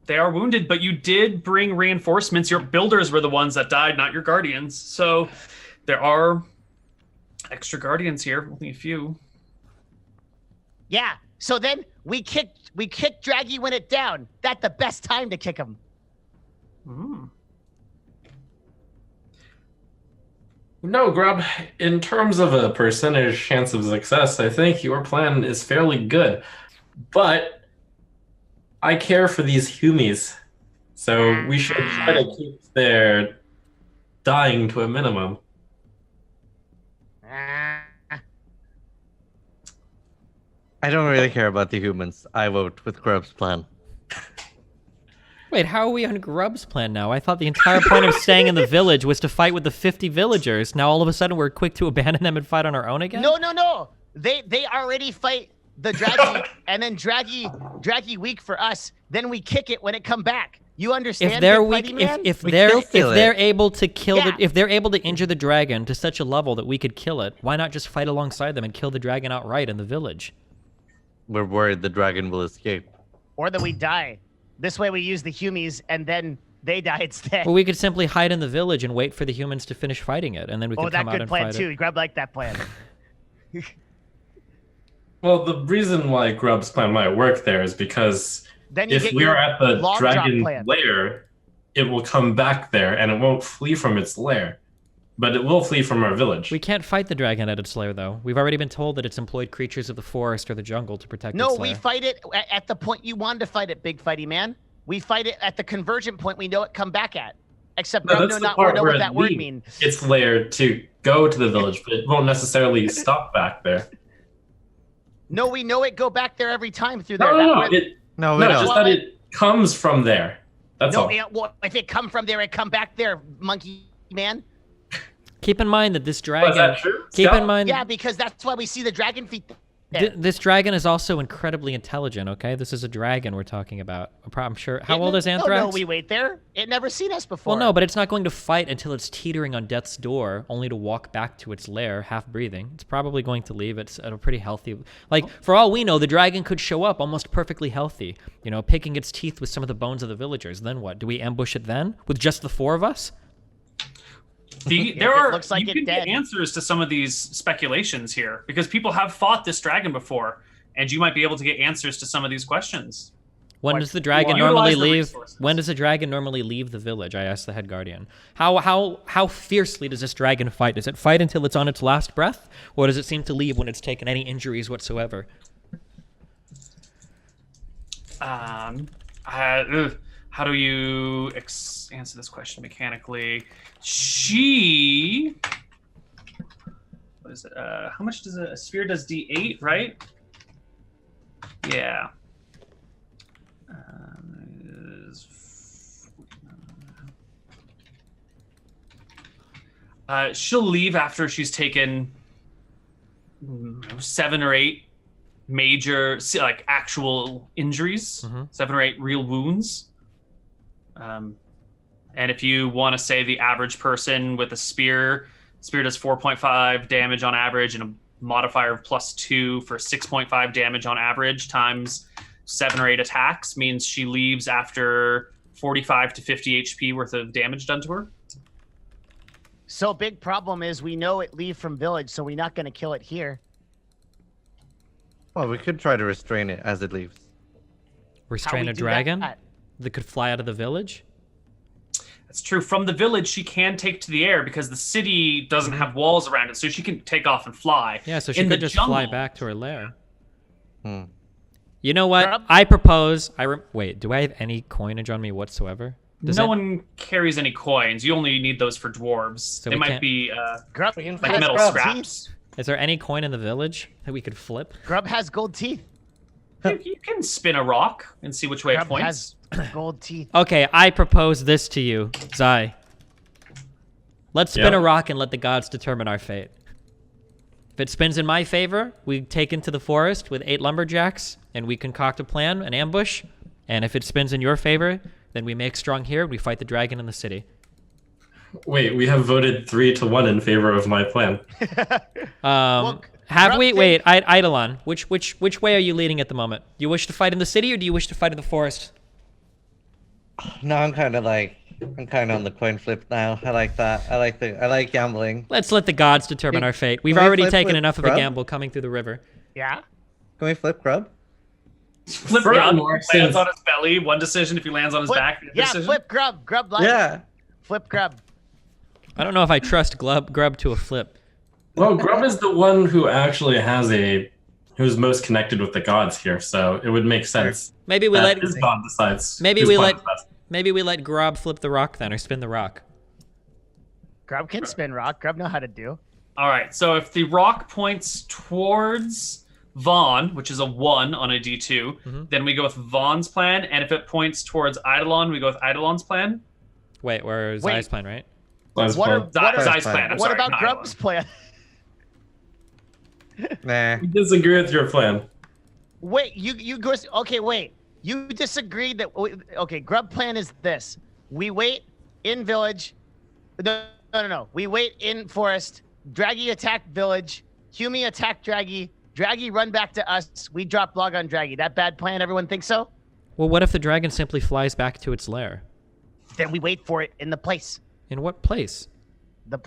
They are wounded, but you did bring reinforcements. Your builders were the ones that died, not your guardians. So there are extra guardians here, only a few. Yeah. So then we kicked Draggy when it down. That's the best time to kick him. No, Grub, in terms of a percentage chance of success, I think your plan is fairly good. But I care for these humies, so we should try to keep their dying to a minimum. I don't really care about the humans. I vote with Grub's plan. Wait, how are we on Grub's plan now? I thought the entire point of staying in the village was to fight with the 50 villagers. Now all of a sudden we're quick to abandon them and fight on our own again? No. They already fight the Draggy, and then Draggy weak for us. Then we kick it when it come back. You understand? If they're Big weak, Fighty Man? if We they're kill if it. they're able to kill Yeah. if they're able to injure the dragon to such a level that we could kill it, why not just fight alongside them and kill the dragon outright in the village? We're worried the dragon will escape. Or that we die. This way we use the humies, and then they die instead. Well, we could simply hide in the village and wait for the humans to finish fighting it, and then we could that come out good and plan fight too. it. Grub like that plan. Well, the reason why Grub's plan might work there is because Then you if get we your are at the log drop dragon plan. lair, it will come back there and it won't flee from its lair. But it will flee from our village. We can't fight the dragon at its lair, though. We've already been told that it's employed creatures of the forest or the jungle to protect No, its lair. we fight it at the point you wanted to fight it, Big Fighty Man. We fight it at the convergent point we know it come back at. Except No, Grub that's do the not part know where what it that word leaves means. its lair to go to the village, but it won't necessarily stop back there. No, we know it go back there every time through there. No, That no, way- No, we no, don't. just that it comes from there. That's no, all. well, if it come from there, it come back there, Monkey Man. Keep in mind that this Oh, dragon. is that true? Keep Scout? in mind. Yeah, because that's why we see the dragon feet there. This dragon is also incredibly intelligent. Okay, this is a dragon we're talking about. I'm sure. How old is Anthrax? No, we wait there. It never seen us before. Well, no, but it's not going to fight until it's teetering on death's door, only to walk back to its lair, half breathing. It's probably going to leave. It's at a pretty healthy. Like, for all we know, the dragon could show up almost perfectly healthy, you know, picking its teeth with some of the bones of the villagers. Then what? Do we ambush it then? With just the 4 of us? There are looks like you it can get dead. answers to some of these speculations here because people have fought this dragon before, and you might be able to get answers to some of these questions. When Like, does the dragon utilize normally the leave? resources. When does the dragon normally leave the village? I asked the head guardian. How fiercely does this dragon fight? Does it fight until it's on its last breath, or does it seem to leave when it's taken any injuries whatsoever? How do you answer this question mechanically? What is it? How much does a sphere does D8, right? Yeah. She'll leave after she's taken 7 or 8 major, like actual injuries, 7 or 8 real wounds. And if you want to say the average person with a spear does 4.5 damage on average and a modifier of +2 for 6.5 damage on average times 7 or 8 attacks means she leaves after 45 to 50 HP worth of damage done to her. So big problem is we know it leave from village, so we're not going to kill it here. Well, we could try to restrain it as it leaves. Restrain a dragon that could fly out of the village? That's true. From the village, she can take to the air because the city doesn't have walls around it, so she can take off and fly. Yeah, so she could just fly back to her lair. You know what? Grub? I propose... Wait, do I have any coinage on me whatsoever? No one carries any coins. You only need those for dwarves. So they we might can't- be Grub like has metal gold scraps. teeth. Is there any coin in the village that we could flip? Grub has gold teeth. You can spin a rock and see which way it Grub points. has gold teeth. Okay, I propose this to you, Zai. Let's spin a rock and let the gods determine our fate. If it spins in my favor, we take into the forest with 8 lumberjacks, and we concoct a plan, an ambush. And if it spins in your favor, then we make strong here, and we fight the dragon in the city. Wait, we have voted 3-1 in favor of my plan. Have we? Wait, Eidolon, which way are you leading at the moment? Do you wish to fight in the city, or do you wish to fight in the forest? No, I'm kind of on the coin flip now. I like that. I like gambling. Let's let the gods determine our fate. We've can we already flip taken with enough of a Grub? gamble coming through the river. Yeah? Can we flip Grub? Flip Grub lands on his belly. 1 decision. If he lands on his back, Yeah, decision. flip Grub. Grub like Yeah. Flip Grub. I don't know if I trust Grub to a flip. Well, Grub is the one who actually who's most connected with the gods here, so it would make sense. Maybe we let his god decides. maybe whose we plan let is best. maybe we let Grub flip the rock then, or spin the rock. Grub can spin rock. Grub know how to do. All right. So if the rock points towards Vaughn, which is a 1 on a D2, then we go with Vaughn's plan. And if it points towards Eidolon, we go with Eidolon's plan. Wait, where's Zai's plan, right? Zai's What plan. Zai's plan. I'm What sorry, about not Grub's plan? Nah. I disagree with your plan. Wait, you go. Okay, wait. You disagreed that. Okay, Grub plan is this: we wait in village. No. We wait in forest. Draggy attack village. Humi attack Draggy. Draggy run back to us. We drop log on Draggy. That bad plan? Everyone thinks so? Well, what if the dragon simply flies back to its lair? Then we wait for it in the place. In what place? The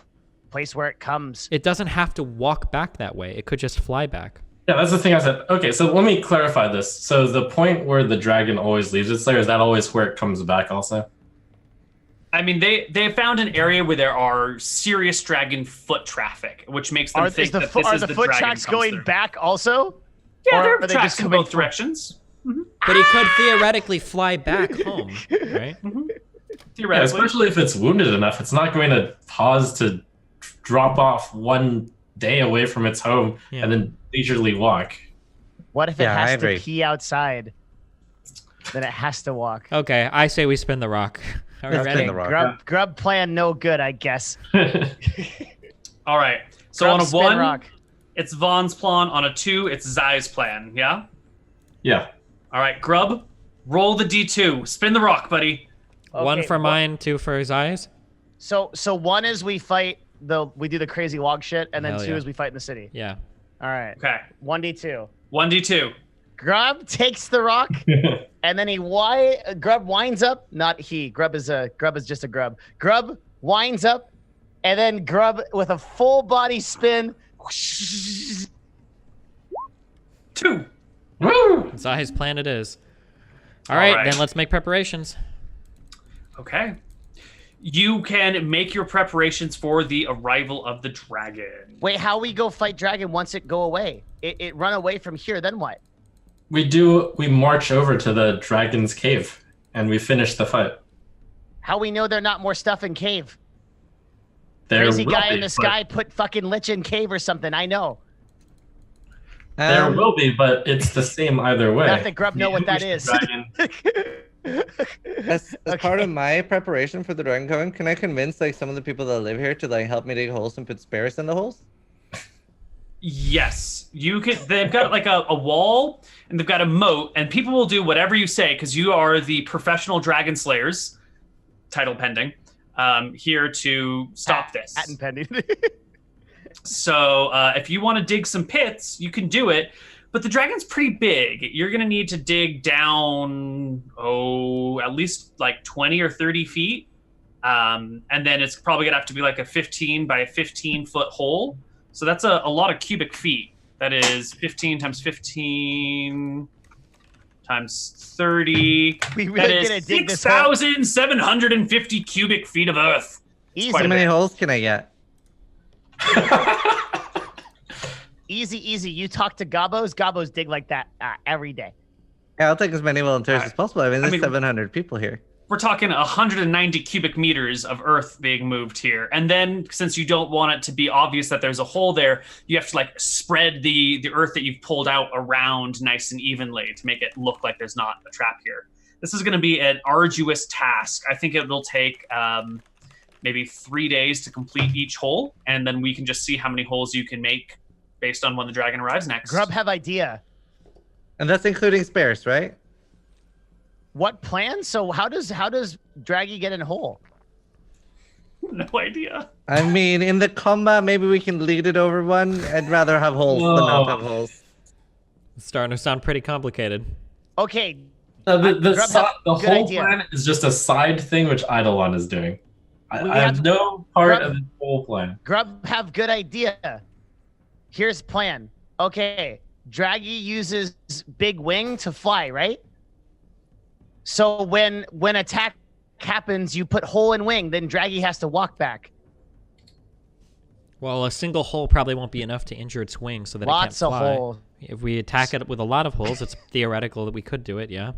place where it comes. It doesn't have to walk back that way. It could just fly back. Yeah, that's the thing I said. Okay, so let me clarify this. So the point where the dragon always leaves its lair, is that always where it comes back also? I mean, they found an area where there are serious dragon foot traffic, which makes them think that this is the the foot dragon tracks comes going through. back also? Yeah, Or there are are they tracks just in coming both directions. But he could theoretically fly back home, right? Yeah, Theoretically. especially if it's wounded enough, it's not going to pause to drop off 1 day away from its home and then leisurely walk. What if it Yeah, I has to agree. pee outside? Then it has to walk. Okay, I say we spin the rock. Are we Let's ready? spin the rock. Grub plan no good, I guess. All right. So Grub on a spin 1, rock. it's Vaughn's plan. On a 2, it's Zai's plan. Yeah? Yeah. All right, Grub, roll the D2. Spin the rock, buddy. 1 Okay, for mine, 2 for Zai's. So 1 is we fight we do the crazy log shit, and then Hell 2 yeah. is we fight in the city. Yeah. All right. Okay. 1d2. 1D2. Grub takes the rock, and then Grub winds up. Not he. Grub is just a grub. Grub winds up, and then Grub with a full body spin. 2. Woo! Zai's plan it is. All All right, right. then let's make preparations. Okay. You can make your preparations for the arrival of the dragon. Wait, how we go fight dragon once it go away? It run away from here, then what? We march over to the dragon's cave and we finish the fight. How we know there not more stuff in cave? There Crazy will guy be, in the but- sky put fucking lich in cave or something. I know. There will be, but it's the same either way. Not that Grub know what that The is. dragon- As part of my preparation for the Dragon Con, can I convince like some of the people that live here to like help me dig holes and put spares in the holes? Yes, you could. They've got like a wall and they've got a moat, and people will do whatever you say because you are the professional dragon slayers, title pending, here to stop this. Patent pending. So if you want to dig some pits, you can do it. But the dragon's pretty big. You're going to need to dig down, at least like 20 or 30 feet. And then it's probably going to have to be like a 15 by 15 foot hole. So that's a lot of cubic feet. That is 15 times 15 times 30. We really that is 6,750 cubic feet of earth. Easy. How many holes can I get? Easy. You talk to Gabos. Gabos dig like that every day. Yeah, I'll take as many volunteers as possible. I mean, there's mean, 700 people here. We're talking 190 cubic meters of earth being moved here. And then since you don't want it to be obvious that there's a hole there, you have to like spread the earth that you've pulled out around nice and evenly to make it look like there's not a trap here. This is going to be an arduous task. I think it will take maybe 3 days to complete each hole. And then we can just see how many holes you can make based on when the dragon arrives next. Grub have idea. And that's including spares, right? What plan? So how does Draggy get in a hole? No idea. I mean, in the combat, maybe we can lead it over one. I'd rather have holes than not have holes. It's starting to sound pretty complicated. Okay. The whole idea. plan is just a side thing which Eidolon is doing. I have no part of the whole plan. Grub have good idea. Here's plan. Okay. Draggy uses big wing to fly, right? So when attack happens, you put hole in wing, then Draggy has to walk back. Well, a single hole probably won't be enough to injure its wings so that Lots it can't fly. of holes. If we attack it with a lot of holes, it's theoretical that we could do it, yeah.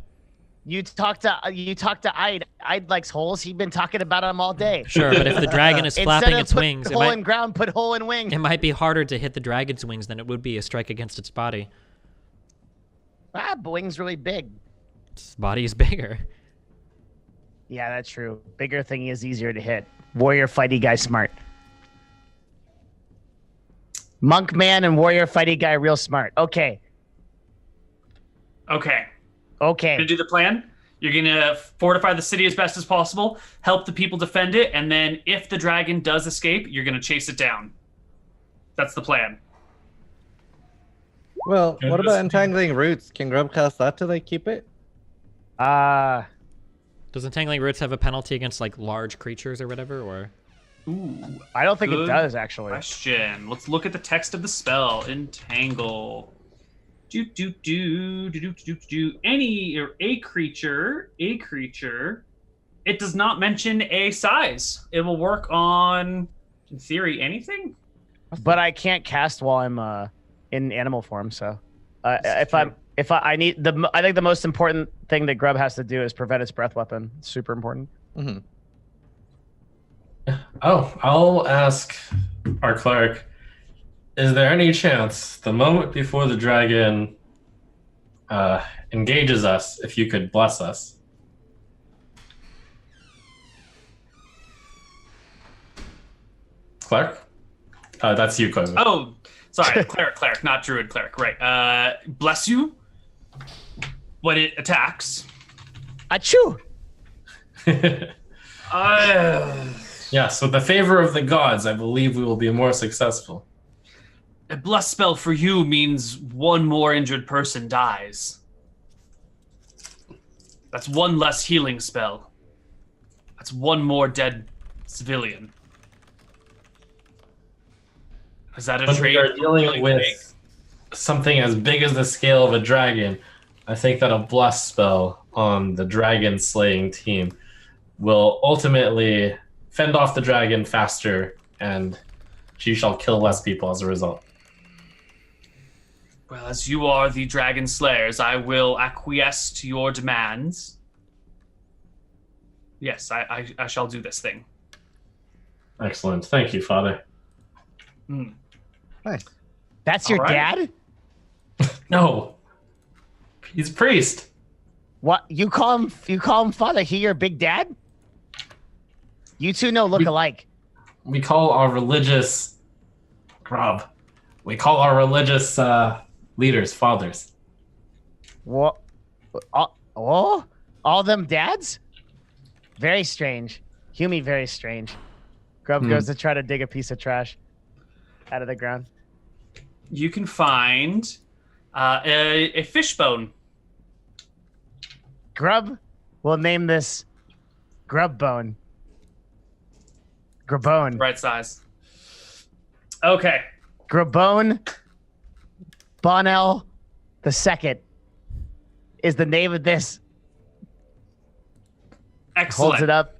You talk to Ide. Ide likes holes. He's been talking about them all day. Sure, but if the dragon is flapping its wings, hole in ground, put hole in wing. it might be harder to hit the dragon's wings than it would be a strike against its body. But wing's really big. Its body is bigger. Yeah, that's true. Bigger thing is easier to hit. Warrior fighty guy smart. Monk man and warrior fighty guy real smart. Okay. Okay. Okay. Gonna do the plan. You're gonna fortify the city as best as possible, help the people defend it, and then if the dragon does escape, you're gonna chase it down. That's the plan. Well, what about entangling roots? Can Grub cast that to like keep it? Does entangling roots have a penalty against like large creatures or whatever, or? Ooh, I don't think it good does actually. question. Let's look at the text of the spell. Entangle. Any or a creature. It does not mention a size. It will work on, in theory, anything. But I can't cast while I'm in animal form. So I think the most important thing that Grub has to do is prevent its breath weapon. It's super important. Mm-hmm. Oh, I'll ask our cleric. Is there any chance the moment before the dragon engages us, if you could bless us? Cleric? That's you, Koibu. Oh, sorry, cleric, not druid cleric. Right. Bless you when it attacks. Achoo! Yes, with the favor of the gods, I believe we will be more successful. A bless spell for you means one more injured person dies. That's one less healing spell. That's one more dead civilian. Is that a When trade? we are dealing with something as big as the scale of a dragon, I think that a bless spell on the dragon slaying team will ultimately fend off the dragon faster, and she shall kill less people as a result. Well, as you are the dragon slayers, I will acquiesce to your demands. Yes, I shall do this thing. Excellent. Thank you, Father. Mm. Nice. That's your All right. dad? No. He's a priest. What you call him? You call him father? He your big dad? You two no look alike. We call our religious Grub. We call our religious leaders fathers. What? All them dads? Very strange. Humie, very strange. Grub goes to try to dig a piece of trash out of the ground. You can find a fish bone. Grub will name this Grub Bone. Grabone. Right size. Okay. Grabone Bonnell II is the name of this. Excellent. Holds it up.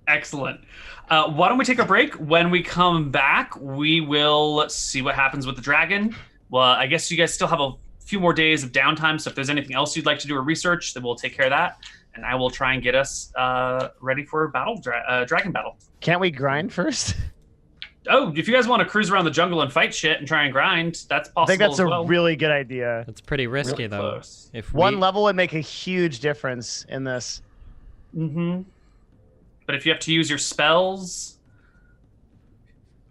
Excellent. Why don't we take a break? When we come back, we will see what happens with the dragon. Well, I guess you guys still have a few more days of downtime, so if there's anything else you'd like to do or research, then we'll take care of that. And I will try and get us ready for dragon battle. Can't we grind first? Oh, if you guys want to cruise around the jungle and fight shit and try and grind, that's possible. I think that's as well. a really good idea. That's pretty risky, Really though. close. If One level would make a huge difference in this. Mm-hmm. But if you have to use your spells,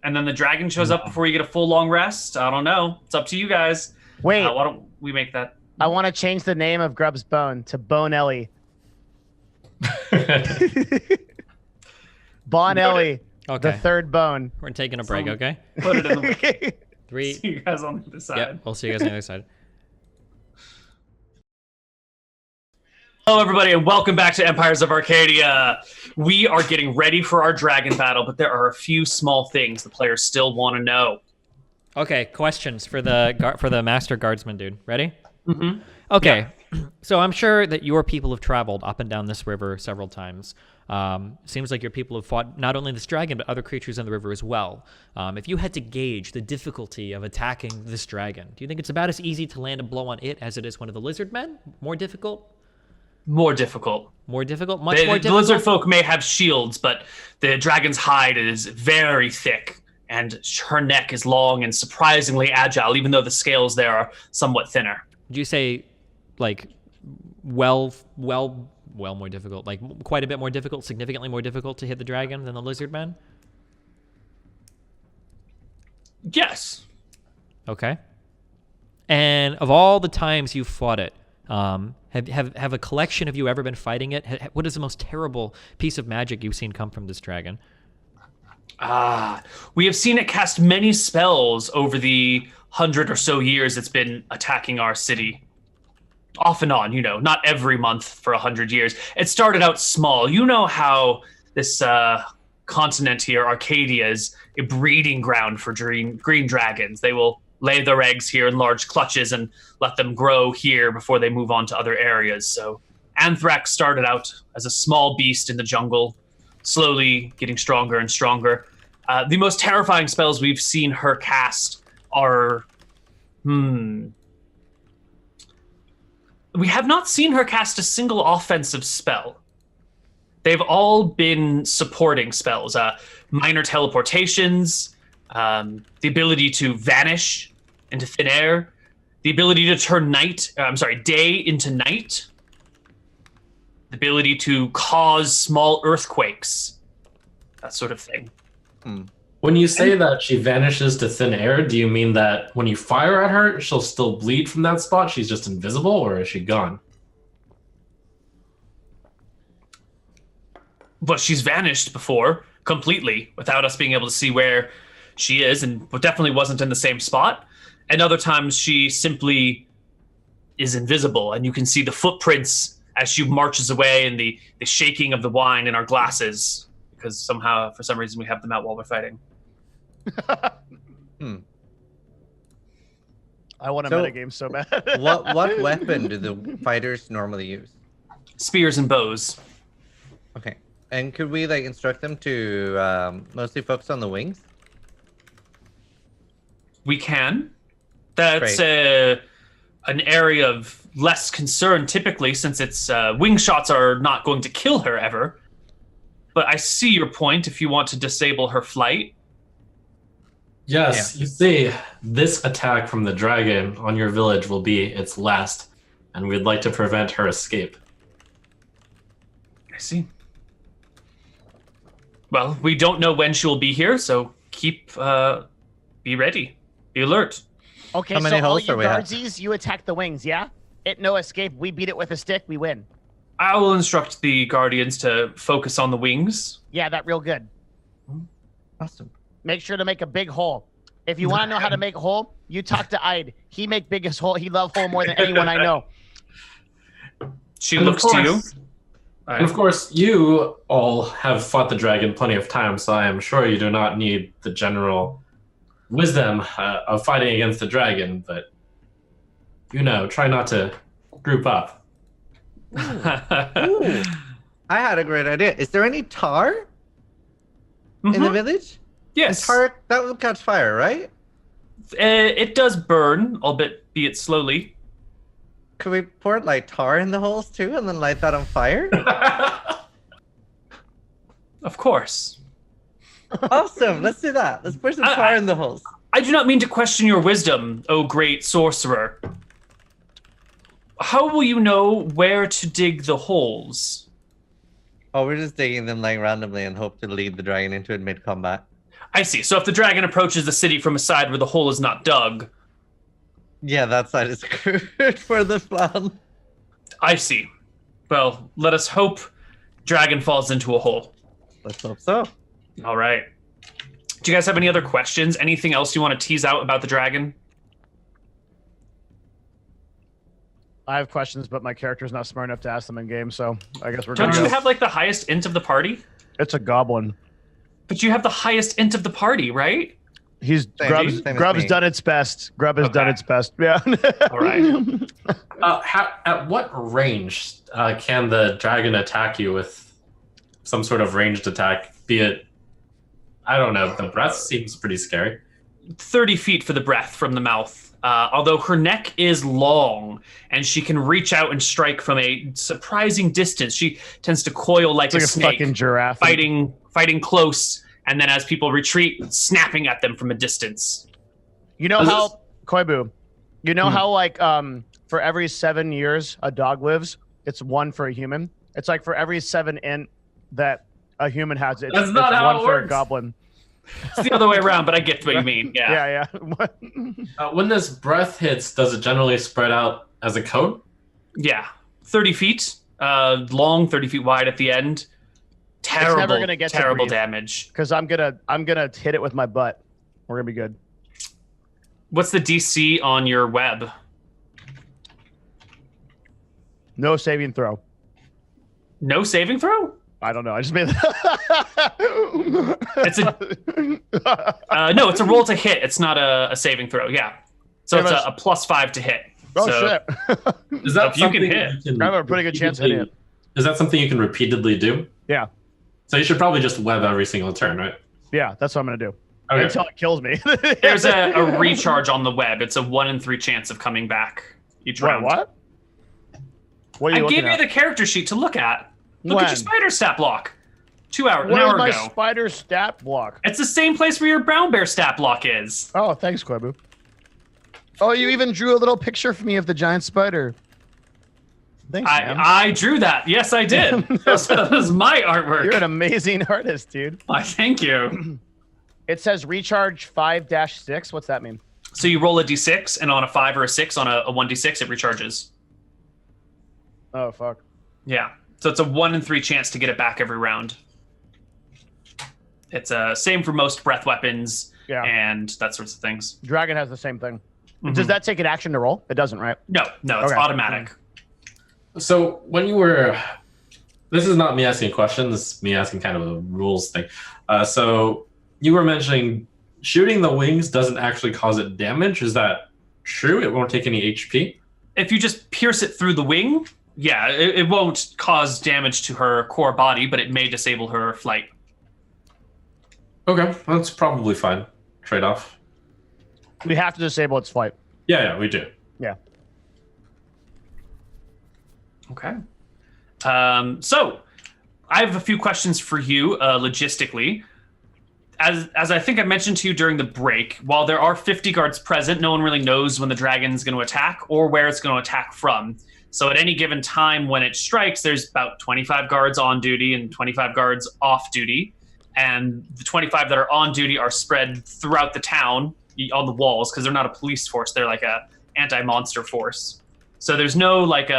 and then the dragon shows up before you get a full long rest, I don't know. It's up to you guys. Wait, Why don't we make that? I want to change the name of Grub's Bone to Bone Ellie. Bon Ellie, Okay. the third bone. We're taking a break, okay? Put it in the 3. See you guys on the other side. Yep, we'll see you guys on the other side. Hello, everybody, and welcome back to Empires of Arcadia. We are getting ready for our dragon battle, but there are a few small things the players still want to know. Okay, questions for the master guardsman dude. Ready? Mm-hmm. Okay, so I'm sure that your people have traveled up and down this river several times. Seems like your people have fought not only this dragon, but other creatures in the river as well. If you had to gauge the difficulty of attacking this dragon, do you think it's about as easy to land a blow on it as it is one of the lizard men? More difficult? More difficult. More difficult? Much The more difficult? lizard folk may have shields, but the dragon's hide is very thick, and her neck is long and surprisingly agile, even though the scales there are somewhat thinner. Would you say, like, well more difficult, like quite a bit more difficult, significantly more difficult to hit the dragon than the lizard man? Yes. Okay. And of all the times you've fought it, have a collection of you ever been fighting it? What is the most terrible piece of magic you've seen come from this dragon? We have seen it cast many spells over the 100 or so years it's been attacking our city. Off and on, not every month for 100 years. It started out small. You know how this continent here, Arcadia, is a breeding ground for green dragons. They will lay their eggs here in large clutches and let them grow here before they move on to other areas. So Anthrax started out as a small beast in the jungle, slowly getting stronger and stronger. The most terrifying spells we've seen her cast are... We have not seen her cast a single offensive spell. They've all been supporting spells. Minor teleportations, the ability to vanish into thin air, the ability to turn day into night, the ability to cause small earthquakes, that sort of thing. When you say that she vanishes to thin air, do you mean that when you fire at her, she'll still bleed from that spot? She's just invisible, or is she gone? But she's vanished before completely without us being able to see where she is, and definitely wasn't in the same spot. And other times she simply is invisible, and you can see the footprints as she marches away and the shaking of the wine in our glasses, because somehow, for some reason, we have them out while we're fighting. I want a So- metagame so bad. What weapon do the fighters normally use? Spears and bows. Okay. And could we instruct them to mostly focus on the wings? We can. That's an area of less concern typically, since its wing shots are not going to kill her ever. But I see your point if you want to disable her flight. Yes, you see, this attack from the dragon on your village will be its last. and we'd like to prevent her escape. I see. Well, we don't know when she will be here, so be ready. Be alert. Okay, How many so all holes you are we at? guardsies, you attack the wings, yeah? It no escape. We beat it with a stick. We win. I will instruct the guardians to focus on the wings. Yeah, that real good. Awesome. Make sure to make a big hole. If you want to know how to make a hole, you talk to Ide. He make biggest hole. He love hole more than anyone I know. She And of looks to you. course- And of course, you all have fought the dragon plenty of times, so I am sure you do not need the general wisdom of fighting against the dragon, but, try not to group up. Ooh. I had a great idea. Is there any tar in the Mhm. village? Yes. And tar, that will catch fire, right? It does burn, albeit be it slowly. Could we pour like tar in the holes too and then light that on fire? Of course. Awesome. Let's do that. Let's pour some tar in the holes. I do not mean to question your wisdom, O great sorcerer. How will you know where to dig the holes? Oh, we're just digging them like randomly and hope to lead the dragon into it mid-combat. I see. So if the dragon approaches the city from a side where the hole is not dug, Yeah, that side is good for the plan. I see. Well, let us hope dragon falls into a hole. Let's hope so. All right. Do you guys have any other questions? Anything else you want to tease out about the dragon? I have questions, but my character's not smart enough to ask them in game, so I guess we're Don't gonna you go. have like the highest int of the party? It's a goblin. But you have the highest int of the party, right? He's Same Grub's, as Grub's me. done its best. Grub has done Okay. its best. Yeah. All right. At what range can the dragon attack you with some sort of ranged attack? Be it, I don't know, the breath seems pretty scary. 30 feet for the breath from the mouth. Although her neck is long and she can reach out and strike from a surprising distance. She tends to coil like It's like a a snake, fucking giraffe. fighting close, and then as people retreat, snapping at them from a distance. You know Is how Koibu, you know Hmm. how like for every 7 years a dog lives, it's one for a human. It's like for every 7 int that a human has, it's That's not how one it for a works. goblin. It's the other way around, but I get what you mean. Yeah. Yeah. When this breath hits, does it generally spread out as a cone? Yeah. 30 feet long, 30 feet wide at the end. Terrible, never gonna get to terrible breathe. damage. Because I'm gonna hit it with my butt. We're gonna be good. What's the DC on your web? No saving throw. No saving throw? I don't know. I just made It's no, it's a roll to hit. It's not a saving throw. Yeah. So Yeah, it's but- a +5 to hit. Oh So shit! Is that If you can something hit. I have a pretty good chance of hitting it. Is that something you can repeatedly do? Yeah. So you should probably just web every single turn, right? Yeah, that's what I'm gonna do Okay. until it kills me. There's a recharge on the web. It's a 1 in 3 chance of coming back each Wait, round. what? What are I you gave looking you at? the character sheet to look at. Look at your When? spider stat block. An Where's hour my ago. spider stat block? It's the same place where your brown bear stat block is. Oh, thanks, Koibu. Oh, you even drew a little picture for me of the giant spider. Thanks, man. I drew that. Yes, I did. that was my artwork. You're an amazing artist, dude. Why, thank you. It says recharge 5-6. What's that mean? So you roll a d6, and on a 5 or a 6, on a 1d6, it recharges. Oh, fuck. Yeah. So it's a 1 in 3 chance to get it back every round. It's same for most breath weapons Yeah. and that sorts of things. Dragon has the same thing. Mhm. Does that take an action to roll? It doesn't, right? No, it's Okay. automatic. So when you were, this is not me asking a question. This is me asking kind of a rules thing. So you were mentioning shooting the wings doesn't actually cause it damage. Is that true? It won't take any HP. If you just pierce it through the wing, yeah, it won't cause damage to her core body, but it may disable her flight. Okay, that's probably fine. Trade off. We have to disable its flight. Yeah, we do. Yeah. Okay. So I have a few questions for you logistically. As I think I mentioned to you during the break, while there are 50 guards present, no one really knows when the dragon's going to attack or where it's going to attack from. So at any given time when it strikes, there's about 25 guards on duty and 25 guards off duty. And the 25 that are on duty are spread throughout the town on the walls because they're not a police force. They're like a anti-monster force. So there's no like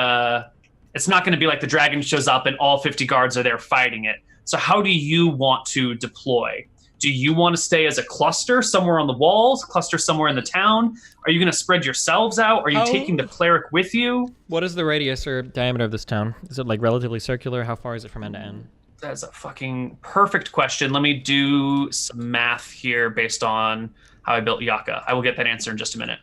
it's not going to be like the dragon shows up and all 50 guards are there fighting it. So how do you want to deploy? Do you want to stay as a cluster somewhere on the walls, cluster somewhere in the town? Are you going to spread yourselves out? Are you taking the cleric with you? What is the radius or diameter of this town? Is it like relatively circular? How far is it from end to end? That's a fucking perfect question. Let me do some math here based on how I built Yaka. I will get that answer in just a minute.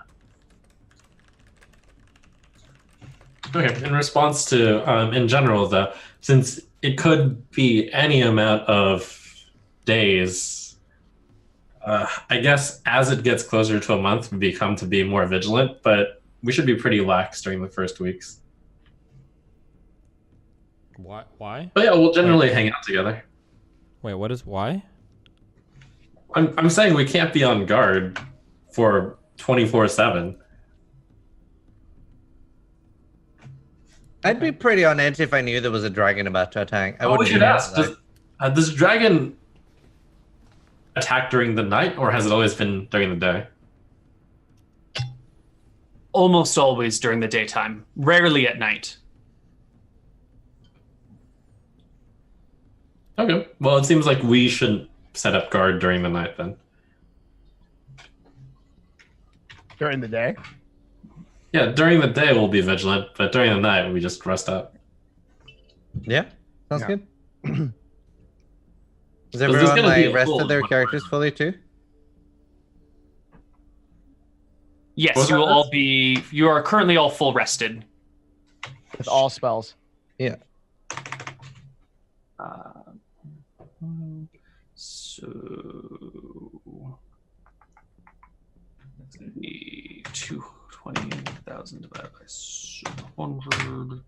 Okay, in response to, in general though, since it could be any amount of days, I guess as it gets closer to a month, we become to be more vigilant, but we should be pretty lax during the first weeks. Why? But yeah, we'll generally hang out together. Wait, what is why? I'm saying we can't be on guard for 24/7. I'd be pretty on edge if I knew there was a dragon about to attack. I We wouldn't should do ask, that. does dragon attack during the night, or has it always been during the day? Almost always during the daytime, rarely at night. Okay, well, it seems like we shouldn't set up guard during the night then. During the day? Yeah, during the day we'll be vigilant, but during the night we just rest up. Yeah, sounds Yeah. good. Is there's everyone gonna be like a rested full their one. characters fully too? Yes, Was you that will this? all be. You are currently all full rested. With all spells. Yeah. So that's going to be 220,000 divided by 100.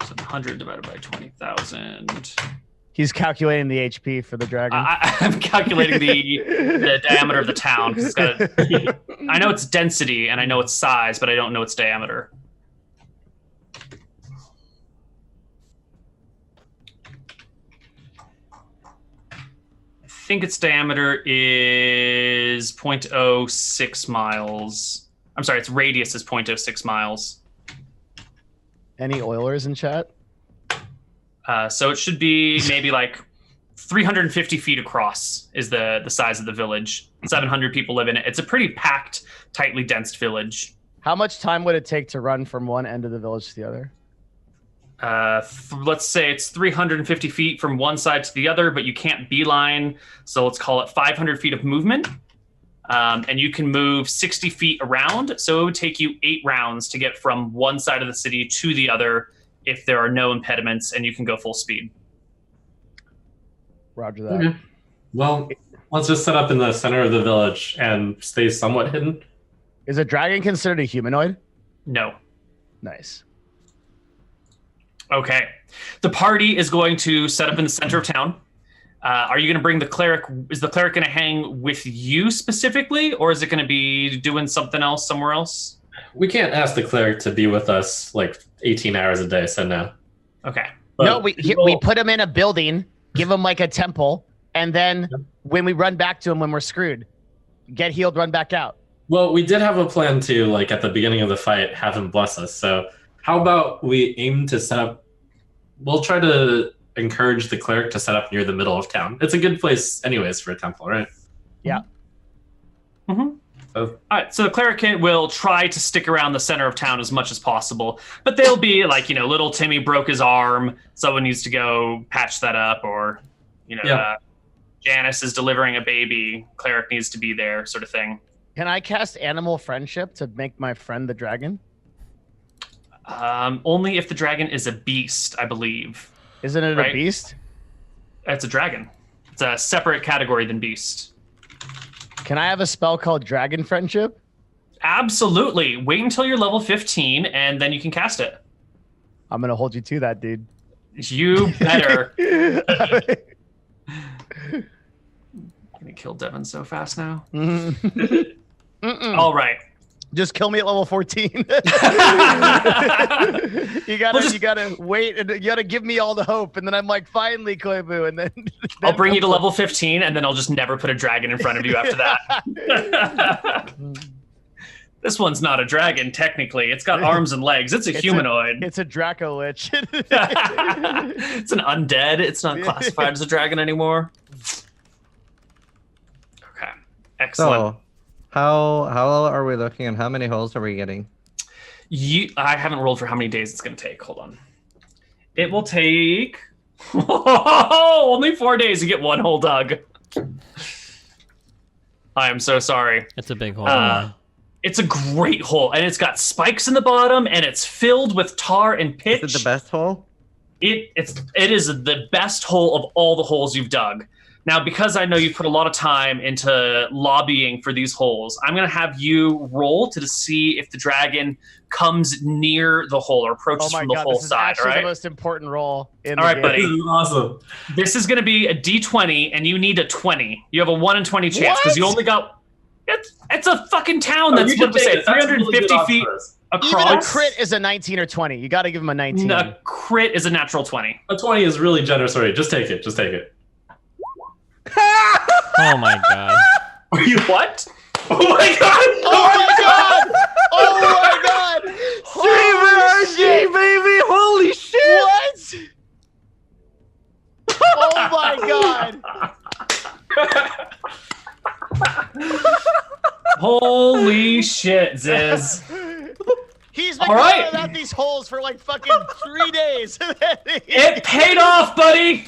700 divided by 20,000. He's calculating the HP for the dragon. I'm calculating the diameter of the town. 'Cause it's got I know its density and I know its size, but I don't know its diameter. I think its diameter is 0.06 miles. I'm sorry, its radius is 0.06 miles. Any Oilers in chat? So it should be maybe like 350 feet across is the size of the village. 700 people live in it. It's a pretty packed, tightly dense village. How much time would it take to run from one end of the village to the other? Let's say it's 350 feet from one side to the other, but you can't beeline. So let's call it 500 feet of movement. And you can move 60 feet around. So it would take you 8 rounds to get from one side of the city to the other if there are no impediments and you can go full speed. Roger that. Okay. Well, let's just set up in the center of the village and stay somewhat hidden. Is a dragon considered a humanoid? No. Nice. Okay. The party is going to set up in the center of town. Are you going to bring the cleric? Is the cleric going to hang with you specifically, or is it going to be doing something else somewhere else? We can't ask the cleric to be with us like 18 hours a day, so no. Okay. But No, we put him in a building, give him like a temple, and then when we run back to him when we're screwed, get healed, run back out. Well, we did have a plan to, like, at the beginning of the fight, have him bless us. So how about we aim to set up... We'll try to encourage the cleric to set up near the middle of town. It's a good place anyways for a temple, right? Yeah. Mm-hmm. All right, so the cleric will try to stick around the center of town as much as possible, but they'll be like, little Timmy broke his arm, someone needs to go patch that up, or, Janice is delivering a baby, cleric needs to be there, sort of thing. Can I cast animal friendship to make my friend the dragon? Only if the dragon is a beast, I believe. Isn't it Right. a beast? It's a dragon. It's a separate category than beast. Can I have a spell called dragon friendship? Absolutely. Wait until you're level 15, and then you can cast it. I'm going to hold you to that, dude. You better. Gonna kill Devin so fast now. Mm-mm. All right. Just kill me at level 14. you gotta wait, and you gotta give me all the hope, and then I'm like, finally, Koibu, and then I'll bring you to level 15, and then I'll just never put a dragon in front of you after that. This one's not a dragon, technically. It's got arms and legs. It's a humanoid. It's a Draco Lich. It's an undead. It's not classified as a dragon anymore. Okay, excellent. So, how are we looking, and how many holes are we getting? I haven't rolled for how many days it's going to take. Hold on. It will take only 4 days to get 1 hole dug. I am so sorry. It's a big hole. It's a great hole, and it's got spikes in the bottom, and it's filled with tar and pitch. Is it the best hole? It is the best hole of all the holes you've dug. Now, because I know you put a lot of time into lobbying for these holes, I'm going to have you roll to see if the dragon comes near the hole or approaches from the hole side. This is actually the most important roll in the game. Buddy. This is awesome. This is going to be a D20, and you need a 20. You have a 1 in 20 chance because you only got... It's a fucking town that's, what to say, 350 feet across. Even a crit is a 19 or 20. You got to give him a 19. A crit is a natural 20. A 20 is really generous already. Just take it. Just take it. Oh my god. Are you what? Oh my god! Oh my god! Oh my god! Holy shit, baby! Holy shit! What? Oh my god! Holy shit, Ziz. He's been All going right. about these holes for like fucking 3 days. It paid off, buddy.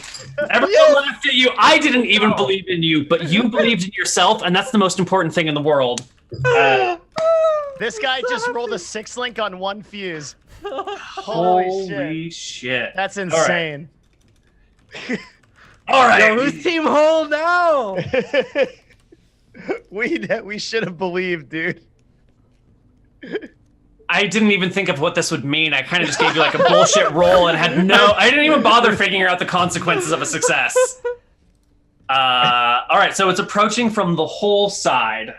Everyone laughed at you. I didn't even believe in you, but you believed in yourself, and that's the most important thing in the world. This guy just rolled a 6 link on 1 fuse. Holy shit. That's insane. All right. Yo, who's team hole now? We should have believed, dude. I didn't even think of what this would mean. I kind of just gave you like a bullshit roll and I didn't even bother figuring out the consequences of a success. All right, so it's approaching from the whole side.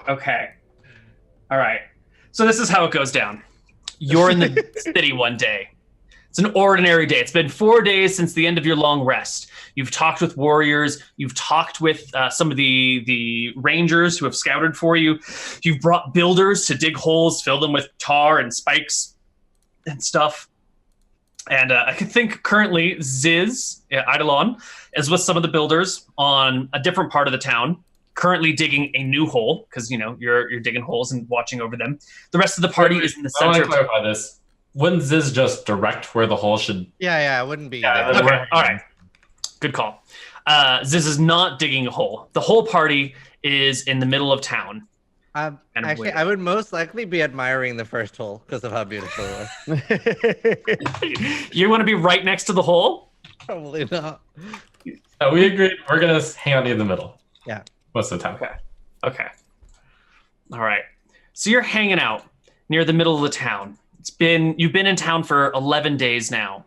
Okay. All right. So this is how it goes down. You're in the city one day. It's an ordinary day. It's been 4 days since the end of your long rest. You've talked with warriors. You've talked with some of the rangers who have scouted for you. You've brought builders to dig holes, fill them with tar and spikes and stuff. And I can think currently Ziz, Eidolon, is with some of the builders on a different part of the town, currently digging a new hole because, you know, you're digging holes and watching over them. The rest of the party is in the center. I want to clarify this. Wouldn't Ziz just direct where the hole should... Yeah, it wouldn't be. Yeah, okay, all right. Good call. Ziz is not digging a hole. The whole party is in the middle of town. Actually, I would most likely be admiring the first hole because of how beautiful it was. You want to be right next to the hole? Probably not. We agreed. We're going to hang out near the middle. Yeah. Most of the time. Okay. All right. So you're hanging out near the middle of the town. You've been in town for 11 days now.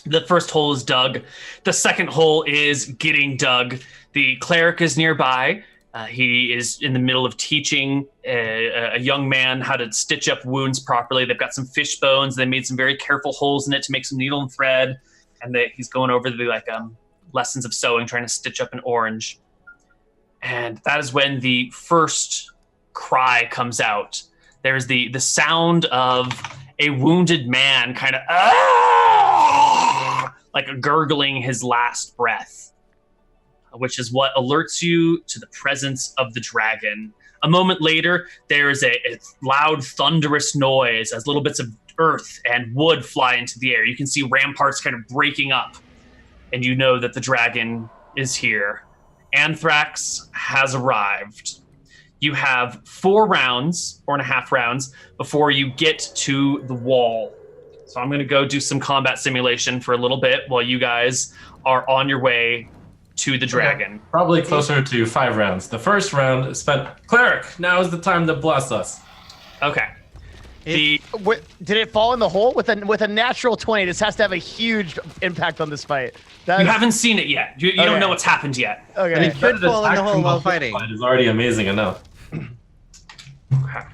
The first hole is dug. The second hole is getting dug. The cleric is nearby. He is in the middle of teaching a young man how to stitch up wounds properly. They've got some fish bones. They made some very careful holes in it to make some needle and thread. And he's going over the lessons of sewing, trying to stitch up an orange. And that is when the first cry comes out. There's the sound of a wounded man kind of like gurgling his last breath, which is what alerts you to the presence of the dragon. A moment later, there is a loud, thunderous noise as little bits of earth and wood fly into the air. You can see ramparts kind of breaking up, and you know that the dragon is here. Anthrax has arrived. You have 4.5 rounds before you get to the wall. So I'm going to go do some combat simulation for a little bit while you guys are on your way to the dragon. Okay. Probably closer to 5 rounds. The first round is spent. Cleric, now is the time to bless us. Okay. Did it fall in the hole? With a natural 20, this has to have a huge impact on this fight. You haven't seen it yet. You don't know what's happened yet. Okay. But it could fall in the hole while fighting. It is already amazing enough. Okay.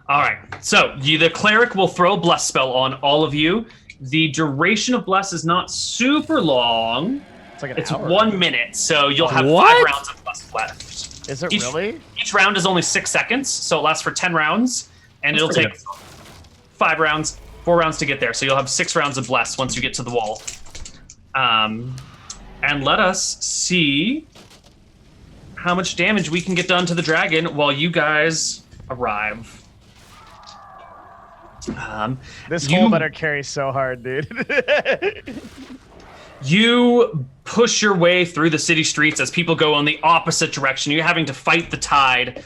All right. So the cleric will throw a bless spell on all of you. The duration of bless is not super long. It's like an hour. 1 minute, so you'll have What? 5 rounds of bless left. Is it really? Each round is only 6 seconds, so it lasts for 10 rounds, and it'll take 4 rounds to get there. So you'll have 6 rounds of bless once you get to the wall. And let us see how much damage we can get done to the dragon while you guys arrive. This hole better carry so hard, dude. You push your way through the city streets as people go in the opposite direction. You're having to fight the tide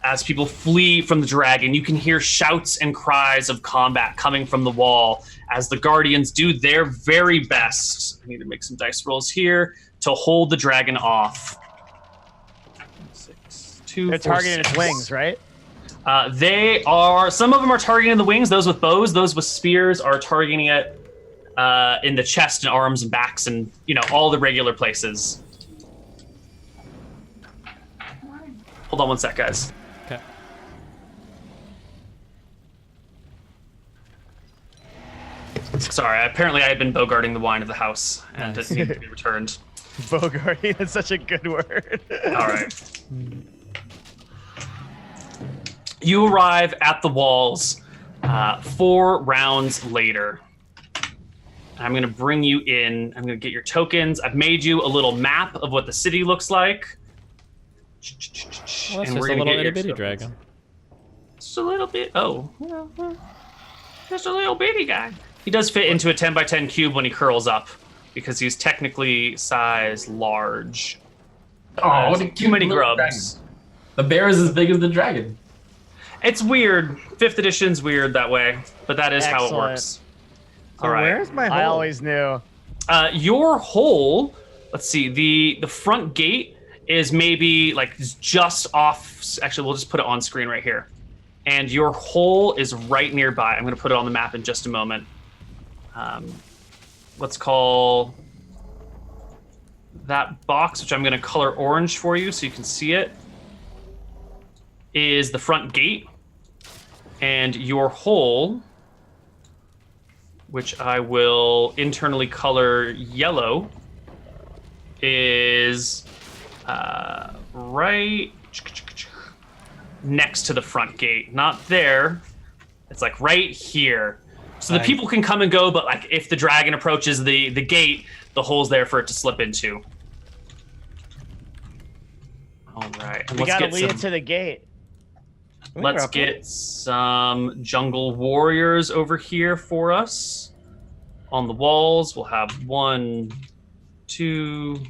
as people flee from the dragon. You can hear shouts and cries of combat coming from the wall as the guardians do their very best. I need to make some dice rolls here to hold the dragon off. 6, 2, They're 4, targeting 6. its wings, right? They are. Some of them are targeting the wings. Those with bows, those with spears are targeting it in the chest and arms and backs and all the regular places. Hold on one sec, guys. Okay. Sorry, apparently I had been bogarting the wine of the house and Nice. it needed to be returned. Bogarting is such a good word. All right. You arrive at the walls 4 rounds later. I'm going to bring you in. I'm going to get your tokens. I've made you a little map of what the city looks like. Well, that's just a gonna little get your itty bitty tokens. dragon. Just a little bit. Oh. Just a little bitty guy. He does fit into a 10 by 10 cube when he curls up because he's technically size large. Oh, what a Too many cute little grubs. dragon. The bear is as big as the dragon. It's weird. 5th edition's weird that way, but that is how it Excellent. works. So All right. where's my hole? I always knew. Your hole, let's see, the front gate is maybe like just off. Actually, we'll just put it on screen right here. And your hole is right nearby. I'm going to put it on the map in just a moment. Let's call that box, which I'm going to color orange for you so you can see it, is the front gate. And your hole, which I will internally color yellow, is right next to the front gate. Not there. It's like right here. So the people can come and go, but like if the dragon approaches the gate, the hole's there for it to slip into. All right. And We gotta lead it to the gate. Let's get some jungle warriors over here for us. On the walls, we'll have 1, 2,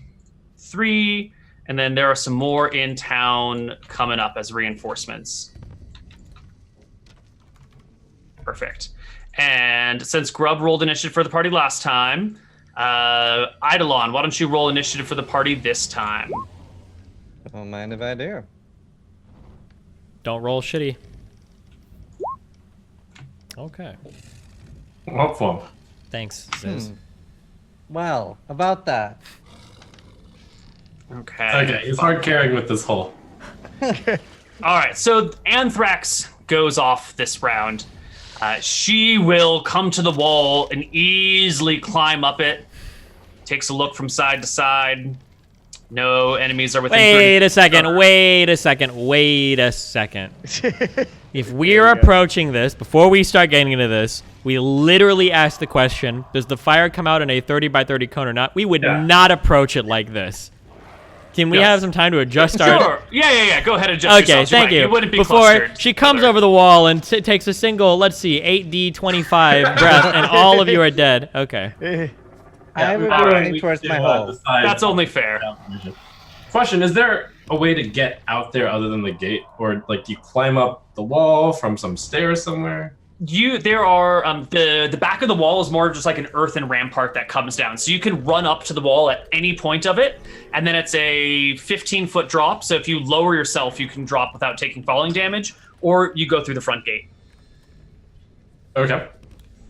3, and then there are some more in town coming up as reinforcements. Perfect. And since Grub rolled initiative for the party last time, Eidolon, why don't you roll initiative for the party this time? Don't mind if I do. Don't roll shitty. Okay. Hopeful. Thanks, Ziz. Well, about that. Okay. It's hard carrying with this hole. All right, so Anthrax goes off this round. She will come to the wall and easily climb up it. Takes a look from side to side. No enemies are within 30 Wait a second. feet. Wait a second. Wait a second. If we're approaching this, before we start getting into this, we literally ask the question, does the fire come out in a 30 by 30 cone or not? We would not approach it like this. Can we Yes. have some time to adjust our... Sure. Yeah. Go ahead and adjust Okay, yourselves. You're thank right. you. You wouldn't be Before clustered. she comes over the wall and takes a single, let's see, 8d25 breath, and all of you are dead. Okay. I would be all right, running towards my hole. That's only fair. Question: is there a way to get out there other than the gate, or like do you climb up the wall from some stairs somewhere? There are the back of the wall is more of just like an earthen rampart that comes down, so you can run up to the wall at any point of it, and then it's a 15-foot drop. So if you lower yourself, you can drop without taking falling damage, or you go through the front gate. Okay.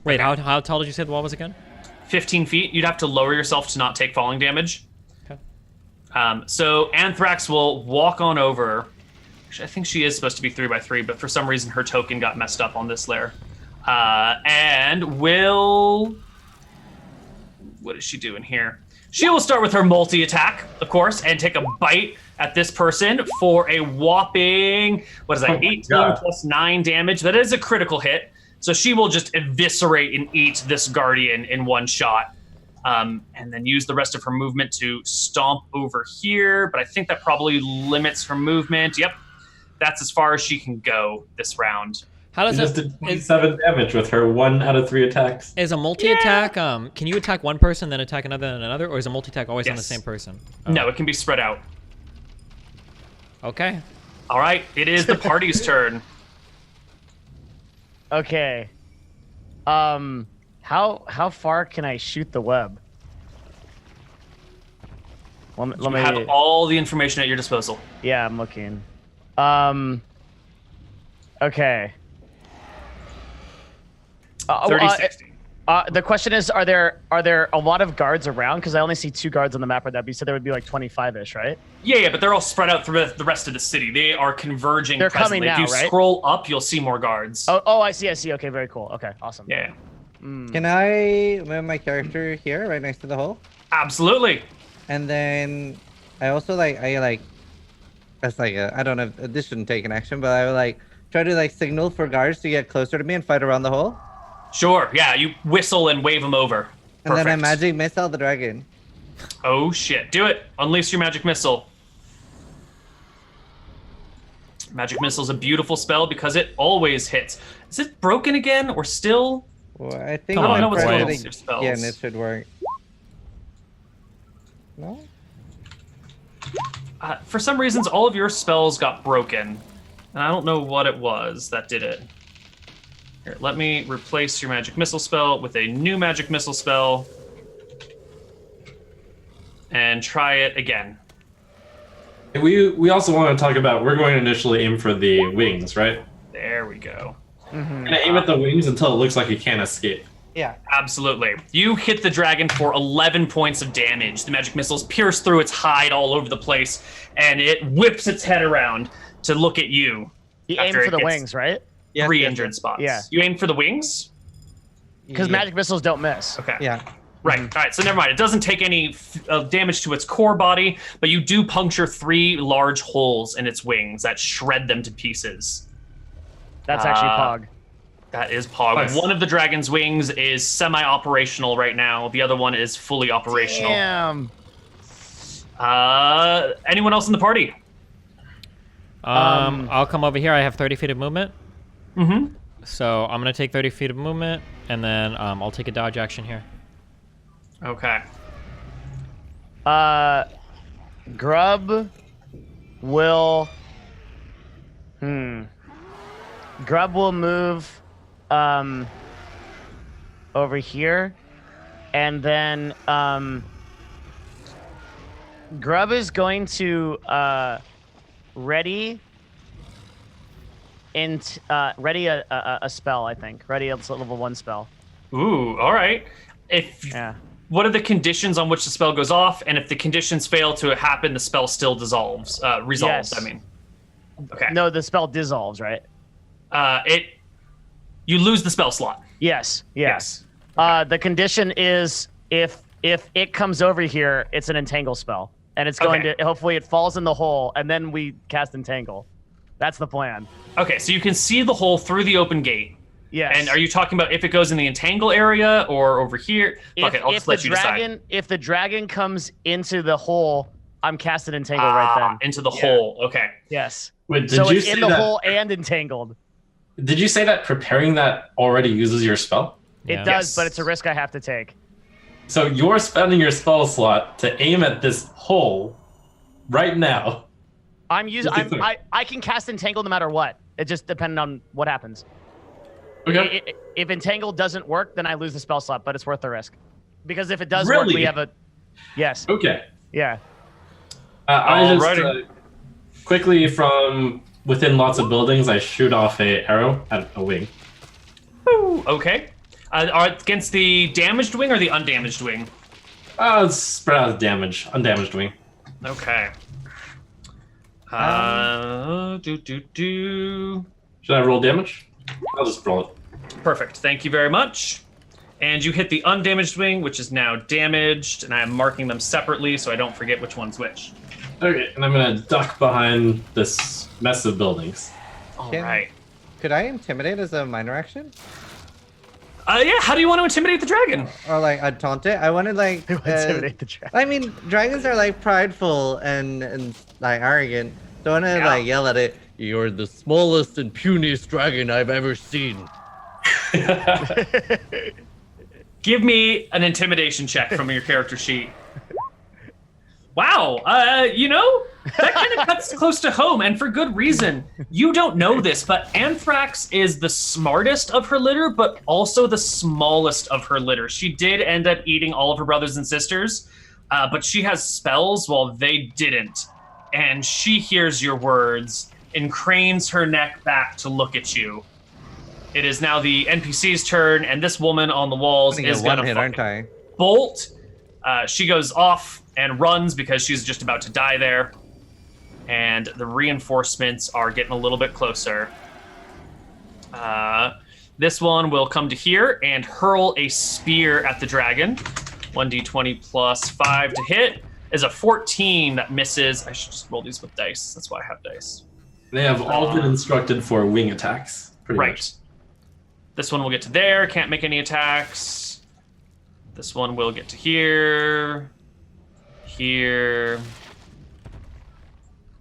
Wait, how tall did you say the wall was again? 15 feet. You'd have to lower yourself to not take falling damage. Okay. So Anthrax will walk on over. Actually, I think she is supposed to be 3x3, but for some reason her token got messed up on this layer. And will... What is she doing here? She will start with her multi-attack, of course, and take a bite at this person for a whopping, what is that, 18 plus 9 damage. That is a critical hit. So she will just eviscerate and eat this guardian in one shot. And then use the rest of her movement to stomp over here. But I think that probably limits her movement. Yep, that's as far as she can go this round. How does She just did 27 damage with her 1 out of 3 attacks. Is a multi-attack, can you attack one person, then attack another and another, or is a multi-attack always on the same person? Oh. No, it can be spread out. Okay. All right, it is the party's turn. Okay. How far can I shoot the web? Let You me have all the information at your disposal. Yeah, I'm looking. Okay. 30-60. The question is, are there a lot of guards around? Because I only see 2 guards on the map right now. But you said there would be like 25-ish, right? Yeah, but they're all spread out through the rest of the city. They are converging. They're presently. coming now, If you right? scroll up, you'll see more guards. Oh, I see. Okay, very cool. Okay, awesome. Yeah, Can I move my character here, right next to the hole? absolutely. And then I also that's like I don't know if this shouldn't take an action, but I would like try to like signal for guards to get closer to me and fight around the hole. Sure, yeah, you whistle and wave them over. And then I Perfect. magic missile the dragon. Oh shit, do it. Unleash your magic missile. Magic missile is a beautiful spell because it always hits. Is it broken again or still? Well, I think Come if on, I boys. press Your it spells. again, it should work. No? For some reasons, all of your spells got broken. And I don't know what it was that did it. Here, let me replace your magic missile spell with a new magic missile spell. And try it again. We also want to talk about, we're going to initially aim for the wings, right? There we go. Mm-hmm. And aim at the wings until it looks like you can't escape. Yeah. Absolutely. You hit the dragon for 11 points of damage. The magic missiles pierce through its hide all over the place, and it whips its head around to look at you. You aim after for it the gets wings, right? Yes, 3 yes, injured yes. spots. Yeah. You aim for the wings? Because Yeah. magic missiles don't miss. Okay. Yeah. Right. All right. So never mind. It doesn't take any damage to its core body, but you do puncture 3 large holes in its wings that shred them to pieces. That's actually Pog. That is Pog. Nice. One of the dragon's wings is semi-operational right now. The other one is fully operational. Damn. Anyone else in the party? I'll come over here. I have 30 feet of movement. Mm-hmm. So I'm going to take 30 feet of movement, and then I'll take a dodge action here. Okay. Grub will. Grub will move over here, and then Grub is going to ready a spell. I think ready a level 1 spell. Ooh. All right. Yeah. What are the conditions on which the spell goes off? And if the conditions fail to happen, the spell still dissolves. Resolves. Yes. I mean. Okay. No, the spell dissolves, right? You lose the spell slot. Yes. Yes. The condition is if it comes over here, it's an entangle spell, and it's going Okay. to hopefully it falls in the hole, and then we cast entangle. That's the plan. Okay, so you can see the hole through the open gate. Yes. And are you talking about if it goes in the entangle area or over here? Okay, I'll just let you decide. If the dragon comes into the hole, I'm casting entangle right then. Into the Yeah. hole. Okay. Yes. Wait, did So you it's say in the that? hole and entangled. Did you say that preparing that already uses your spell? It Yeah. does, Yes. but it's a risk I have to take. So you're spending your spell slot to aim at this hole right now. I'm using. Just to be clear. I can cast entangle no matter what. It just depends on what happens. Okay. If entangle doesn't work, then I lose the spell slot, but it's worth the risk. Because if it does work, Really? we have a. Yes. Okay. Yeah. I just Alrighty. quickly from within lots of buildings, I shoot off a arrow at a wing. Okay. Are it against the damaged wing or the undamaged wing? It's spread out damage, undamaged wing. Okay. Should I roll damage? I'll just roll it. Perfect. Thank you very much. And you hit the undamaged wing, which is now damaged, and I am marking them separately so I don't forget which one's which. Okay, and I'm gonna duck behind this mess of buildings. All Can- right. Could I intimidate as a minor action? Yeah, how do you want to intimidate the dragon? Or like I'd taunt it? I wanted like Intimidate the dragon. I mean, dragons are like prideful and like arrogant. So I want to like yell at it. You're the smallest and puniest dragon I've ever seen. Give me an intimidation check from your character sheet. Wow, that kind of cuts close to home, and for good reason. You don't know this, but Anthrax is the smartest of her litter, but also the smallest of her litter. She did end up eating all of her brothers and sisters, but she has spells while they didn't. And she hears your words and cranes her neck back to look at you. It is now the NPC's turn, and this woman on the walls is one gonna hit, aren't I? bolt. She goes off and runs because she's just about to die there. And the reinforcements are getting a little bit closer. This one will come to here and hurl a spear at the dragon. 1d20 plus 5 to hit is a 14 that misses. I should just roll these with dice. That's why I have dice. They have all been instructed for wing attacks. Pretty Right. much. This one will get to there. Can't make any attacks. This one will get to here. Here.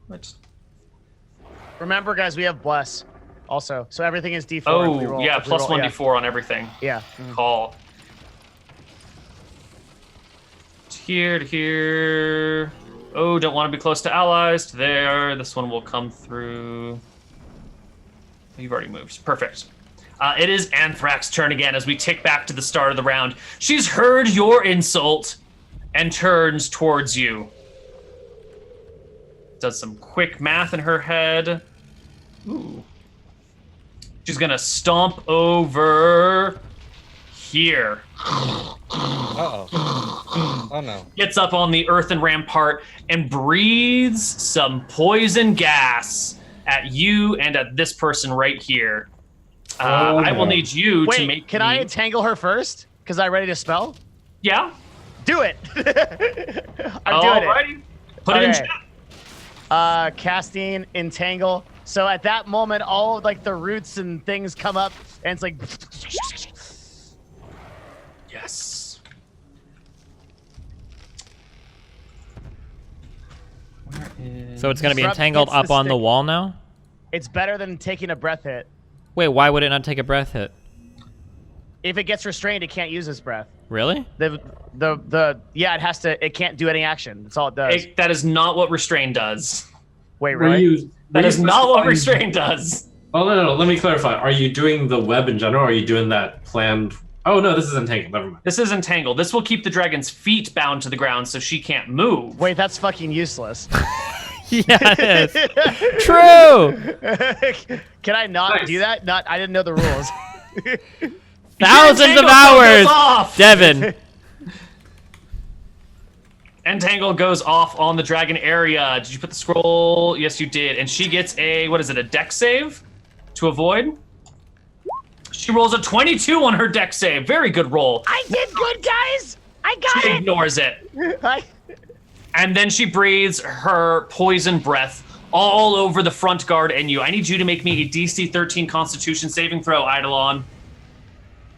What? Remember, guys, we have bless also, so everything is D4. if we Oh, roll- yeah, if we plus roll- 1d4 on everything. Yeah. Call. Here to here. Oh, don't want to be close to allies. To there. This one will come through. You've already moved. Perfect. It is Anthrax's turn again as we tick back to the start of the round. She's heard your insult and turns towards you. Does some quick math in her head. Ooh. She's gonna stomp over here. Uh-oh. Oh no. Gets up on the earthen rampart and breathes some poison gas at you and at this person right here. I will need you to Wait, make can me... I entangle her first? Because I ready to spell? Yeah. Do it. I'm doing it. Alrighty. Put it in Okay. chat. Casting entangle. So at that moment, all of, like the roots and things come up, and it's like. Yes. Where is... So it's going to be Disrupt entangled hits the up on the stick. wall now? It's better than taking a breath hit. Wait, why would it not take a breath hit? If it gets restrained, it can't use its breath. Really? Yeah, it has to. It can't do any action. That's all it does. That is not what restrain does. Wait, Were really? you? That were is you not what specifying- restrain does. Oh no! Let me clarify. Are you doing the web in general? Or are you doing that planned? Oh no, this is entangled. Never mind. This is entangled. This will keep the dragon's feet bound to the ground so she can't move. Wait, that's fucking useless. Yeah, it is. True! Can I not Nice. do that? Not. I didn't know the rules. Thousands of Entangle hours! goes off! Devin! Entangle goes off on the dragon area. Did you put the scroll? Yes, you did. And she gets a, what is it, a dex save to avoid? She rolls a 22 on her dex save. Very good roll. I did good, guys. I got She ignores it. And then she breathes her poison breath all over the front guard and you. I need you to make me a DC 13 Constitution saving throw, Eidolon.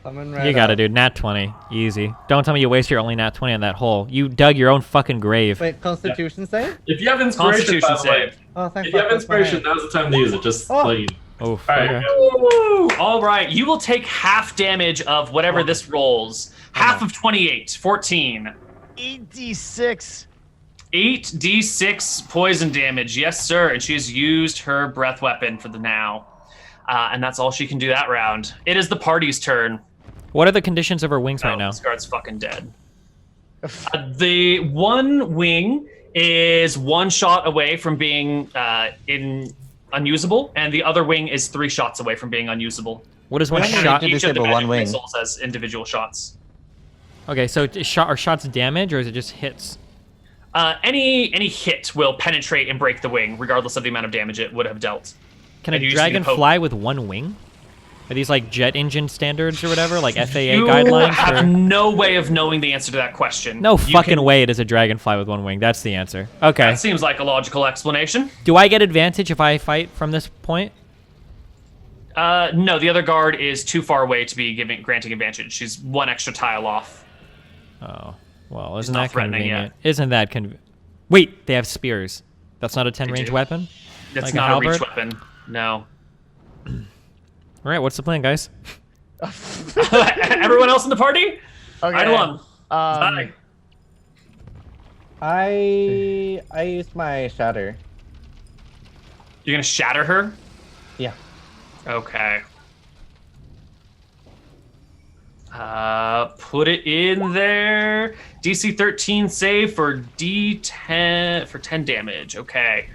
You got it, dude. Nat 20. Easy. Don't tell me you waste your only nat 20 on that hole. You dug your own fucking grave. Wait, Constitution save? If you have inspiration, by Constitution the way, save. Oh, thank if you have fuck, that's my inspiration, hand. now's the time to use it. Just Oh. let you. Oof. All right. Okay. Woo! All right, you will take half damage of whatever this rolls. Half of 28, 14. 8d6. 8d6 poison damage, yes, sir. And she's used her breath weapon for the now. And that's all she can do that round. It is the party's turn. What are the conditions of her wings right now? This guard's fucking dead. The one wing is one shot away from being unusable, and the other wing is 3 shots away from being unusable. What is one Why don't you shot? do Each of the disable one magic wing? missiles as individual shots. Okay, so are shots damage or is it just hits? Any hit will penetrate and break the wing, regardless of the amount of damage it would have dealt. Can And a you just need to dragon poke. fly with one wing? Are these like jet engine standards or whatever, like FAA You guidelines? have Or... no way of knowing the answer to that question. No You fucking can- way it is a dragon fly with one wing. That's the answer. Okay. That seems like a logical explanation. Do I get advantage if I fight from this point? No, the other guard is too far away to be granting advantage. She's one extra tile off. Oh, well, isn't not that threatening convenient? Isn't that convenient? Wait, they have spears. That's not a 10 They range do. weapon? That's Like not a reach halberd? weapon. No. All right, what's the plan, guys? Everyone else in the party? Okay. Eidolon. Hi. I used my shatter. You're gonna shatter her? Yeah. Okay. Put it in there. DC 13 save for D10 for 10 damage. Okay.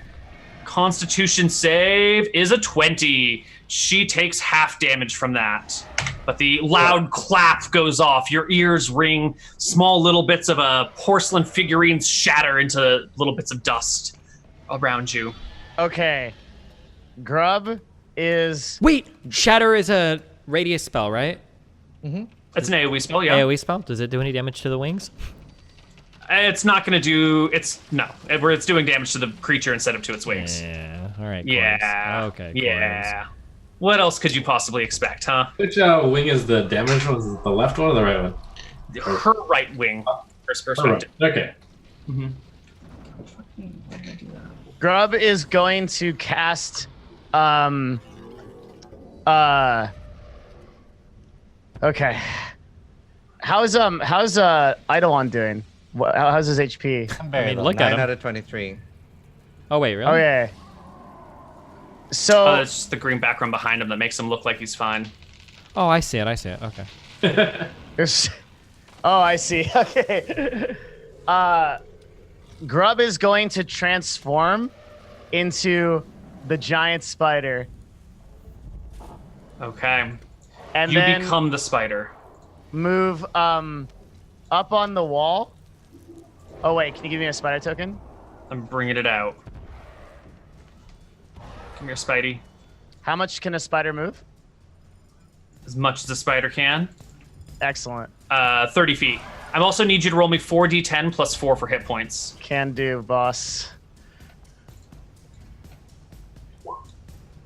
Constitution save is a 20. She takes half damage from that. But the loud clap goes off. Your ears ring. Small little bits of porcelain figurines shatter into little bits of dust around you. Okay. Grub is Wait, Shatter is a radius spell, right? It's an AoE spell, yeah. AoE spell? Does it do any damage to the wings? It's not going to do. It's doing damage to the creature instead of to its wings. Yeah, all right. Yeah. Chorus. Okay, Yeah. What else could you possibly expect, huh? Which wing is the damage one? Is it the left one or the right one? Her right wing. First perspective. Okay. Grub is going to cast okay. How's Eidolon doing? How's his HP? I'm very low. look at 9 him. out of 23. Oh, wait, really? Okay. So It's just the green background behind him that makes him look like he's fine. Oh, I see it. Okay. oh, I see. Okay. Grub is going to transform into the giant spider, Okay. and You then become the spider. move up on the wall. Oh wait, can you give me a spider token? I'm bringing it out. Come here, Spidey. How much can a spider move? As much as a spider can. Excellent. 30 feet. I also need you to roll me 4d10 plus 4 for hit points. Can do, boss.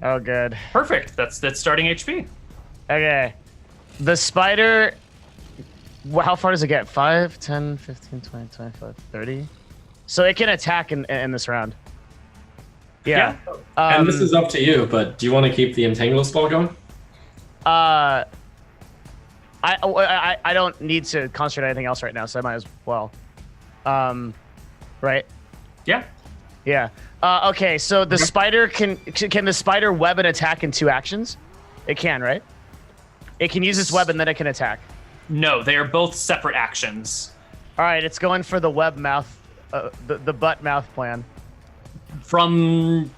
Oh, good. Perfect. That's starting HP. Okay. The spider, how far does it get? 5, 10, 15, 20, 25, 30? So it can attack in this round. Yeah. And this is up to you, but do you want to keep the entangle spell going? I don't need to concentrate on anything else right now, so I might as well. Right? Yeah. Yeah. Okay, so the spider can the spider web an attack in 2 actions? It can, right? It can use its web and then it can attack. No, they are both separate actions. All right, it's going for the web mouth, the butt mouth plan. From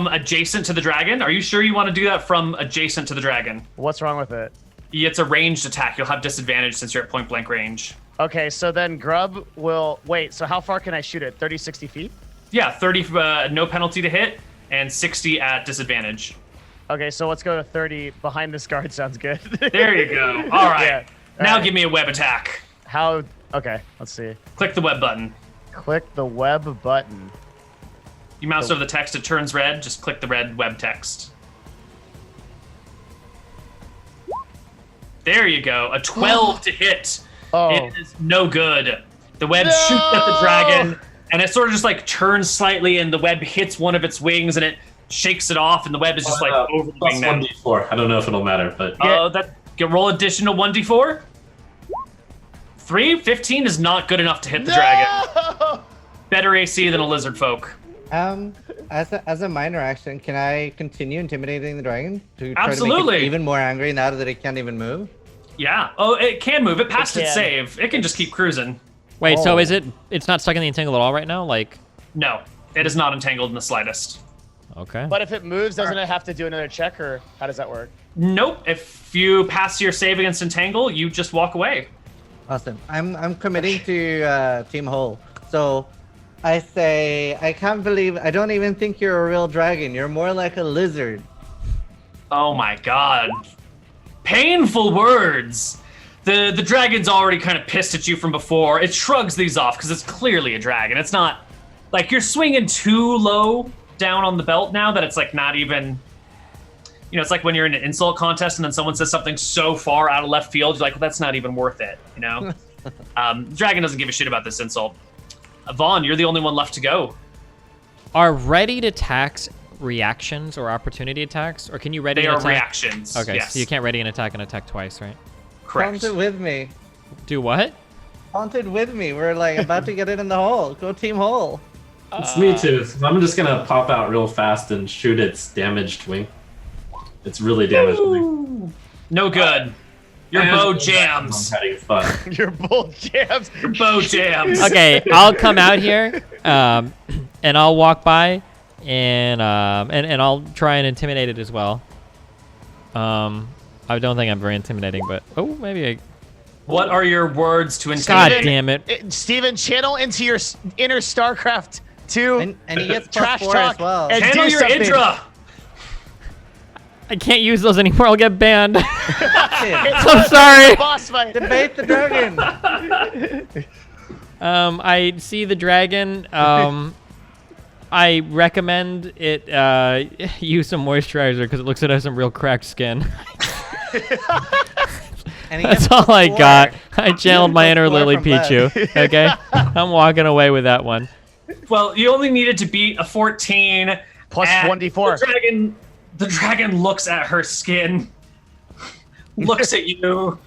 adjacent to the dragon? Are you sure you want to do that from adjacent to the dragon? What's wrong with it? It's a ranged attack. You'll have disadvantage since you're at point blank range. Okay, so then Grub will wait. So how far can I shoot it? 30, 60 feet? Yeah, 30 no penalty to hit and 60 at disadvantage. Okay, so let's go to 30 behind this guard. Sounds good. There you go. All right. Yeah. Now All right. give me a web attack. How? Okay, let's see. Click the web button. Click the web button. You mouse over the text, it turns red. Just click the red web text. There you go. A 12 to hit. Oh. It is no good. The web shoots at the dragon, and it sort of just like turns slightly, and the web hits one of its wings, and it shakes it off, and the web is just like over the plus wing now. 1d4. I don't know if it'll matter, but Roll additional 1d4. 3, 15 is not good enough to hit the dragon. No! Better AC than a lizard folk. As a minor action, can I continue intimidating the dragon to try to Absolutely. make it even more angry now that it can't even move? Yeah. Oh, it can move. It passed its can. save. It can just keep cruising. Wait, so Oh. it's not stuck in the entangle at all right now? Like, No, it is not entangled in the slightest. okay. But if it moves, doesn't it have to do another check, or how does that work? Nope. If you pass your save against entangle, you just walk away. Awesome. I'm committing to Team Hole. So I say, I can't believe, I don't even think you're a real dragon. You're more like a lizard. Oh my god. Painful words. The dragon's already kind of pissed at you from before. It shrugs these off because it's clearly a dragon. It's not like you're swinging too low down on the belt now that it's like not even, it's like when you're in an insult contest and then someone says something so far out of left field, you're like, well, that's not even worth it, Dragon doesn't give a shit about this insult. Vaughn, you're the only one left to go. Are ready to attacks reactions or opportunity attacks? Or can you ready They an are attack? reactions. Okay, yes. so you can't ready an attack and attack twice, right? Correct. Haunted with me. Do what? Haunted with me. We're like about to get it in the hole. Go team hole. It's me too. So I'm just gonna pop out real fast and shoot its damaged wing. It's really damaged wing. No good. Your And bow I'm jams. having fun. Your bull jams. Your bow jams. Okay, I'll come out here, and I'll walk by, and I'll try and intimidate it as well. I don't think I'm very intimidating, but maybe I. What are your words to God intimidate? damn it! Steven, channel into your inner StarCraft 2. And he gets Trash +4 talk as well. and- Handle do your something. Indra. I can't use those anymore. I'll get banned. Shit. I'm sorry. Boss fight. Debate the dragon. I see the dragon. I recommend it use some moisturizer because it looks like it has some real cracked skin. And he That's gets all I +4. got. I channeled my inner +4 Lily from that. Pichu. Okay, I'm walking away with that one. Well, you only needed to beat a 14. Plus and 1d4. The dragon looks at her skin, looks at you.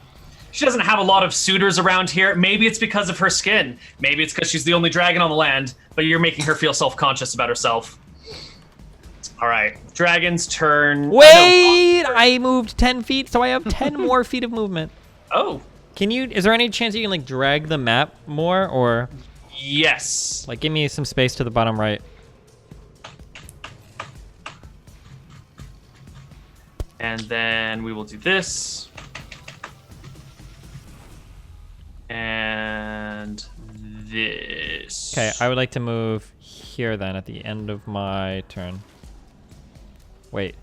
She doesn't have a lot of suitors around here. Maybe it's because of her skin. Maybe it's because she's the only dragon on the land, but you're making her feel self-conscious about herself. All right, dragon's turn. Wait, I moved 10 feet, so I have 10 more feet of movement. Oh, Can you? Is there any chance you can like drag the map more, or yes. like give me some space to the bottom right? And then we will do this. And this. Okay, I would like to move here then at the end of my turn. Wait.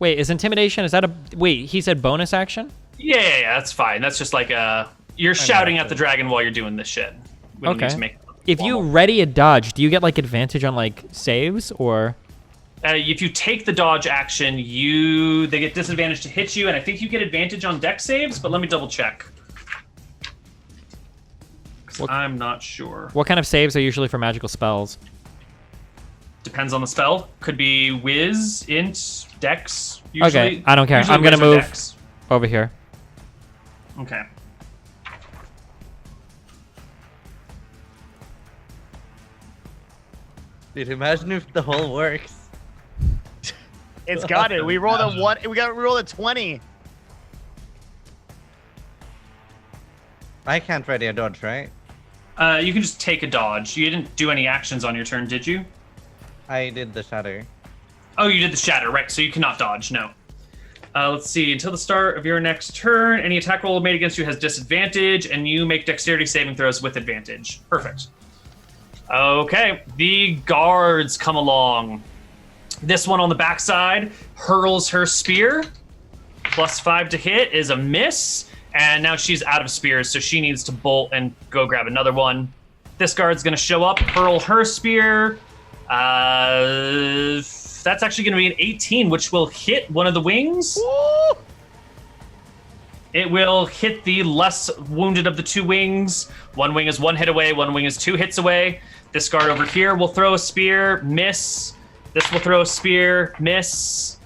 Wait, is intimidation, is that a... Wait, he said bonus action? Yeah, that's fine. That's just like you're shouting at the dragon while you're doing this shit. We don't need Okay. to make If you ready a dodge, do you get like advantage on like saves or... if you take the dodge action, they get disadvantage to hit you, and I think you get advantage on dex saves, but let me double check. 'Cause I'm not sure. What kind of saves are usually for magical spells? Depends on the spell. Could be whiz, int, dex. Usually, Okay, I don't care. usually I'm gonna whiz or move. dex. Over here. Okay. Dude, imagine if the hole works. It's got it. We rolled a 1. We rolled a 20. I can't ready a dodge, right? You can just take a dodge. You didn't do any actions on your turn, did you? I did the shatter. Oh, you did the shatter, right? So you cannot dodge. No. Let's see. Until the start of your next turn, any attack roll made against you has disadvantage, and you make dexterity saving throws with advantage. Perfect. Okay. The guards come along. This one on the backside hurls her spear. +5 to hit is a miss. And now she's out of spears, so she needs to bolt and go grab another one. This guard's going to show up, hurl her spear. That's actually going to be an 18, which will hit one of the wings. Woo! It will hit the less wounded of the two wings. One wing is 1 hit away, one wing is 2 hits away. This guard over here will throw a spear, miss. This will throw a spear, miss.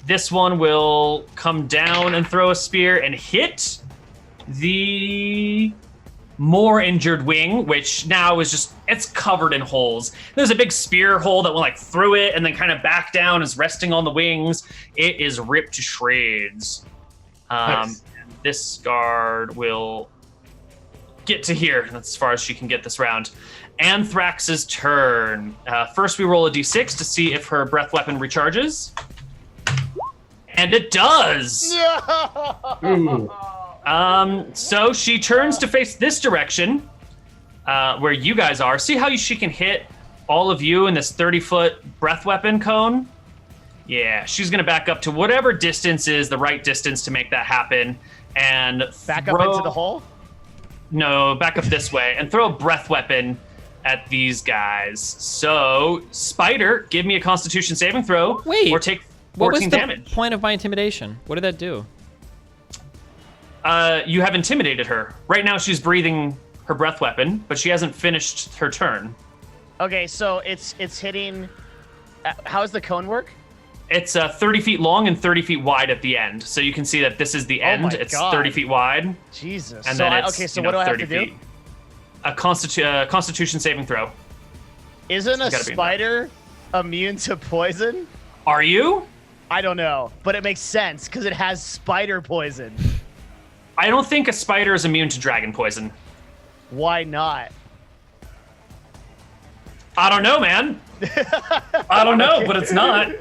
This one will come down and throw a spear and hit the more injured wing, which now is just, it's covered in holes. There's a big spear hole that went like through it and then kind of back down, is resting on the wings. It is ripped to shreds. Nice. This guard will get to here. That's as far as she can get this round. Anthrax's turn. First, we roll a d6 to see if her breath weapon recharges. And it does! Ooh. So she turns to face this direction, where you guys are. See how she can hit all of you in this 30-foot breath weapon cone? Yeah, she's gonna back up to whatever distance is the right distance to make that happen, and Back up into the hole? No, back up this way, and throw a breath weapon at these guys. So, Spider, give me a Constitution saving throw. Wait, or take 14 what was the damage. point of my intimidation? What did that do? You have intimidated her. Right now, she's breathing her breath weapon, but she hasn't finished her turn. Okay, so it's hitting. How does the cone work? It's 30 feet long and 30 feet wide at the end. So you can see that this is the end. my It's God. 30 feet wide. Jesus. And So then it's, okay, so you what know, do I have 30 to do? feet. A Constitution saving throw. Isn't a gotta be in spider immune to poison? Are you? I don't know, but it makes sense because it has spider poison. I don't think a spider is immune to dragon poison. Why not? I don't know, man. I don't know, but it's not.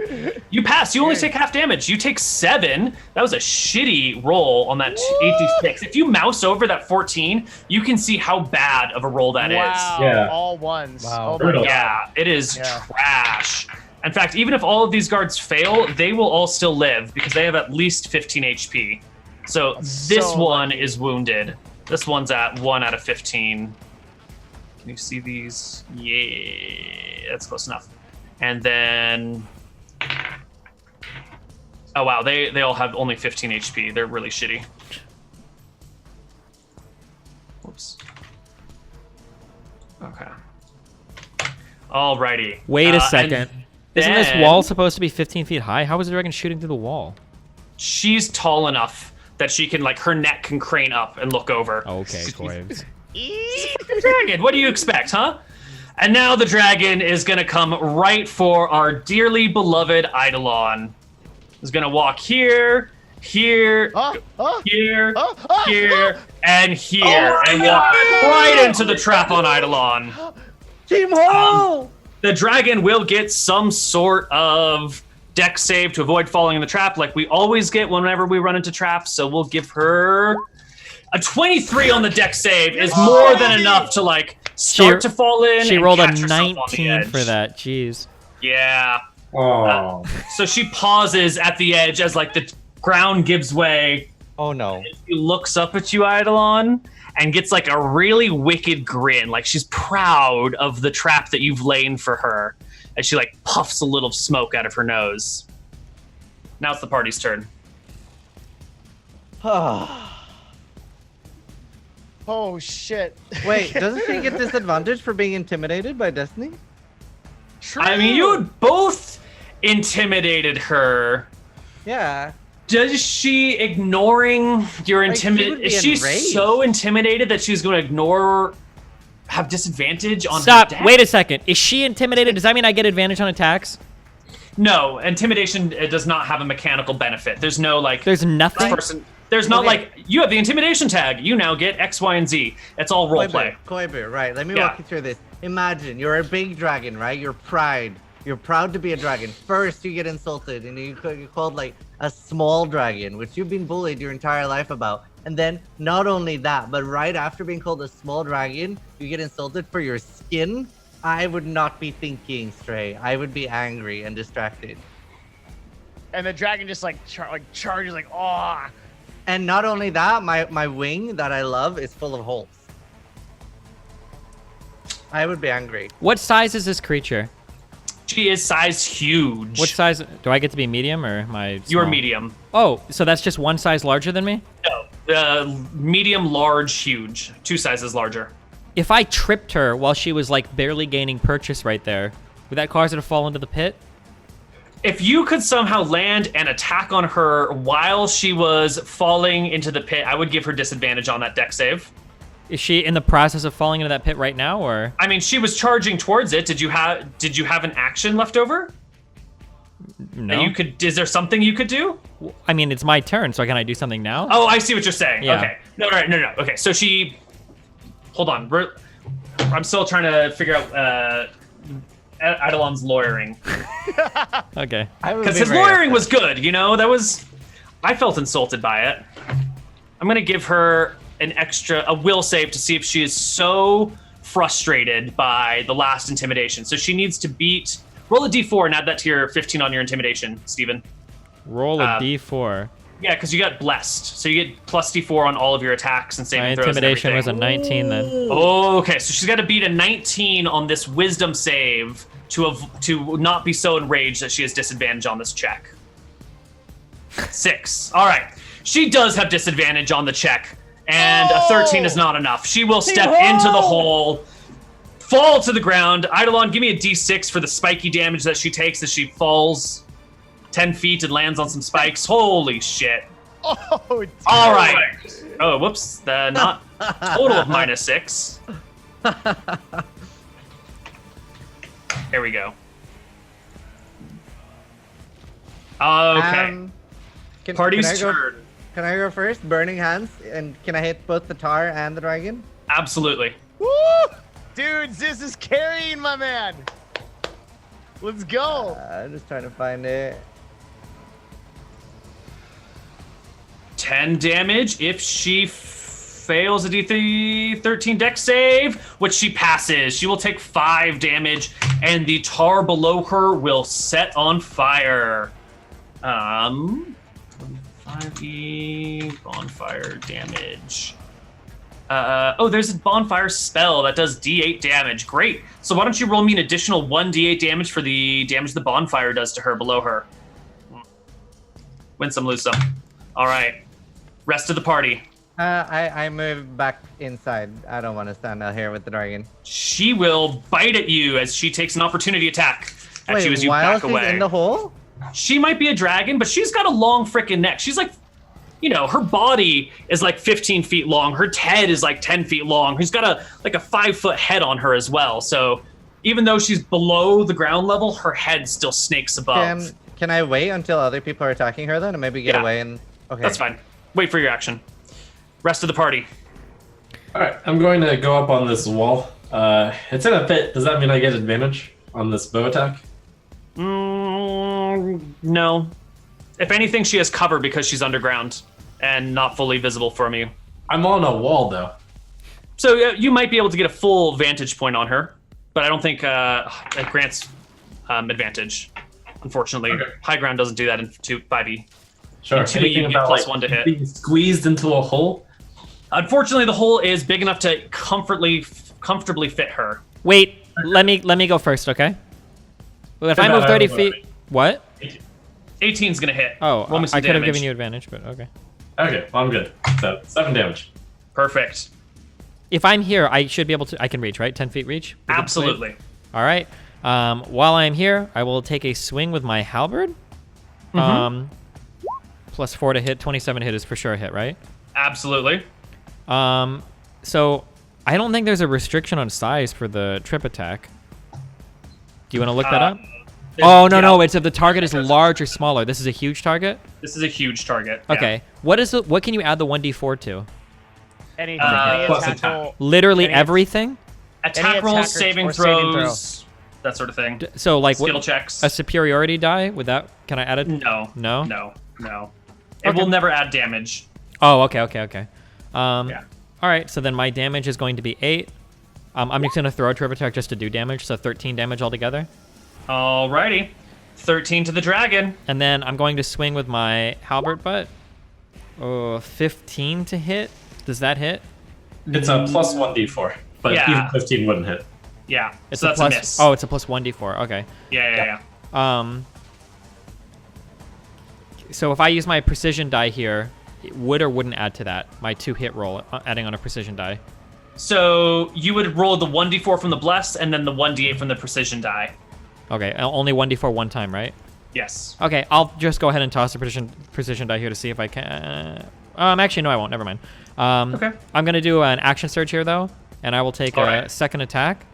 You pass. You only take half damage. You take 7. That was a shitty roll on that 8d6. If you mouse over that 14, you can see how bad of a roll that is. Wow, Yeah. all ones. Wow. Oh my Brutal. God. Yeah, it is Yeah. trash. In fact, even if all of these guards fail, they will all still live because they have at least 15 HP. So this so one lucky. is wounded. This one's at 1 out of 15. Can you see these? Yeah, that's close enough. And then, oh wow, they all have only 15 HP. They're really shitty. Whoops. Okay. Alrighty. Wait a and second. Isn't this then wall supposed to be 15 feet high? How is the dragon shooting through the wall? She's tall enough that she can, like, her neck can crane up and look over. Okay, Koibu. Dragon, what do you expect, huh? And now the dragon is gonna come right for our dearly beloved Eidolon. Is gonna walk here, here, here, here, and here, and walk right into the trap on Eidolon. Team Hole! The dragon will get some sort of dex save to avoid falling in the trap, like we always get whenever we run into traps. So we'll give her a 23 on the dex save is more than enough to, like, start to fall in. She and rolled a catch herself on the 19 edge. for that. Jeez. Yeah. Oh. So she pauses at the edge as, like, the ground gives way. Oh no. She looks up at you, Eidolon, and gets, like, a really wicked grin. Like, she's proud of the trap that you've lain for her. As she, like, puffs a little smoke out of her nose. Now it's the party's turn. Oh shit. Wait, doesn't she get disadvantage for being intimidated by Destiny? I mean, you both intimidated her. Yeah. Does she ignoring your Like, she would intimidate? be Is she enraged. so intimidated that she's going to ignore, have disadvantage on Stop. her deck? Wait a second. Is she intimidated? Does that mean I get advantage on attacks? No, intimidation does not have a mechanical benefit. There's no, like, There's nothing? this person. There's not, Okay. like, you have the intimidation tag. You now get X, Y, and Z. It's all role play. Koibu, right. Let me Yeah. walk you through this. Imagine you're a big dragon, right? You're proud to be a dragon. First, you get insulted, and you're called, like, a small dragon, which you've been bullied your entire life about. And then, not only that, but right after being called a small dragon, you get insulted for your skin. I would not be thinking straight. I would be angry and distracted. And the dragon just like charges like, oh. And not only that, my wing that I love is full of holes. I would be angry. What size is this creature? She is size huge. What size? Do I get to be medium or am I You're small? medium. Oh, so that's just one size larger than me? No. Medium, large, huge. 2 sizes larger. If I tripped her while she was like barely gaining purchase right there, would that cause her to fall into the pit? If you could somehow land an attack on her while she was falling into the pit, I would give her disadvantage on that deck save. Is she in the process of falling into that pit right now, or? I mean, she was charging towards it. Did you have an action left over? No. That you could. Is there something you could do? I mean, it's my turn, so can I do something now? Oh, I see what you're saying. Yeah. Okay. No. Okay. So she. Hold on. I'm still trying to figure out Eidolon's lawyering, Okay. I would because be his very lawyering upset. was good. You know, that was. I felt insulted by it. I'm going to give her a will save to see if she is so frustrated by the last intimidation. So she needs to roll a d4 and add that to your 15 on your intimidation, Steven. Roll a d4. Yeah, because you got blessed. So you get plus d4 on all of your attacks and saving My throws. intimidation was a and 19 then. Okay, so she's got to beat a 19 on this wisdom save to not be so enraged that she has disadvantage on this check. 6. All right. She does have disadvantage on the check, and a 13 is not enough. She will step into the hole, fall to the ground. Eidolon, give me a d6 for the spiky damage that she takes as she falls 10 feet and lands on some spikes. Holy shit. Oh, damn. All right. Oh, whoops. Not total of -6. There we go. Okay. Party's turn. Can I go first? Burning hands, and can I hit both the tar and the dragon? Absolutely. Woo! Dude, Ziz is carrying my man. Let's go. I'm just trying to find it. 10 damage if she fails a D13 dex save, which she passes. She will take 5 damage, and the tar below her will set on fire. 5e bonfire damage. There's a bonfire spell that does d8 damage. Great. So why don't you roll me an additional 1d8 damage for the damage the bonfire does to her below her? Win some, lose some. All right. Rest of the party. I move back inside. I don't want to stand out here with the dragon. She will bite at you as she takes an opportunity attack at Wait, you as you while back she's away. in the hole? She might be a dragon, but she's got a long freaking neck. She's like, her body is like 15 feet long. Her head is like 10 feet long. She's got a 5-foot head on her as well. So even though she's below the ground level, her head still snakes above. Can I wait until other people are attacking her then, and maybe get away and? Okay. That's fine. Wait for your action. Rest of the party. All right, I'm going to go up on this wall. It's in a pit. Does that mean I get advantage on this bow attack? No. If anything, she has cover because she's underground and not fully visible from you. I'm on a wall, though. So you might be able to get a full vantage point on her, but I don't think it grants advantage. Unfortunately, high ground doesn't do that in 5e. Sure. In 2e, you get +1 to hit. Being squeezed into a hole? Unfortunately, the hole is big enough to comfortably fit her. Wait, let me go first, okay? Well, if I move 30 feet, what? 18's gonna hit. Oh, Roll me some I could have damage. given you advantage, but okay. Okay, well, I'm good. So 7 damage. Perfect. If I'm here, I should be able to. I can reach, right? 10 feet reach. Absolutely. All right. While I'm here, I will take a swing with my halberd. +4 to hit. 27 to hit is for sure a hit, right? Absolutely. So I don't think there's a restriction on size for the trip attack. Do you want to look that up? Oh, no. It's if the target is large or smaller. This is a huge target? This is a huge target. Okay. What can you add the 1d4 to? Anything. Plus attack attack. roll. Literally Any- everything? Attack Any rolls, attack saving or saving throws, that sort of thing. So like Skill checks. a superiority die? Would that? Can I add it? No. No? No. It will never add damage. Oh, okay. Yeah. All right, so then my damage is going to be 8. I'm just going to throw a trip attack just to do damage, so 13 damage altogether. Alrighty. 13 to the dragon. And then I'm going to swing with my halberd butt. 15 to hit. Does that hit? It's a plus 1d4, but Yeah. even 15 wouldn't hit. Yeah. It's so a that's plus, a miss. Oh, it's a plus 1d4. Okay. Yeah. So if I use my precision die here, it would or wouldn't add to that, my 2-hit roll, adding on a precision die. So you would roll the 1d4 from the blessed and then the 1d8 from the precision die. Okay, only 1d4 one time, right? Yes. Okay, I'll just go ahead and toss a precision die here to see if I can. Actually, no, I won't. Never mind. Okay. I'm gonna do an action surge here though, and I will take a second attack.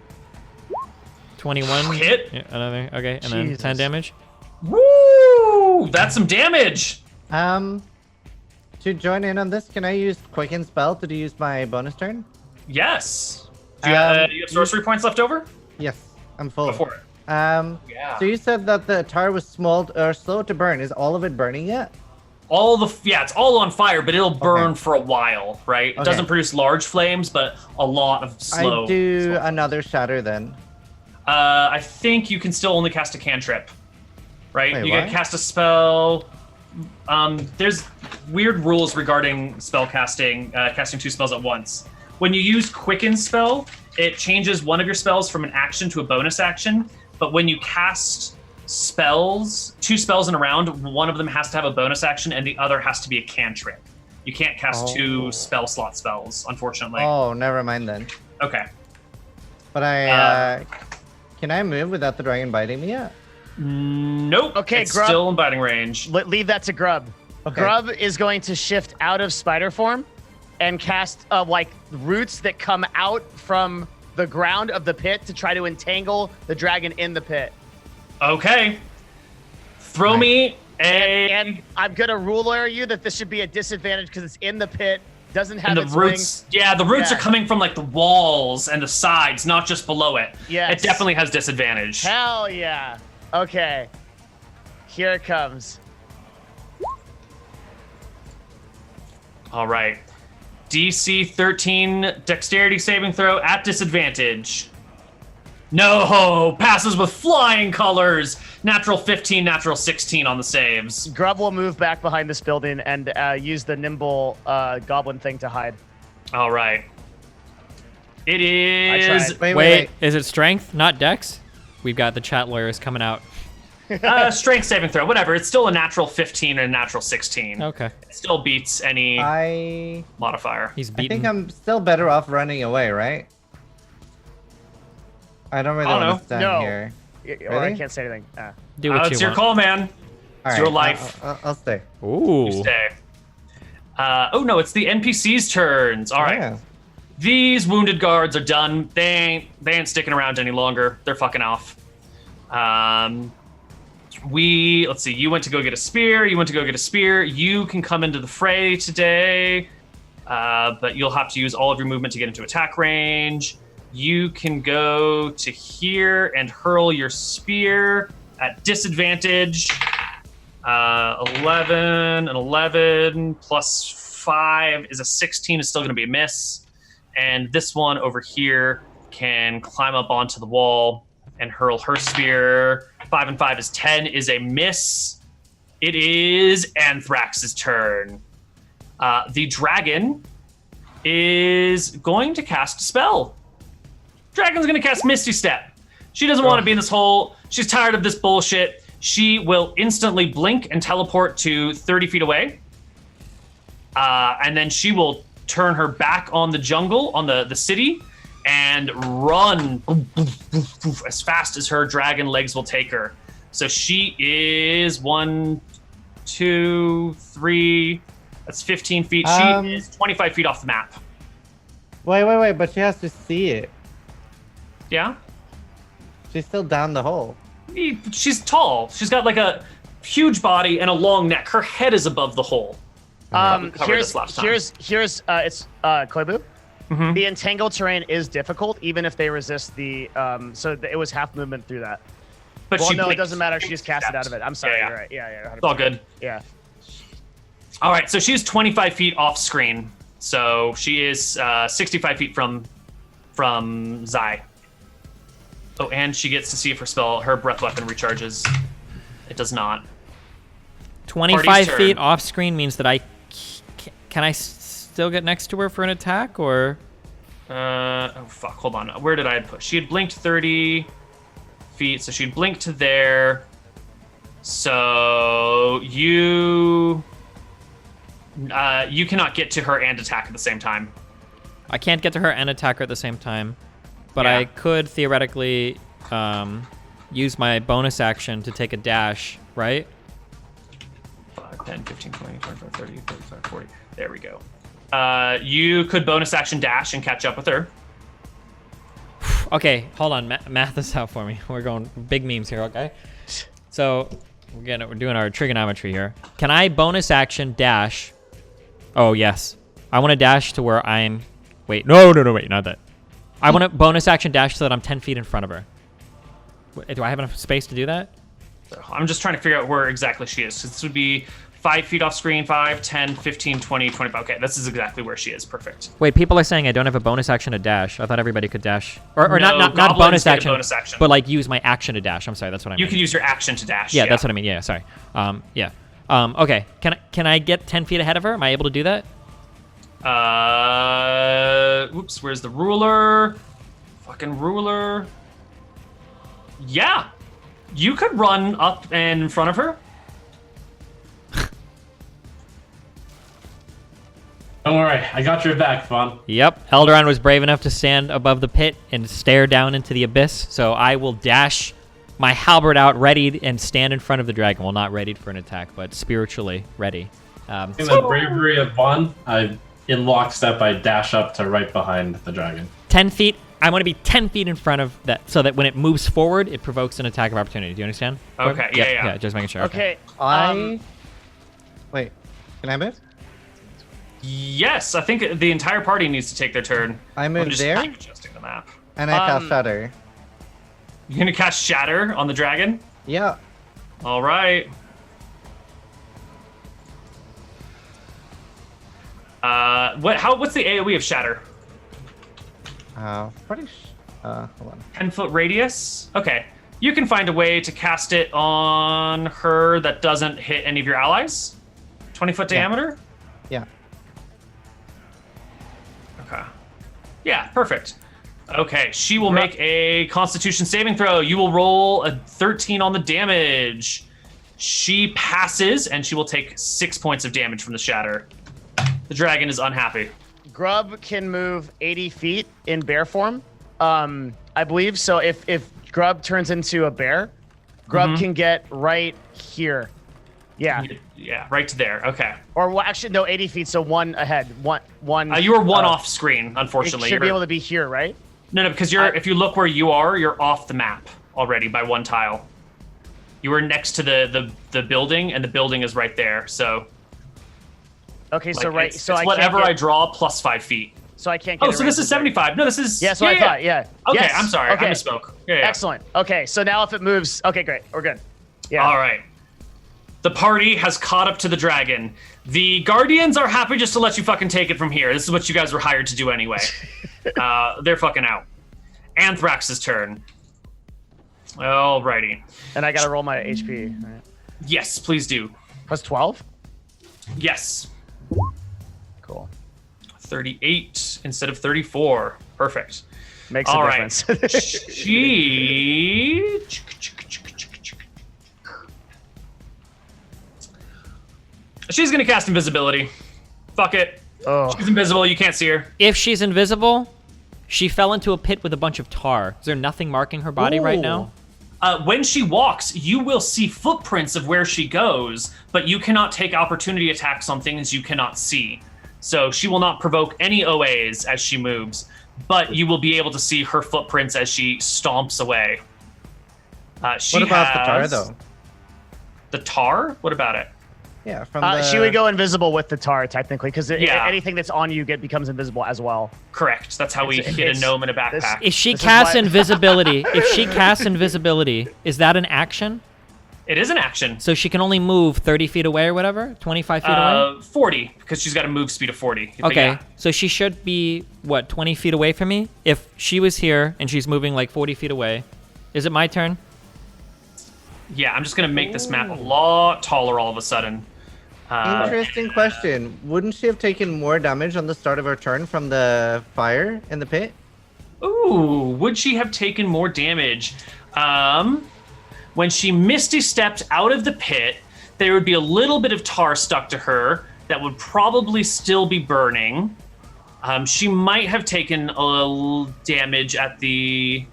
21. Hit. Yeah, another. Okay, and then Jesus. 10 damage. Woo! That's some damage. To join in on this, can I use Quicken Spell to use my bonus turn? Yes. Do you have sorcery points left over? Yes, I'm full. Go for it. Yeah. So you said that the tar was small or slow to burn. Is all of it burning yet? it's all on fire, but it'll burn for a while, right? It Okay. doesn't produce large flames, but a lot of slow. I do slow. another shatter then. I think you can still only cast a cantrip, right? Wait, you what? can cast a spell. There's weird rules regarding spell casting, casting 2 spells at once. When you use Quicken spell, it changes one of your spells from an action to a bonus action. But when you cast 2 spells in a round, one of them has to have a bonus action and the other has to be a cantrip. You can't cast 2 spell slot spells, unfortunately. Oh, never mind then. Okay. But I can I move without the dragon biting me yet? Nope. Okay, it's Grub. still in biting range. Leave that to Grub. Okay. Grub is going to shift out of spider form and cast like roots that come out from the ground of the pit to try to entangle the dragon in the pit. Okay. Throw Nice. me a. And I'm gonna ruler you that this should be a disadvantage because it's in the pit, doesn't have And the its roots, wings. yeah, the roots Yeah. are coming from like the walls and the sides, not just below it. Yes. It definitely has disadvantage. Hell yeah. Okay. Here it comes. All right. DC 13 dexterity saving throw at disadvantage. No, passes with flying colors. Natural 15, natural 16 on the saves. Grub will move back behind this building and use the nimble goblin thing to hide. All right. It is tried. Wait, is it strength, not dex? We've got the chat lawyers coming out. strength saving throw. Whatever. It's still a natural 15 and a natural 16. Okay. It still beats any I modifier. He's I beaten. think I'm still better off running away, right? I don't really I don't want know. to stand No. here. Or I Really? can't say anything. Do what It's you your want. call, man. All your right, life. I'll stay. Ooh. You stay. Oh no, it's the NPC's turns. All right. Yeah. These wounded guards are done. They ain't sticking around any longer. They're fucking off. Let's see. You went to go get a spear. You went to go get a spear. You can come into the fray today, but you'll have to use all of your movement to get into attack range. You can go to here and hurl your spear at disadvantage. 11 and 11 plus 5 is a 16. Is still going to be a miss. And this one over here can climb up onto the wall and hurl her spear. 5 and 5 is 10, is a miss. It is Anthrax's turn. The dragon is going to cast a spell. Dragon's going to cast Misty Step. She doesn't want to be in this hole. She's tired of this bullshit. She will instantly blink and teleport to 30 feet away. And then she will turn her back on the jungle, on the city, and run as fast as her dragon legs will take her. So she is 1, 2, 3. That's 15 feet. She is 25 feet off the map. Wait, but she has to see it. Yeah? She's still down the hole. She's tall. She's got like a huge body and a long neck. Her head is above the hole. Covered this last time. Here's it's Koibu. Mhm. The entangled terrain is difficult, even if they resist the it was half movement through that. But Well, she no, it blinked. doesn't matter. She just cast it out of it. I'm sorry. Yeah. You're right. Yeah. It's all good. Yeah. All right, so she's 25 feet off screen. So she is 65 feet from Zai. Oh, and she gets to see if her breath weapon recharges. It does not. 25 Party's feet turn. off screen means that can I still get next to her for an attack, or? Oh, fuck. Hold on. Where did I put? She had blinked 30 feet, so she'd blink to there. So you cannot get to her and attack at the same time. I can't get to her and attack her at the same time, but Yeah. I could theoretically use my bonus action to take a dash, right? 5, 10, 15, 20, 25, 30, 35, 40. There we go. You could bonus action dash and catch up with her. Okay, hold on. Math this out for me. We're going big memes here, okay? So we're doing our trigonometry here. Can I bonus action dash? Oh, yes. I want to dash to where I'm... Wait, no, wait, not that. I want to bonus action dash so that I'm 10 feet in front of her. Do I have enough space to do that? I'm just trying to figure out where exactly she is. This would be 5 feet off screen, 5, 10, 15, 20, 25. Okay, this is exactly where she is. Perfect. Wait, people are saying I don't have a bonus action to dash. I thought everybody could dash. Or No, not goblins bonus get a action, bonus action. but like use my action to dash. I'm sorry, that's what I mean. You could use your action to dash. Yeah, that's what I mean. Yeah, sorry. Yeah. Okay. Can I get 10 feet ahead of her? Am I able to do that? Oops, where's the ruler? Fucking ruler. Yeah. You could run up and in front of her. Don't worry, I got your back, Fawn. Yep. Eldaron was brave enough to stand above the pit and stare down into the abyss, so I will dash my halberd out, ready, and stand in front of the dragon. Well, not ready for an attack, but spiritually ready. In the bravery of Fawn, in lockstep, I dash up to right behind the dragon. 10 feet. I want to be 10 feet in front of that, so that when it moves forward, it provokes an attack of opportunity. Do you understand? Okay, yeah. Just making sure. Okay. Wait, can I move? Yes, I think the entire party needs to take their turn. I moved I'm just there? time adjusting the map. And I cast Shatter. You're gonna cast Shatter on the dragon? Yeah. All right. What's the AoE of Shatter? Hold on. 10-foot radius? Okay. You can find a way to cast it on her that doesn't hit any of your allies? 20-foot diameter? Yeah. Okay. Yeah, perfect. Okay, she will make a Constitution saving throw. You will roll a 13 on the damage. She passes, and she will take 6 points of damage from the shatter. The dragon is unhappy. Grub can move 80 feet in bear form, I believe. So if Grub turns into a bear, Grub can get right here. Yeah. Yeah, right to there. Okay. Or well, actually, no, 80 feet. So one ahead. One. You were one off screen, unfortunately. It should be able to be here, right? No, because if you look where you are, you're off the map already by one tile. You were next to the building, and the building is right there. So. Okay, like, so right. It's so I whatever can't get, I draw plus 5 feet. So I can't get. Oh, so this is 75. No, this is. Yeah, so I thought. Yeah. Okay, Yes. I'm sorry. Okay. I misspoke. Yeah. Excellent. Okay, so now if it moves, okay, great, we're good. Yeah. All right. The party has caught up to the dragon. The guardians are happy just to let you fucking take it from here. This is what you guys were hired to do anyway. They're fucking out. Anthrax's turn. Alrighty. And I gotta roll my HP. Right? Yes, please do. Plus 12. Yes. Cool. 38 instead of 34. Perfect. Makes All a right. difference. She's gonna cast invisibility. Fuck it. Oh. She's invisible. You can't see her. If she's invisible, she fell into a pit with a bunch of tar. Is there nothing marking her body right now? When she walks, you will see footprints of where she goes, but you cannot take opportunity attacks on things you cannot see. So she will not provoke any OAs as she moves, but you will be able to see her footprints as she stomps away. What about the tar, though? The tar? What about it? Yeah, from the... She would go invisible with the tar, technically, because Yeah. anything that's on you becomes invisible as well. Correct. That's how we hit a gnome in a backpack. If she This is casts why- invisibility, is that an action? It is an action. So she can only move 30 feet away or whatever? 25 feet away? 40, because she's got a move speed of 40. But Okay, yeah. so she should be, 20 feet away from me? If she was here and she's moving like 40 feet away, is it my turn? Yeah, I'm just going to make this map a lot taller all of a sudden. Interesting question. Wouldn't she have taken more damage on the start of her turn from the fire in the pit? Ooh, would she have taken more damage? When she misty stepped out of the pit, there would be a little bit of tar stuck to her that would probably still be burning. She might have taken a little damage at the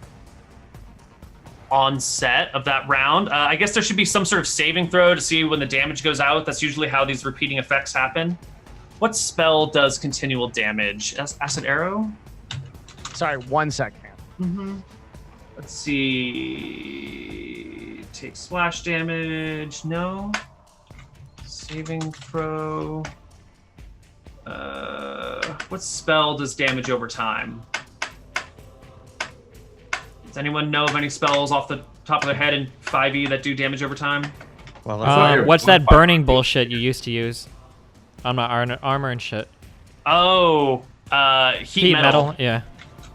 onset of that round. I guess there should be some sort of saving throw to see when the damage goes out. That's usually how these repeating effects happen. What spell does continual damage? Acid arrow? Sorry, 1 second. Let's see. Take splash damage. No. Saving throw. What spell does damage over time? Does anyone know of any spells off the top of their head in 5e that do damage over time? Well, What's that burning bullshit you used to use on my armor and shit? Oh, heat metal. Yeah.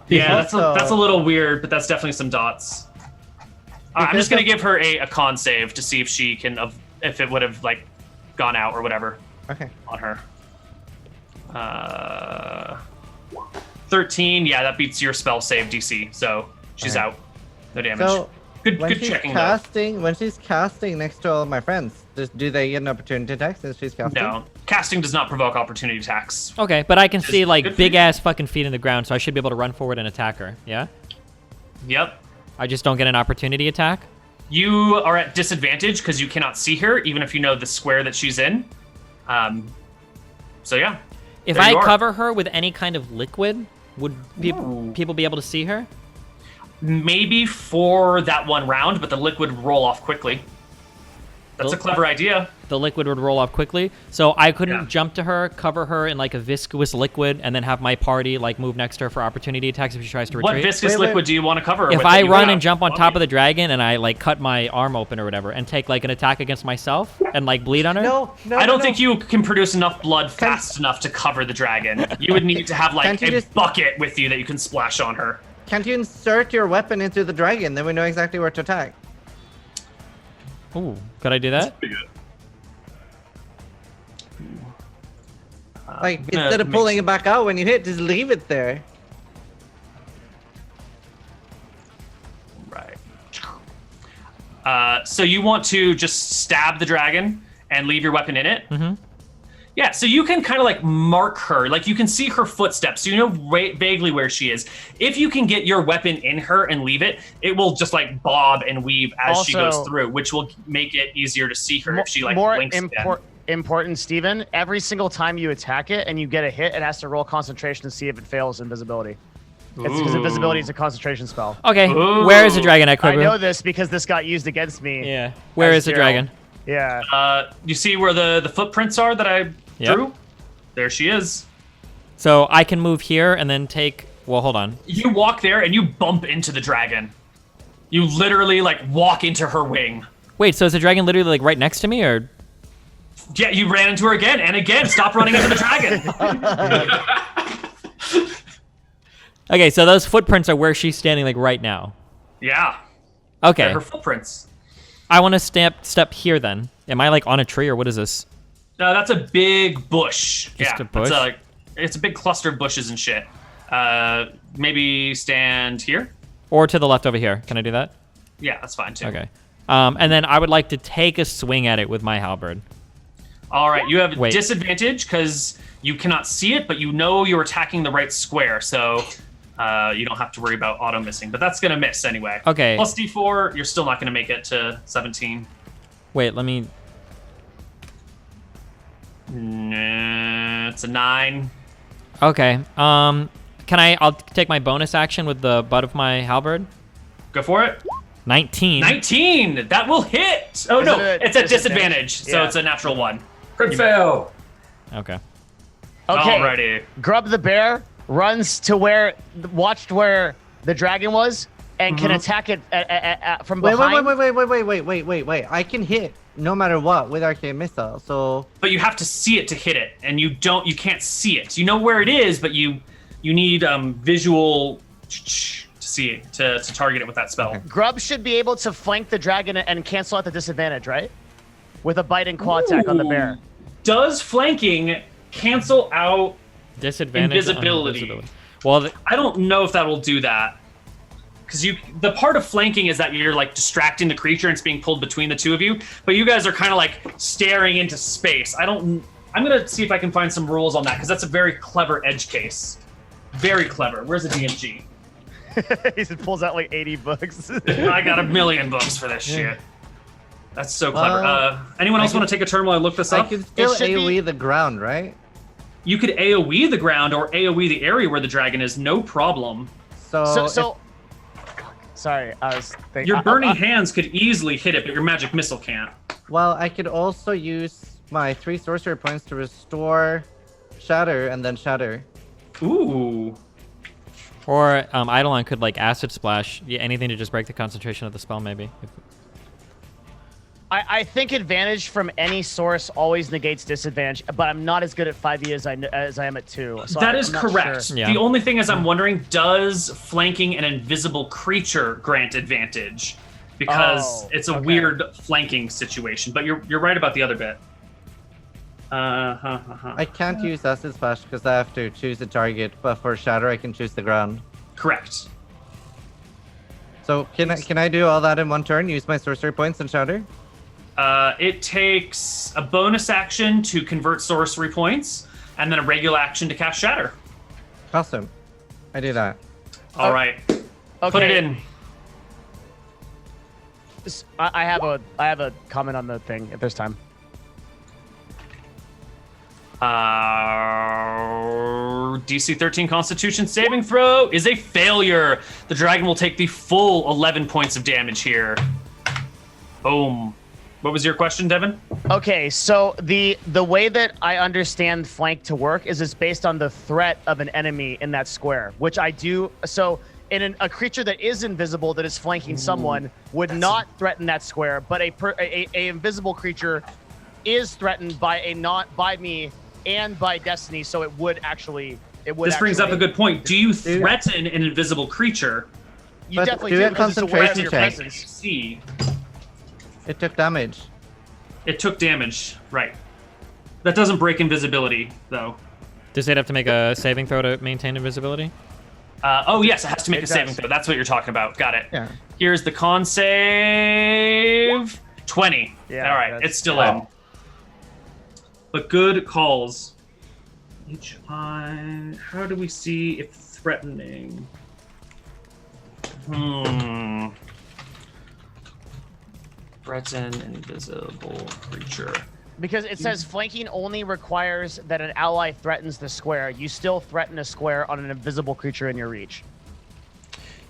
Yeah, Also- that's a little weird, but that's definitely some dots. I'm just gonna give her a con save to see if she can, if it would have like gone out or whatever Okay. on her. 13. Yeah, that beats your spell save DC, so she's Alright. out. No damage. So good when she's checking though. casting, when she's casting next to all of my friends, do they get an opportunity attack since she's casting? No, casting does not provoke opportunity attacks. Okay, but I can see like good for big you. ass fucking feet in the ground, so I should be able to run forward and attack her. Yeah. Yep. I just don't get an opportunity attack. You are at disadvantage because you cannot see her, even if you know the square that she's in. So yeah. If There I you are. cover her with any kind of liquid, would Ooh. people be able to see her? Maybe for that one round, but the liquid would roll off quickly. That's a clever idea. The liquid would roll off quickly, so I couldn't Yeah. jump to her, cover her in like a viscous liquid, and then have my party like move next to her for opportunity attacks if she tries to What retreat. viscous Wait. liquid do you want to cover her If with I that you run have and jump on on top you? of the dragon and I like cut my arm open or whatever and take like an attack against myself and like bleed on her. No. I don't no. think you can produce enough blood fast enough to cover the dragon. You would need to have like Can't you a just- bucket with you that you can splash on her. Can't you insert your weapon into the dragon? Then we know exactly where to attack. Ooh, could I do that? Like instead of pulling it back out when you hit, just leave it there. Right. So you want to just stab the dragon and leave your weapon in it? Mhm. Yeah, so you can kind of like mark her, like you can see her footsteps, so you know vaguely where she is. If you can get your weapon in her and leave it, it will just like bob and weave as she goes Also- through, which will make it easier to see her if she like More blinks again. important, Steven, every single time you attack it and you get a hit, it has to roll concentration to see if it fails invisibility. It's because Ooh. invisibility is a concentration spell. Okay, Ooh. where is the dragon at I Koibu? know this because this got used against me. Yeah, where As is the zero. dragon? Yeah. You see where the footprints are that I Yep. drew? There she is. So I can move here and then take. Well, hold on. You walk there and you bump into the dragon. You literally like walk into her wing. Wait, so is the dragon literally like right next to me, or? Yeah, you ran into her again and again. Stop running into the dragon. Okay, so those footprints are where she's standing, like right now. Yeah, Okay, they're her footprints. I want to step here then. Am I like on a tree or what is this? No, that's a big bush. Just yeah, a bush? It's a big cluster of bushes and shit. Maybe stand here. Or to the left over here? Can I do that? Yeah, that's fine too. Okay. And then I would like to take a swing at it with my halberd. All right, you have Wait. disadvantage because you cannot see it, but you know you're attacking the right square, so you don't have to worry about auto missing. But that's gonna miss anyway. Okay. Plus D4, you're still not gonna make it to 17. Wait, let me. Nah, it's a 9. Okay. I'll take my bonus action with the butt of my halberd. Go for it. 19. 19. That will hit. Oh Is no, it a it's a disadvantage? disadvantage, so Yeah. it's a natural 1. Crit fail. Okay. Okay. Alrighty. Grub the bear runs to watched where the dragon was and can attack it from Wait, behind. wait. I can hit no matter what with arcane missile. So But you have to see it to hit it, and you can't see it. You know where it is, but you need visual to see it to target it with that spell. Grub should be able to flank the dragon and cancel out the disadvantage, right? With a bite and claw attack on the bear. Does flanking cancel out? Disadvantage. on Invisibility. Well, I don't know if that will do that. Because the part of flanking is that you're like distracting the creature and it's being pulled between the two of you, but you guys are kind of like staring into space. I'm gonna see if I can find some rules on that because that's a very clever edge case. Very clever. Where's the DMG? He pulls out like 80 books. I got a million books for this shit. That's so clever. Anyone else want to take a turn while I look this I up? can still should be- AoE the ground, right? You could AoE the ground or AoE the area where the dragon is, no problem. So sorry, I was thinking. Your burning hands could easily hit it, but your magic missile can't. Well, I could also use my 3 sorcerer points to restore shatter and then shatter. Ooh. or Eidolon could like acid splash. Yeah, anything to just break the concentration of the spell, maybe. I think advantage from any source always negates disadvantage, but I'm not as good at 5e as I am at 2. So That I'm is not correct. sure. Yeah. The only thing is I'm wondering, does flanking an invisible creature grant advantage? Because it's a weird flanking situation. But you're right about the other bit. I can't use Acid Splash because I have to choose a target, but for Shatter I can choose the ground. Correct. So can I do all that in one turn? Use my sorcery points and Shatter? It takes a bonus action to convert sorcery points, and then a regular action to cast Shatter. Awesome. I do that. All right. Put it in. I have a comment on the thing if there's time. DC 13 Constitution saving throw is a failure. The dragon will take the full 11 points of damage here. Boom. What was your question, Devin? Okay, so the way that I understand flank to work is it's based on the threat of an enemy in that square, which I do. So in a creature that is invisible that is flanking someone would not threaten that square, but a invisible creature is threatened by me and by Destiny, so it would actually. This brings up a good point. Do you threaten an invisible creature? You But definitely do do a because it's aware of concentration your check. presence. See, It took damage. it took damage. Right. That doesn't break invisibility, though. Does it have to make a saving throw to maintain invisibility? Oh, yes, it has to make It a saving does. throw. That's what you're talking about. Got it. Yeah. Here's the con save. 20. Yeah, All right, that's- it's still in. But good calls. HI. How do we see if threatening? Threaten invisible creature. Because it says flanking only requires that an ally threatens the square. You still threaten a square on an invisible creature in your reach.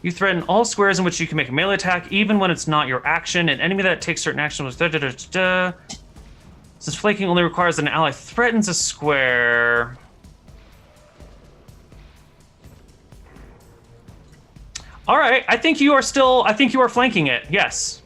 You threaten all squares in which you can make a melee attack, even when it's not your action. An enemy that takes certain action was Since flanking only requires that an ally threatens a square. All right, I think you are flanking it. Yes.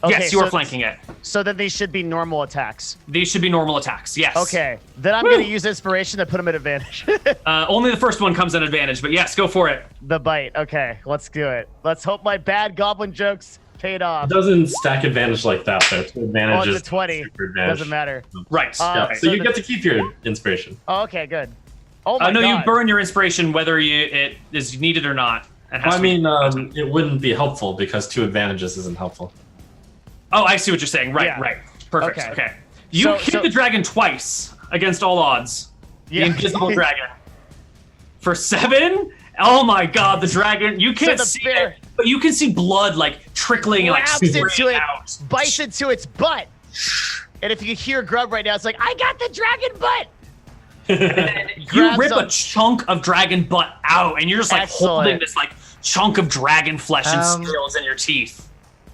Okay, Yes, you are so- flanking it. So then these should be normal attacks. These should be normal attacks. Yes. Okay, then I'm going to use inspiration to put them at advantage. Only the first one comes at advantage, but yes, go for it. The bite. Okay, let's do it. Let's hope my bad goblin jokes paid off. It doesn't stack advantage like that, though. Two Oh, advantages. it's a 20. super advantage. Doesn't matter. Right. Yeah, Okay. so so you the- get to keep your inspiration. Oh, okay, good. Oh my no, god. you burn your inspiration whether it is needed or not. It has I to be- mean, it wouldn't be helpful because 2 advantages isn't helpful. Oh, I see what you're saying. Right, Yeah. right. Perfect. Okay. Okay. You hit So- the dragon twice against all odds. Yeah. The invisible dragon. For 7? Oh my god, the dragon. You can't the see bear- it, but you can see blood like trickling and like Grabs into spraying it, out. bites into its butt. And if you hear Grub right now, it's like, I got the dragon butt. You grabs rip a- a chunk of dragon butt out, and you're just like Excellent. holding this like chunk of dragon flesh and Um, scales in your teeth.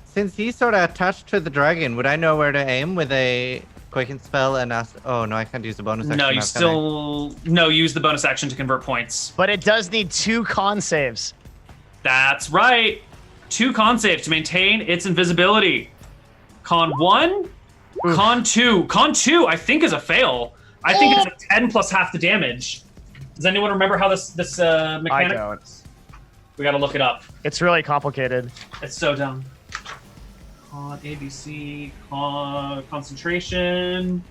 Since he's sort of attached to the dragon, would I know where to aim with a quicken spell and ask? Oh no, I can't use the bonus action. No, you now, can I? still use the bonus action to convert points. But it does need 2 con saves. That's right. 2 con saves to maintain its invisibility. Con 1, con 2. Con 2, I think, is a fail. I think it's a 10 plus half the damage. Does anyone remember how this mechanic? I don't. We gotta look it up. It's really complicated. It's so dumb. Con ABC, con concentration.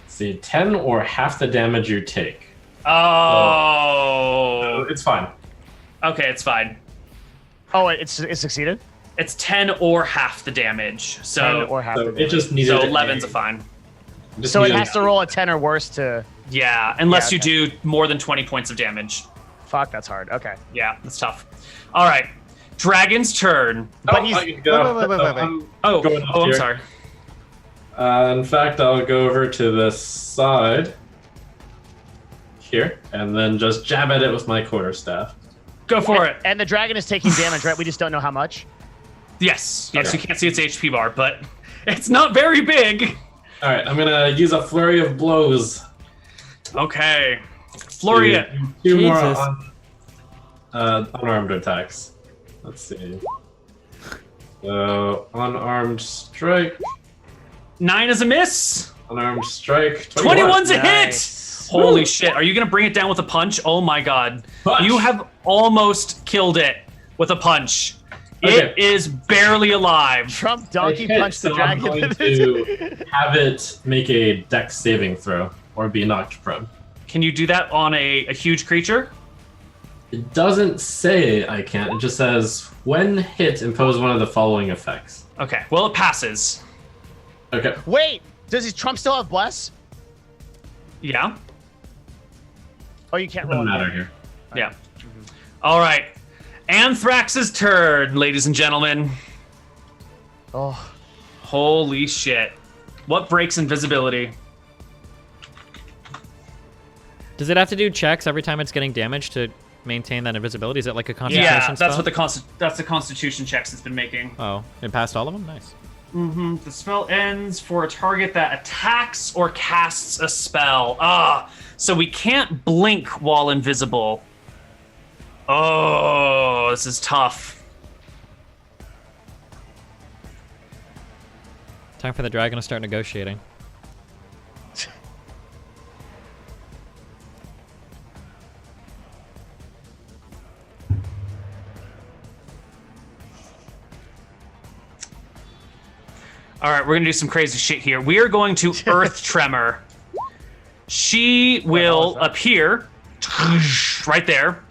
See, 10 or half the damage you take. Oh. It's fine. Okay, it's fine. Oh, it succeeded? It's 10 or half the damage. 10 So, or half So the it damage. just needed. so a- 11's a fine. just So it needed has to roll a 10 or worse to... Yeah, unless Yeah, you do more than 20 points of damage. Fuck, that's hard. Okay. Yeah, that's tough. All right, Dragon's turn. But he's... I can go. Wait. I'm Oh, going up I'm here. sorry. In fact, I'll go over to this side here and then just jab at it with my quarterstaff. Go for it. And the dragon is taking damage, right? We just don't know how much. Yes, yes. Okay. You can't see its HP bar, but it's not very big. All right, I'm gonna use a flurry of blows. Okay, flurry it. Two more Jesus. unarmed attacks. Let's see. So, unarmed strike. 9 is a miss. Unarmed strike. 21's a hit. Nice. Holy shit! Are you gonna bring it down with a punch? Oh my god! Punch. You have almost killed it with a punch. Okay. It is barely alive. Trump donkey Okay, punched the so I'm dragon. going to have it make a dex saving throw or be knocked prone. Can you do that on a huge creature? It doesn't say I can't. It just says when hit, impose one of the following effects. Okay. Well, it passes. Okay. Wait, does his Trump still have bless? Yeah. Oh, you can't roll. Doesn't it. matter here. Yeah. All right. Anthrax's turn, ladies and gentlemen. Oh, Holy shit! What breaks invisibility? Does it have to do checks every time it's getting damaged to maintain that invisibility? Is it like a concentration Yeah, spell? that's what that's the Constitution checks it's been making. Oh, it passed all of them? Nice. The spell ends for a target that attacks or casts a spell. So we can't blink while invisible. Oh, this is tough. Time for the dragon to start negotiating. All right, we're gonna do some crazy shit here. We are going to Earth Tremor. She will appear right there,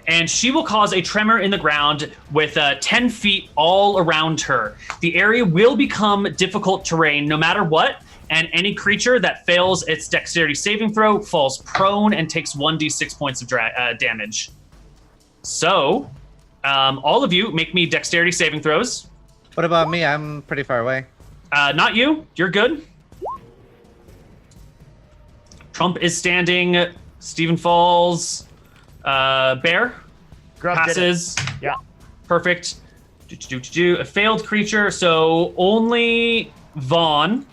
and she will cause a tremor in the ground with 10 feet all around her. The area will become difficult terrain no matter what, and any creature that fails its dexterity saving throw falls prone and takes 1d6 points of damage. So, all of you make me dexterity saving throws. What about me? I'm pretty far away. Not you. You're good. Trump is standing. Stephen falls. Bear Grub did it. passes. Yeah. Perfect. A failed creature. So only Vaughn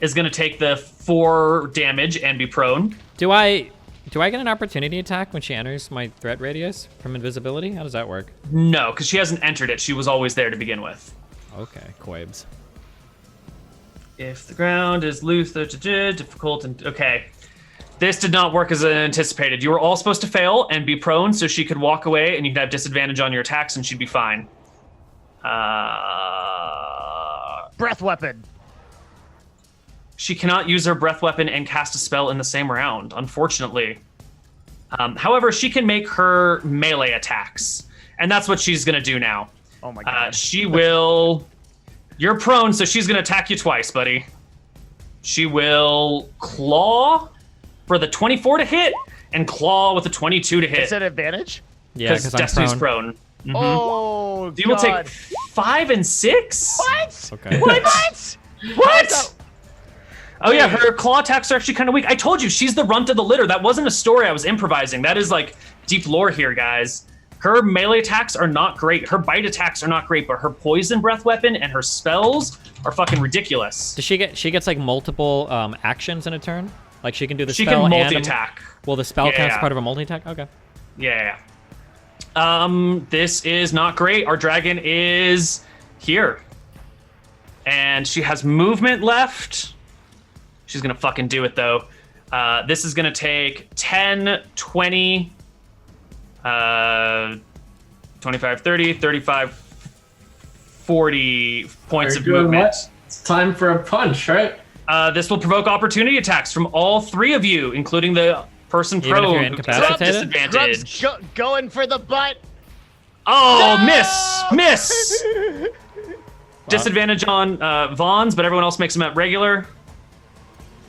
is going to take the 4 damage and be prone. Do I get an opportunity attack when she enters my threat radius from invisibility? How does that work? No, because she hasn't entered it. She was always there to begin with. Okay, Koibs. If the ground is loose, difficult, and okay. This did not work as anticipated. You were all supposed to fail and be prone, so she could walk away, and you'd have disadvantage on your attacks, and she'd be fine. Breath weapon. She cannot use her breath weapon and cast a spell in the same round, unfortunately. However, she can make her melee attacks, and that's what she's going to do now. Oh my god. She will... You're prone, so she's going to attack you twice, buddy. She will claw for the 24 to hit, and claw with the 22 to hit. Is that advantage? Yeah, Because because I'm Destiny's prone. prone. Oh, You will God. take 5 and 6? What? Okay. What? What? Oh yeah, her claw attacks are actually kind of weak. I told you, she's the runt of the litter. That wasn't a story I was improvising. That is like deep lore here, guys. Her melee attacks are not great. Her bite attacks are not great, but her poison breath weapon and her spells are fucking ridiculous. Does she gets like multiple actions in a turn? Like she can do the She spell can and multi-attack. Will the spell count as Yeah. part of a multi-attack? Okay. Yeah. This is not great. Our dragon is here. And she has movement left. She's gonna fucking do it though. This is gonna take 10, 20, 25, 30, 35, 40 points Are of you doing movement. what? It's time for a punch, right? This will provoke opportunity attacks from all 3 of you, including the person Even if prone. you're who takes incapacitated? disadvantage. Grub's going for the butt. Oh, miss! Disadvantage on Vaughn's, but everyone else makes them at regular.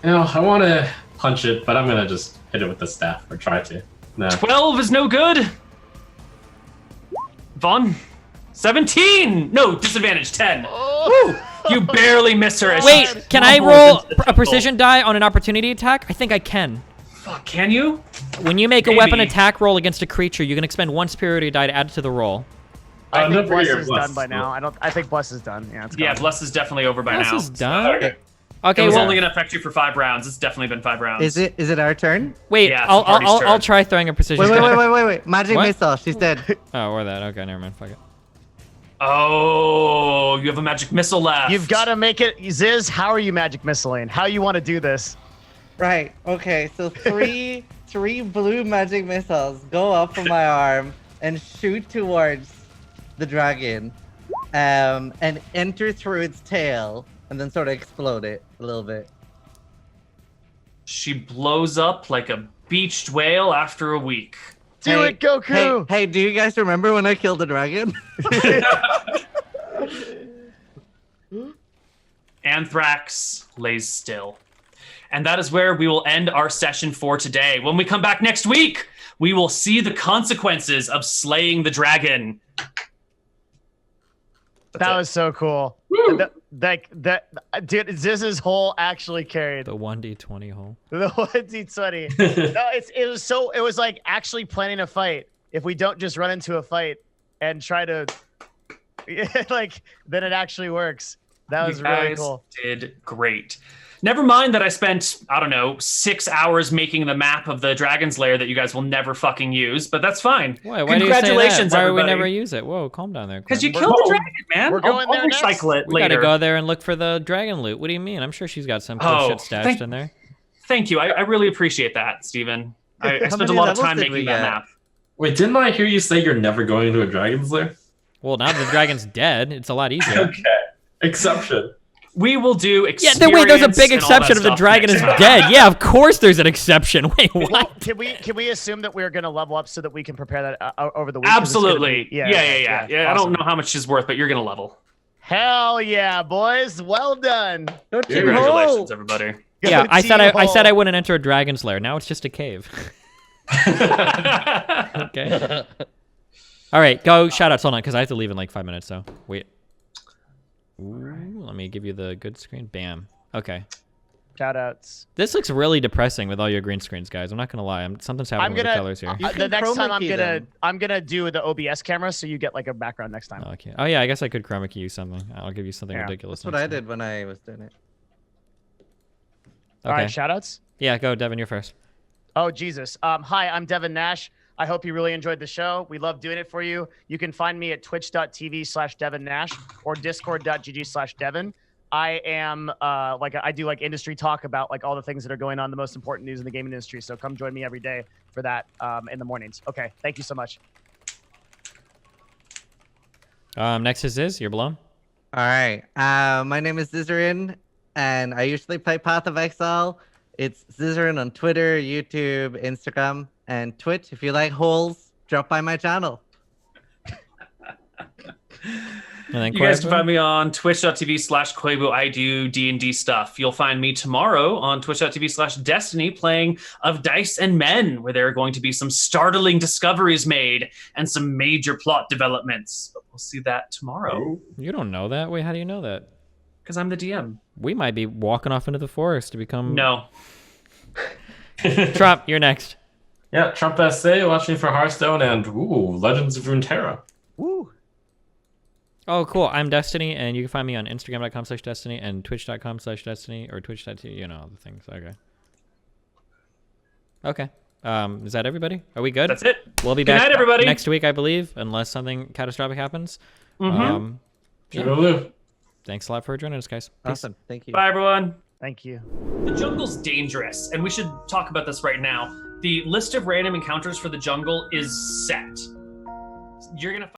You know, I want to punch it, but I'm gonna just hit it with the staff or try to. No. 12 is no good. Vaughn, 17. No, disadvantage 10. Woo! You barely miss her. As she Wait, can I tumbles roll into the a temple. precision die on an opportunity attack? I think I can. Fuck, can you? When you make a weapon Maybe. attack roll against a creature, you can expend 1 superiority die to add it to the roll. I don't think forget Bless your is Bless. done by now. I think Bless is done. Yeah, it's Yeah, gone. Bless is definitely over by This now. is done. Okay. Okay, It was well, only going to affect you for 5 rounds. It's definitely been 5 rounds. Is it our turn? wait, Yeah, it's I'll, the party's I'll turn. try throwing a precision Wait, die. wait. Magic What? missile. She's dead. Oh, or that. Okay, never mind. Fuck it. Oh, you have a magic missile left. You've got to make it. Ziz, how are you magic missiling? How you want to do this? Right. Okay. So three blue magic missiles go up from my arm and shoot towards the dragon, and enter through its tail, and then sort of explode it a little bit. She blows up like a beached whale after a week. Do it, Goku! Hey, do you guys remember when I killed the dragon? Anthrax lays still. And that is where we will end our session for today. When we come back next week, we will see the consequences of slaying the dragon. That was so cool. Dude, Ziz's hole actually carried. The 1d20 hole. The 1d20. No, it was like actually planning a fight. If we don't just run into a fight and try to, like, then it actually works. That was really cool. Did great. Never mind that I spent, I don't know, 6 hours making the map of the Dragon's Lair that you guys will never fucking use, but that's fine. Why Congratulations, Why everybody. would we never use it? Whoa, calm down there. Because you killed the dragon, man. We're going there I'll recycle it We later. gotta go there and look for the dragon loot. What do you mean? I'm sure she's got some cool shit stashed in there. Thank you. I really appreciate that, Steven. I How spent a many lot of levels time did we making that get? map. Wait, didn't I hear you say you're never going to a dragon's lair? Well, now the dragon's dead. It's a lot easier. Okay. Exception. We will do Yeah, wait, there's a big exception if the dragon is dead. Yeah, of course there's an exception. Wait, what? Well, can we assume that we're gonna level up so that we can prepare that over the week? 'Cause it's gonna Absolutely. be- Yeah. I Awesome. don't know how much she's worth, but you're going to level. Hell yeah, boys! Well done. Go team Congratulations, Hole! everybody. Yeah, Go I said Team I said I Hole. wouldn't enter a dragon's lair. Now it's just a cave. Okay. All right, go shoutouts. Hold on, because I have to leave in like 5 minutes. So wait. Ooh, let me give you the good screen. Bam. Okay. Shoutouts. This looks really depressing with all your green screens, guys. I'm not gonna lie. Something's happening with the colors here. You The can next time chroma key I'm gonna do the OBS camera so you get like a background next time. Okay. Oh yeah, I guess I could chroma key you something. I'll give you something Yeah. ridiculous. That's what next I time. did when I was doing it. All right, shoutouts. Yeah, go, Devin. You're first. Oh, Jesus. Hi, I'm Devin Nash. I hope you really enjoyed the show. We love doing it for you. You can find me at twitch.tv/Devin Nash or discord.gg/Devin. I am I do like industry talk about like all the things that are going on, the most important news in the gaming industry. So come join me every day for that in the mornings. Okay, thank you so much. Next is Ziz. You're below. All right. My name is Zizaran, and I usually play Path of Exile. It's Zizaran on Twitter, YouTube, Instagram, and Twitch. If you like holes, drop by my channel. And then You guys Koibu? can find me on twitch.tv/Koibu. I do D&D stuff. You'll find me tomorrow on twitch.tv/Destiny playing Of Dice and Men, where there are going to be some startling discoveries made and some major plot developments. But we'll see that tomorrow You don't know that? Wait, how do you know that? because I'm the DM. We might be walking off into the forest to become. No. Trump, you're next. Yeah, Trump SA, watching for Hearthstone and Legends of Runeterra. Woo. Oh, cool. I'm Destiny, and you can find me on Instagram.com/Destiny and Twitch.com/Destiny or Twitch.tv. You know all the things. Okay. Okay. Is that everybody? Are we good? That's it. We'll be Good back night, everybody. next week, I believe, unless something catastrophic happens. Mm-hmm. Yeah. Toodaloo. Thanks a lot for joining us, guys. Peace. Awesome. Thank you. Bye, everyone. Thank you. The jungle's dangerous, and we should talk about this right now. The list of random encounters for the jungle is set. You're going to